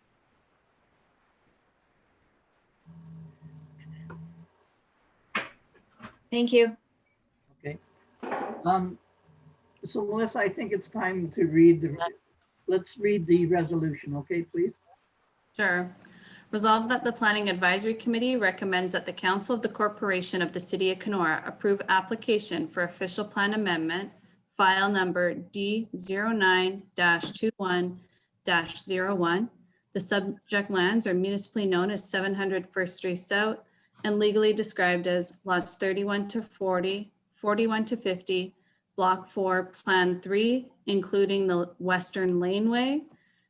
Thank you. Okay. So Melissa, I think it's time to let's read the resolution, okay, please? Sure. Resolved that the Planning Advisory Committee recommends that the Council of the Corporation of the City of Kenora approve application for official plan amendment, file number D09-21-01. The subject lands are municipally known as 700 First Street South and legally described as lots 31 to 40, 41 to 50, Block 4, Plan 3, including the Western Laneway.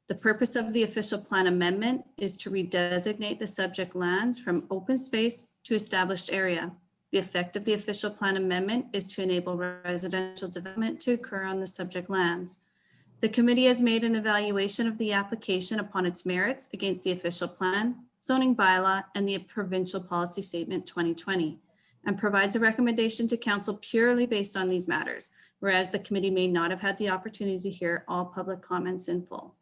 The purpose of the official plan amendment is to redesignate the subject lands from open space to established area. The effect of the official plan amendment is to enable residential development to occur on the subject lands. The committee has made an evaluation of the application upon its merits against the official plan, zoning bylaw, and the provincial policy statement 2020, and provides a recommendation to council purely based on these matters, whereas the committee may not have had the opportunity to hear all public comments in full.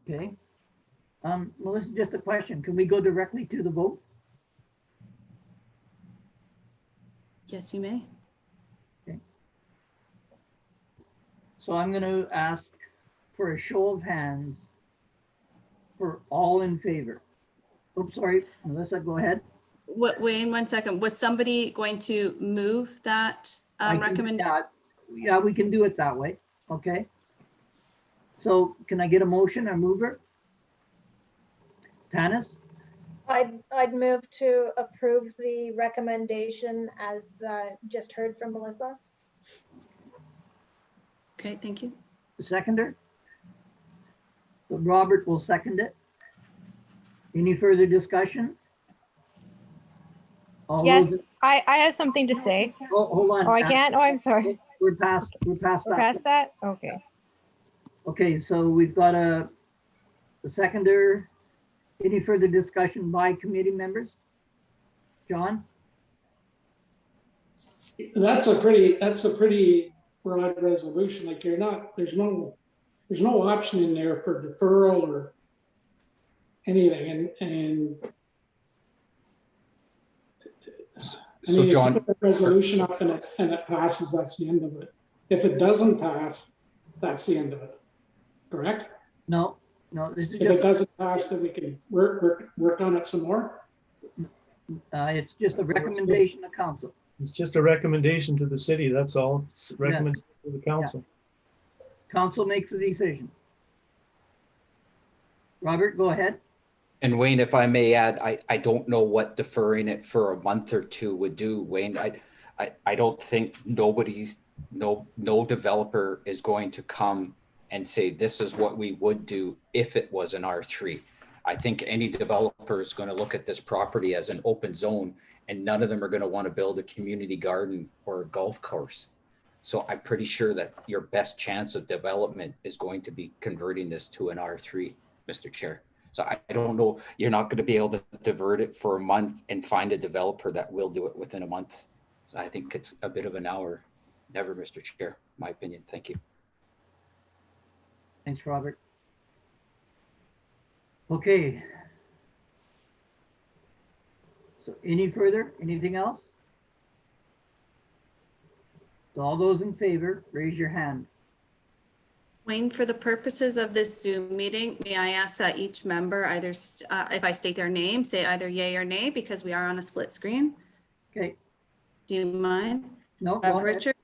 Okay. Melissa, just a question. Can we go directly to the vote? Yes, you may. Okay. So I'm going to ask for a show of hands for all in favor. Oops, sorry, Melissa, go ahead. Wait 1 second. Was somebody going to move that recommendation? Yeah, we can do it that way. Okay. So can I get a motion or mover? Tanis? I'd move to approve the recommendation as just heard from Melissa. Okay, thank you. Seconder? So Robert will second it. Any further discussion? All Yes, those- I have something to say. Oh, hold on. Oh, I can't? Oh, I'm sorry. We're past We're that. past that? Okay. Okay, so we've got a seconder. Any further discussion by committee members? John? That's a pretty broad resolution. Like there's no option in there for deferral or anything. And I So mean, John, if you put the resolution up and it passes, that's the end of it. If it doesn't pass, that's the end of it. Correct? No, this is If it doesn't pass, then we can work on it some more. it's just a recommendation of council. It's just a recommendation to the city, that's all. It's a recommendation to the council. Council makes a decision. Robert, go ahead. and Wayne, if I may add, I don't know what deferring it for a month or two would do, Wayne. I don't think no developer is going to come and say, this is what we would do if it was an R3. I think any developer is going to look at this property as an open zone, and none of them are going to want to build a community garden or a golf course. So I'm pretty sure that your best chance of development is going to be converting this to an R3, Mr. Chair. So I don't know, you're not going to be able to divert it for a month and find a developer that will do it within a month. So I think it's a bit of an hour. Never, Mr. Chair, my opinion. Thank you. Thanks, Robert. Okay. So anything else? So all those in favor, raise your hand. Wayne, for the purposes of this Zoom meeting, may I ask that each member either, if I state their name, say either yay or nay, because we are on a split screen. Okay. Do you mind? No, Bev go ahead. Richards?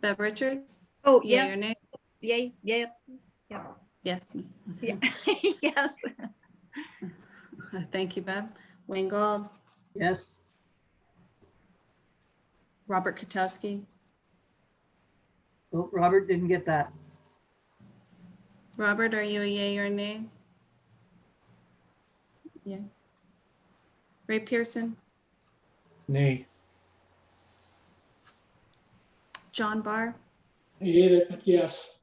Bev Richards? Oh, Yay yes. or nay? Yay, yeah. Yes. Yeah. Yes. Thank you, Bev. Wayne Gold, Yes. Robert Katowski, Oh, Robert didn't get that. Robert, are you a yay or a nay? Yeah. Ray Pearson, Nay. John Barr, I hate it, but yes.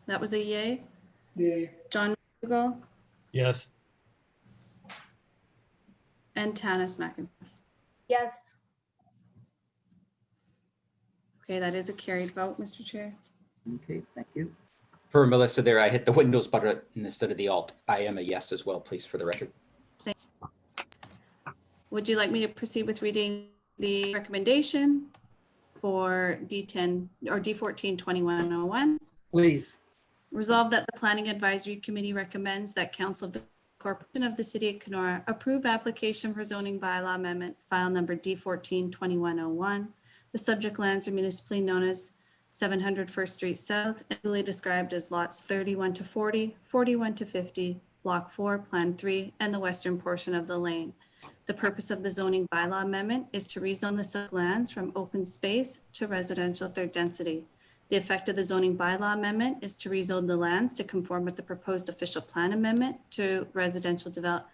that was a yay. Yay. John McDougall Yes. and Tanis McIntosh. Yes. Okay, that is a carried vote, Mr. Chair. Okay, thank you. For Melissa there, I hit the Windows button instead of the Alt. I am a yes as well, please, for the record. Would you like me to proceed with reading the recommendation for D10 or D14 2101? Please. Resolved that the Planning Advisory Committee recommends that Council of the Corporation of the City of Kenora approve application for zoning bylaw amendment, file number D14 2101. The subject lands are municipally known as 700 First Street South, legally described as lots 31 to 40, 41 to 50, Block 4, Plan 3, and the western portion of the lane. The purpose of the zoning bylaw amendment is to rezone the subject lands from open space to residential third density. The effect of the zoning bylaw amendment is to rezone the lands to conform with the proposed official plan amendment to allow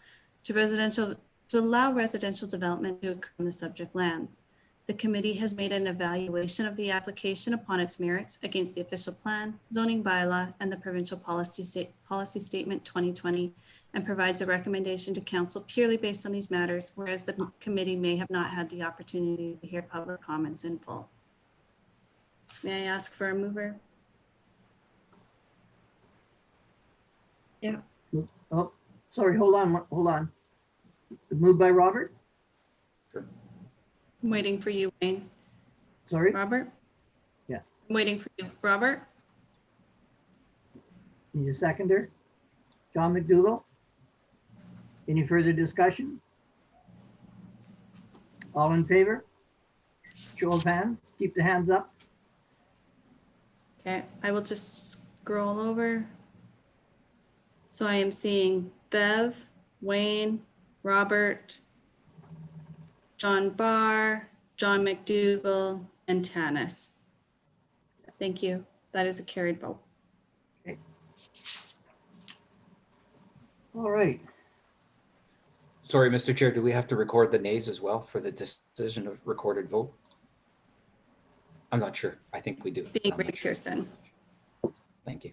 residential development to occur on the subject lands. The committee has made an evaluation of the application upon its merits against the official plan, zoning bylaw, and the provincial policy statement 2020, and provides a recommendation to council purely based on these matters, whereas the committee may have not had the opportunity to hear public comments in full. May I ask for a mover? Yeah. Oh, sorry, hold on. Moved by Robert? I'm waiting for you, Wayne. Sorry? Robert? Yeah. I'm waiting for you, Robert. Need a seconder? John McDougall? Any further discussion? All in favor? Show of hands, keep the hands up. Okay, I will just scroll over. So I am seeing Bev, Wayne, Robert, John Barr, John McDougall, and Tanis. Thank you. That is a carried vote. Okay. All right. Sorry, Mr. Chair, do we have to record the nays as well for the decision of recorded vote? I'm not sure. I think we do. Being I'm Ray not sure. Pearson. Thank you.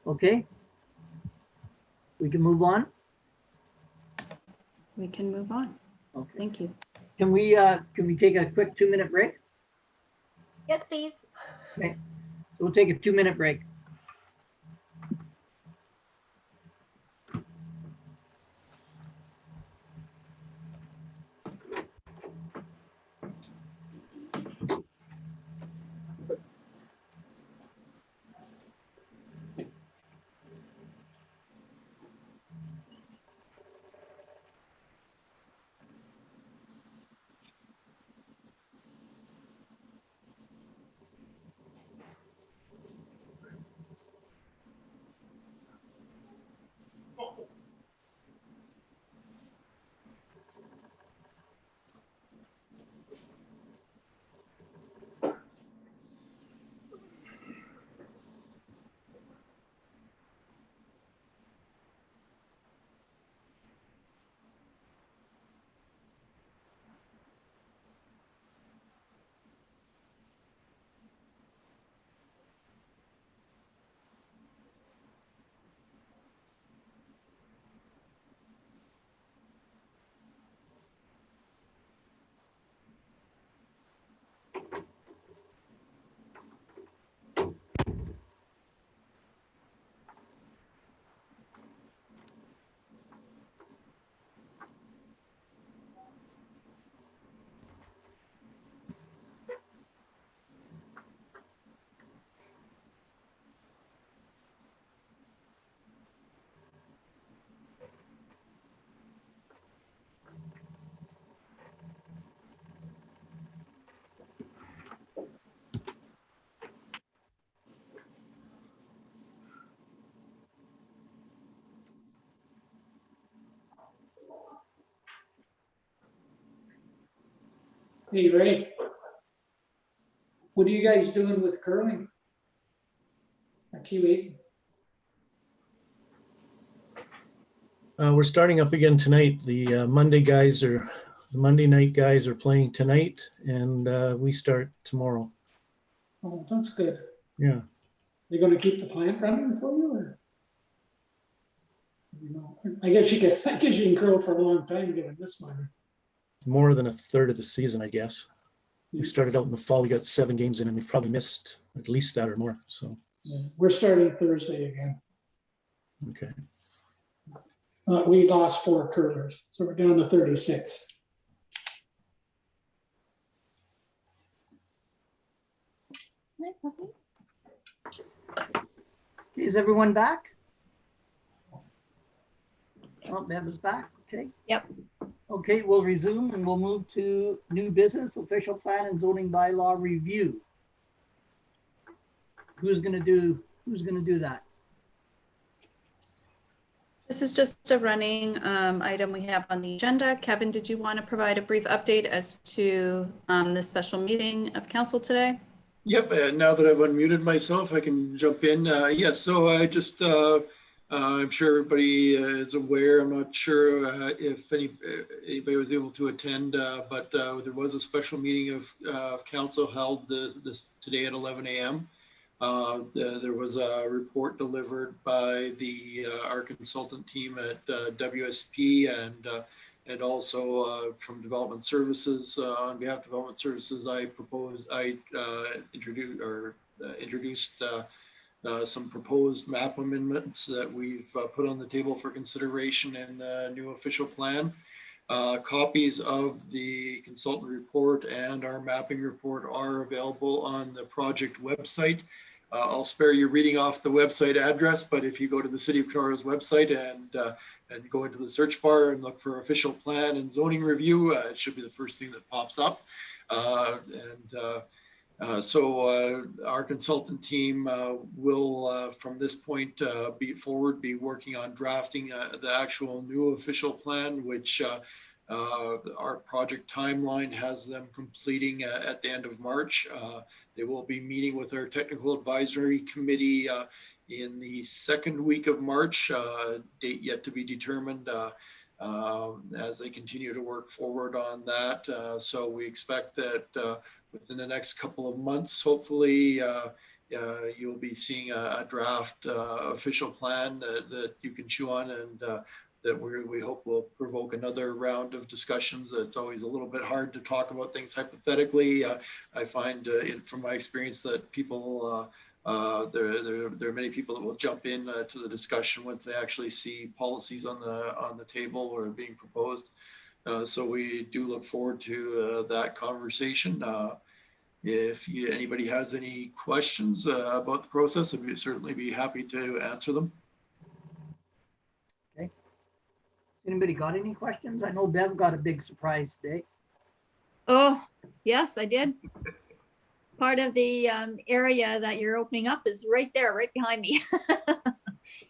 Okay. We can move on. We can move on. Okay. Thank you. Can we take a quick 2-minute break? Yes, please. Okay. We'll take a 2-minute break. Hey, Ray. What are you guys doing with curling? At Q8? We're starting up again tonight. The Monday night guys are playing tonight, and we start tomorrow. Oh, that's good. Yeah. They're gonna keep the plant running for you, or? You know, I guess you can curl for a long time given this weather. More than a third of the season, I guess. We started out in the fall, we got 7 games in, and we've probably missed at least that or more, so. Yeah, we're starting Thursday again. Okay. We lost 4 curlers, so we're down to 36. Is everyone back? Oh, Bev is back, okay. Yep. Okay, we'll resume and we'll move to new business, official plan and zoning bylaw review. Who's gonna do that? This is just a running item we have on the agenda. Kevin, did you want to provide a brief update as to the special meeting of council today? Yep, now that I've unmuted myself, I can jump in. Yes, so I just, I'm sure everybody is aware. I'm not sure if anybody was able to attend, but there was a special meeting of council held today at 11 a.m. There was a report delivered by our consultant team at WSP and also from Development Services. On behalf of Development Services, I introduced some proposed map amendments that we've put on the table for consideration in the new official plan. Copies of the consultant report and our mapping report are available on the project website. I'll spare you reading off the website address, but if you go to the City of Kenora's website and go into the search bar and look for official plan and zoning review, it should be the first thing that pops up. So our consultant team will, from this point forward, be working on drafting the actual new official plan, which our project timeline has them completing at the end of March. They will be meeting with our technical advisory committee in the second week of March, date yet to be determined, as they continue to work forward on that. So we expect that within the next couple of months, hopefully, you'll be seeing a draft official plan that you can chew on, and that we hope will provoke another round of discussions. It's always a little bit hard to talk about things hypothetically. I find from my experience that people, there are many people that will jump in to the discussion once they actually see policies on the table or being proposed. So we do look forward to that conversation. If anybody has any questions about the process, I'd certainly be happy to answer them. Okay. Anybody got any questions? I know Bev got a big surprise today. Oh, yes, I did. Part of the area that you're opening up is right there, right behind me.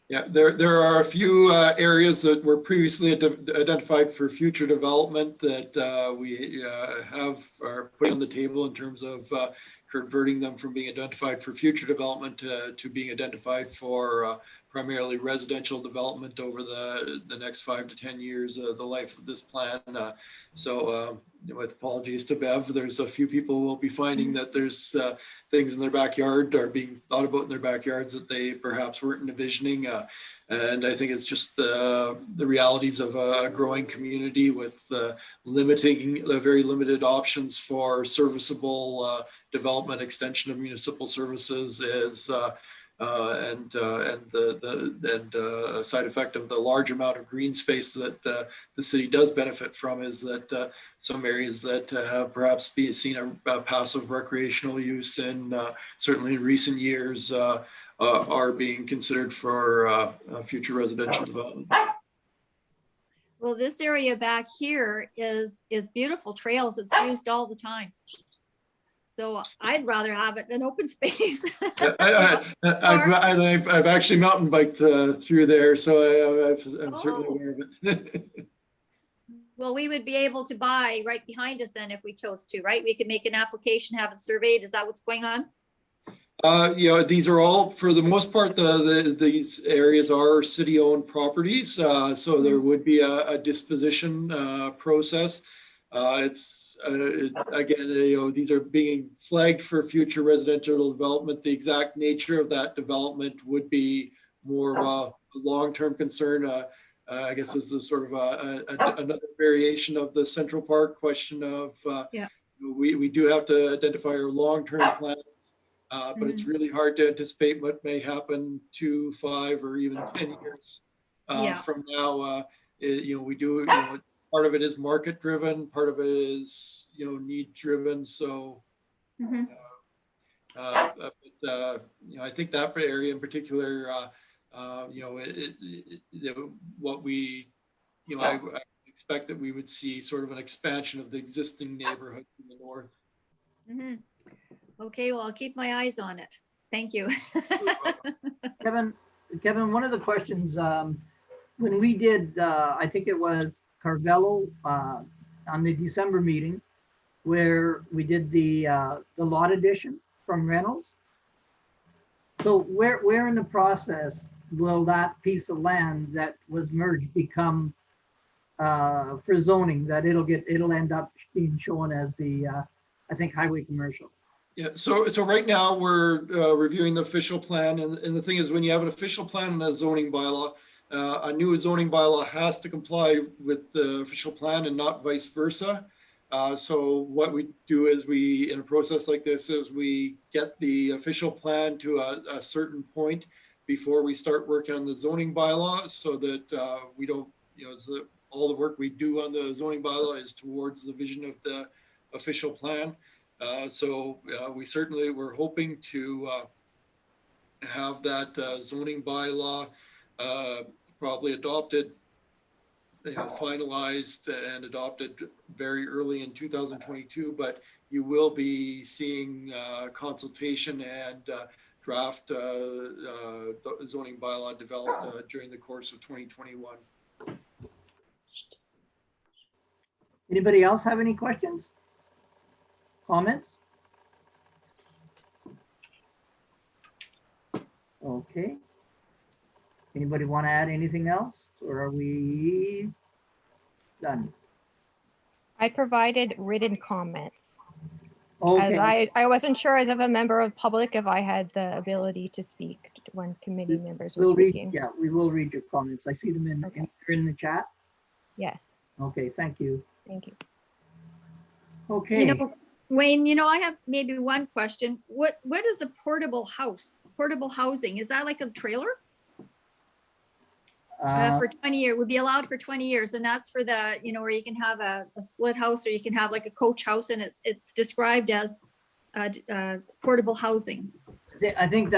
Yeah, there are a few areas that were previously identified for future development that we are putting on the table in terms of converting them from being identified for future development to being identified for primarily residential development over the next 5 to 10 years, the life of this plan. So with apologies to Bev, there's a few people who will be finding that there's things in their backyard are being thought about in their backyards that they perhaps weren't envisioning. And I think it's just the realities of a growing community with very limited options for serviceable development, extension of municipal services is and a side effect of the large amount of green space that the city does benefit from is that some areas that have perhaps seen a passive recreational use in certainly in recent years are being considered for future residential development. Well, this area back here is beautiful trails. It's used all the time. So I'd rather have it in open space. I've actually mountain biked through there, so I'm certainly aware of it. Well, we would be able to buy right behind us then if we chose to, right? We could make an application, have it surveyed. Is that what's going on? These are all, for the most part, these areas are city-owned properties. So there would be a disposition process. Again, these are being flagged for future residential development. The exact nature of that development would be more of a long-term concern. I guess this is sort of another variation of the Central Park question of we do have to identify our long-term plans. But it's really hard to anticipate what may happen 2, 5, or even 10 years from now. We do, part of it is market driven, part of it is, need driven. So, I think that area in particular, what we, I expect that we would see sort of an expansion of the existing neighborhood in the north. Okay, well, I'll keep my eyes on it. Thank you. Kevin, one of the questions, when we did, I think it was Carvello on the December meeting, where we did the lot addition from Reynolds. So where in the process will that piece of land that was merged become for zoning, that it'll end up being shown as the, I think, highway commercial? Yeah, so right now we're reviewing the official plan, and the thing is, when you have an official plan and a zoning bylaw, a new zoning bylaw has to comply with the official plan and not vice versa. So what we do is in a process like this is we get the official plan to a certain point before we start working on the zoning bylaw, so that we don't, all the work we do on the zoning bylaw is towards the vision of the official plan. We're hoping to have that zoning bylaw probably adopted, finalized and adopted very early in 2022, but you will be seeing consultation and draft zoning bylaw developed during the course of 2021. Anybody else have any questions? Comments? Okay. Anybody want to add anything else, or are we done? I provided written comments. Okay. As I wasn't sure as of a member of public if I had the ability to speak when committee members were speaking. Yeah, we will read your comments. I see them in the chat. Yes. Okay, thank you. Thank you. Okay. Wayne, I have maybe one question. What is a portable house? Portable housing, is that like a trailer? For 20 years, would be allowed for 20 years. And that's for the, where you can have a split house, or you can have like a coach house, and it's described as portable housing. I think,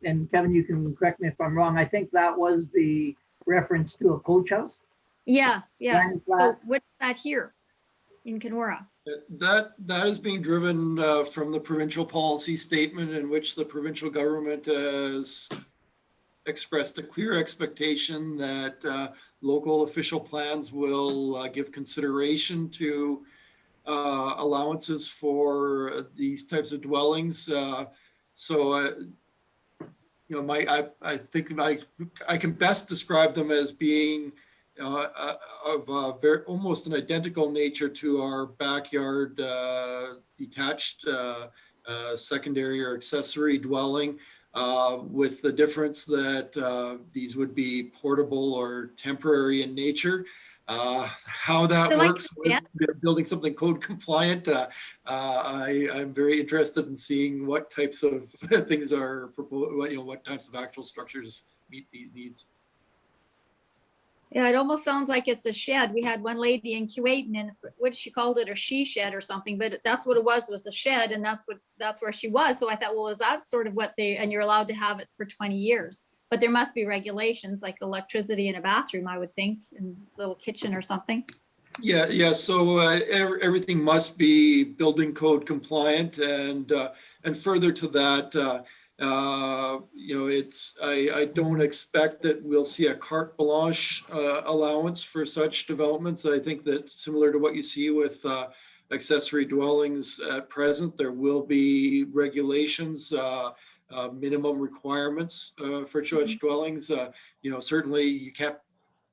and Kevin, you can correct me if I'm wrong, I think that was the reference to a coach house. Yes. Land So flat. what's that here in Kenora? That is being driven from the provincial policy statement, in which the provincial government has expressed a clear expectation that local official plans will give consideration to allowances for these types of dwellings. I think I can best describe them as being of very almost an identical nature to our backyard detached secondary or accessory dwelling, with the difference that these would be portable or temporary in nature. How that works with building something code compliant, I'm very interested in seeing what types of things are proposed, what types of actual structures meet these needs. Yeah, it almost sounds like it's a shed. We had one lady in Kuwait, and what she called it, a she shed or something, but that's what it was a shed, and that's where she was. So I thought, well, is that sort of what and you're allowed to have it for 20 years, but there must be regulations like electricity in a bathroom, I would think, and a little kitchen or something. Yeah. So everything must be building code compliant, and further to that, I don't expect that we'll see a carte blanche allowance for such developments. I think that similar to what you see with accessory dwellings at present, there will be regulations, minimum requirements for such dwellings. Certainly you can't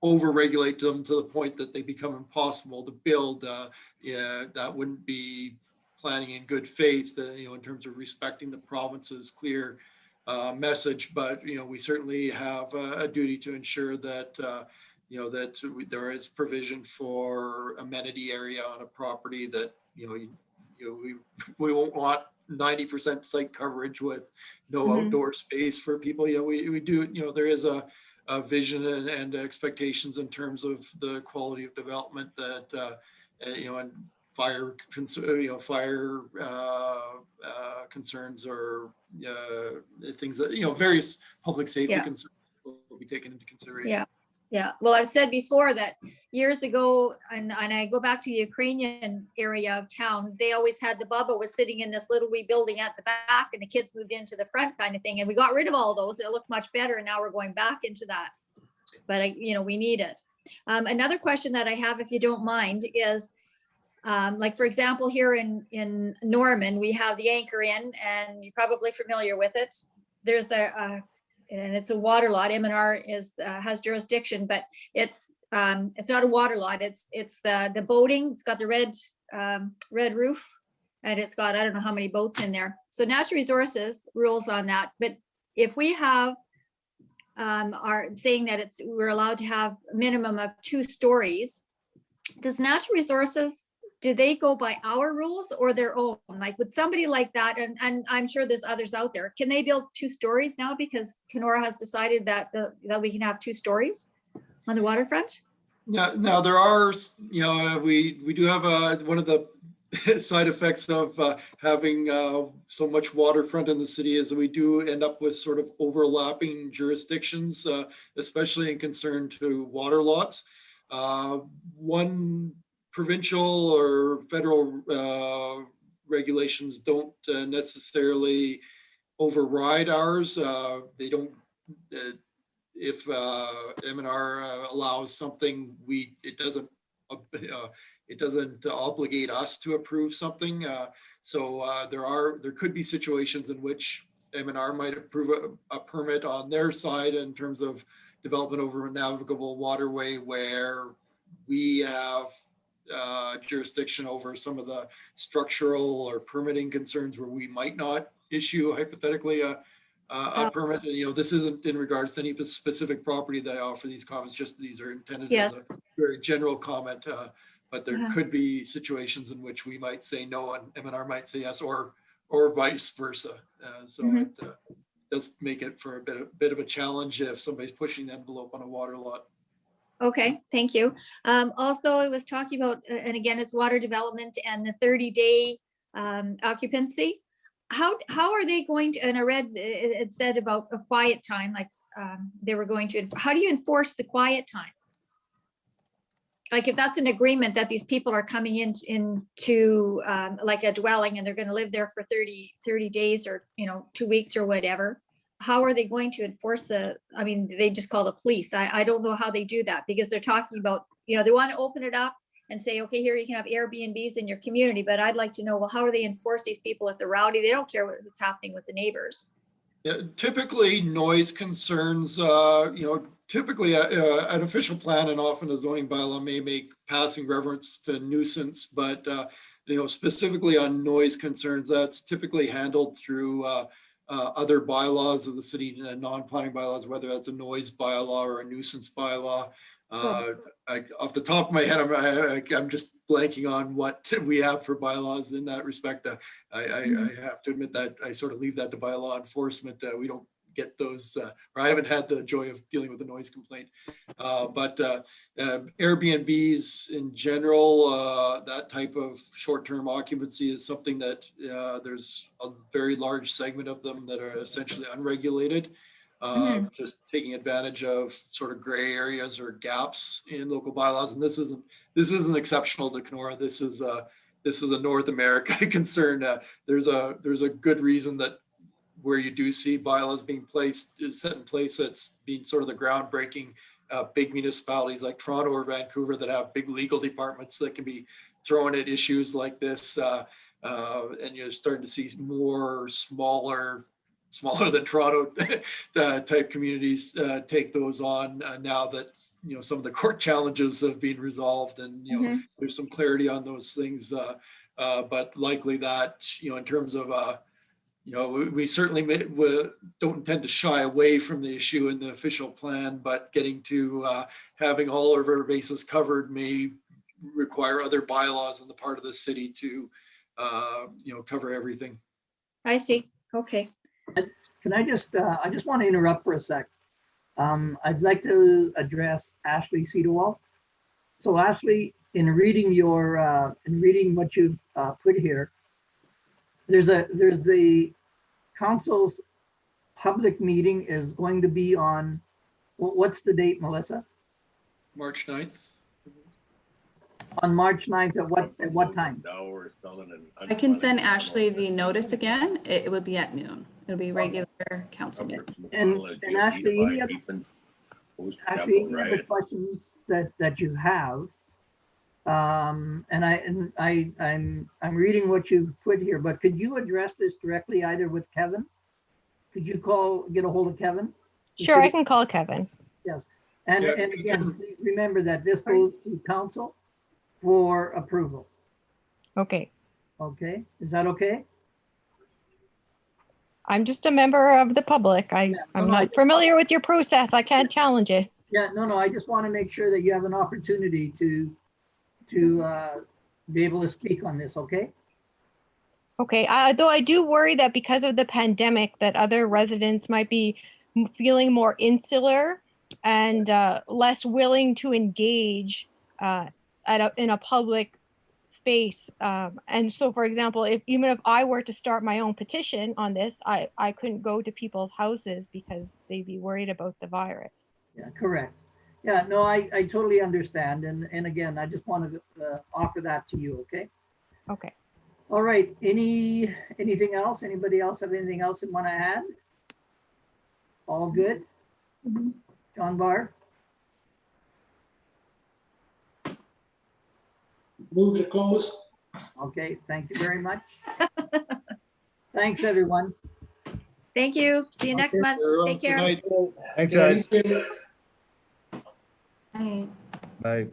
over-regulate them to the point that they become impossible to build. That wouldn't be planning in good faith, in terms of respecting the province's clear message. But we certainly have a duty to ensure that there is provision for amenity area on a property, that we won't want 90% site coverage with no outdoor space for people. We do. There is a vision and expectations in terms of the quality of development that and fire concerns, or things that various public safety concerns will be taken into consideration. Yeah. Well, I've said before that years ago, and I go back to the Ukrainian area of town, they always had the Bubba was sitting in this little wee building at the back, and the kids moved into the front kind of thing. And we got rid of all those. It looked much better. And now we're going back into that. But we need it. Another question that I have, if you don't mind, is like, for example, here in Norman, we have the Anchor Inn, and you're probably familiar with it. There's the and it's a water lot. M&R has jurisdiction, but it's not a water lot. It's the boating. It's got the red roof, and it's got, I don't know how many boats in there. So Natural Resources rules on that. But if we have are saying that we're allowed to have a minimum of 2 stories, does Natural Resources, do they go by our rules or their own? Like, with somebody like that, and I'm sure there's others out there, can they build 2 stories now because Kenora has decided that we can have 2 stories on the waterfront? Yeah, now there are, we do have one of the side effects of having so much waterfront in the city is that we do end up with sort of overlapping jurisdictions, especially in concern to water lots. One provincial or federal regulations don't necessarily override ours. They don't. If M&R allows something, it doesn't obligate us to approve something. So there could be situations in which M&R might approve a permit on their side in terms of development over a navigable waterway, where we have jurisdiction over some of the structural or permitting concerns where we might not issue hypothetically a permit. This isn't in regards to any specific property that I offer these comments, just these are intended as a very general comment, but there could be situations in which we might say no and M&R might say yes, or vice versa. It does make it for a bit of a challenge if somebody's pushing the envelope on a water lot. Okay, thank you. Also, I was talking about, and again, it's water development and the 30-day occupancy. How are they going to, and I read it said about a quiet time, like they were going to, how do you enforce the quiet time? Like, if that's an agreement that these people are coming into like a dwelling and they're going to live there for 30 days or 2 weeks or whatever, how are they going to enforce they just call the police. I don't know how they do that, because they're talking about, they want to open it up and say, okay, here you can have Airbnbs in your community, but I'd like to know, well, how do they enforce these people if they're rowdy? They don't care what's happening with the neighbors. Yeah, typically noise concerns, typically an official plan and often a zoning bylaw may make passing reference to nuisance, but specifically on noise concerns, that's typically handled through other bylaws of the city, non-planning bylaws, whether that's a noise bylaw or a nuisance bylaw. Off the top of my head, I'm just blanking on what we have for bylaws in that respect. I have to admit that I sort of leave that to bylaw enforcement. We don't get those, or I haven't had the joy of dealing with a noise complaint. But Airbnbs in general, that type of short-term occupancy is something that there's a very large segment of them that are essentially unregulated. Just taking advantage of sort of gray areas or gaps in local bylaws, and this isn't exceptional to Kenora. This is a North America concern. There's a good reason that where you do see bylaws being set in place, that's been sort of the groundbreaking big municipalities like Toronto or Vancouver that have big legal departments that can be thrown at issues like this. And you're starting to see more smaller than Toronto type communities take those on now that, some of the court challenges have been resolved and, there's some clarity on those things. But likely that, in terms of, we certainly don't intend to shy away from the issue in the official plan, but getting to having all of our bases covered may require other bylaws on the part of the city to, cover everything. I see. Okay. Can I just want to interrupt for a sec. I'd like to address Ashley Cedarwall. So Ashley, in reading what you've put here, there's the council's public meeting is going to be on, what's the date, Melissa? March 9th. On March 9th at what time? I can send Ashley the notice again. It would be at noon. It'll be regular council meeting. And Ashley, any other questions that you have? And I'm reading what you've put here, but could you address this directly either with Kevin? Could you get a hold of Kevin? Sure, I can call Kevin. Yes. And again, please remember that this goes to council for approval. Okay. Okay, is that okay? I'm just a member of the public. I'm not familiar with your process. I can't challenge it. Yeah, no, I just want to make sure that you have an opportunity to be able to speak on this, okay? Okay, though I do worry that because of the pandemic that other residents might be feeling more insular and less willing to engage in a public space. And so, for example, even if I were to start my own petition on this, I couldn't go to people's houses because they'd be worried about the virus. Yeah, correct. Yeah, no, I totally understand. And again, I just wanted to offer that to you, okay? Okay. All right, anything else? Anybody else have anything else they want to add? All good? John Barr? Move to close. Okay, thank you very much. Thanks, everyone. Thank you. See you next month. Take care. Thanks, guys. Bye. Bye.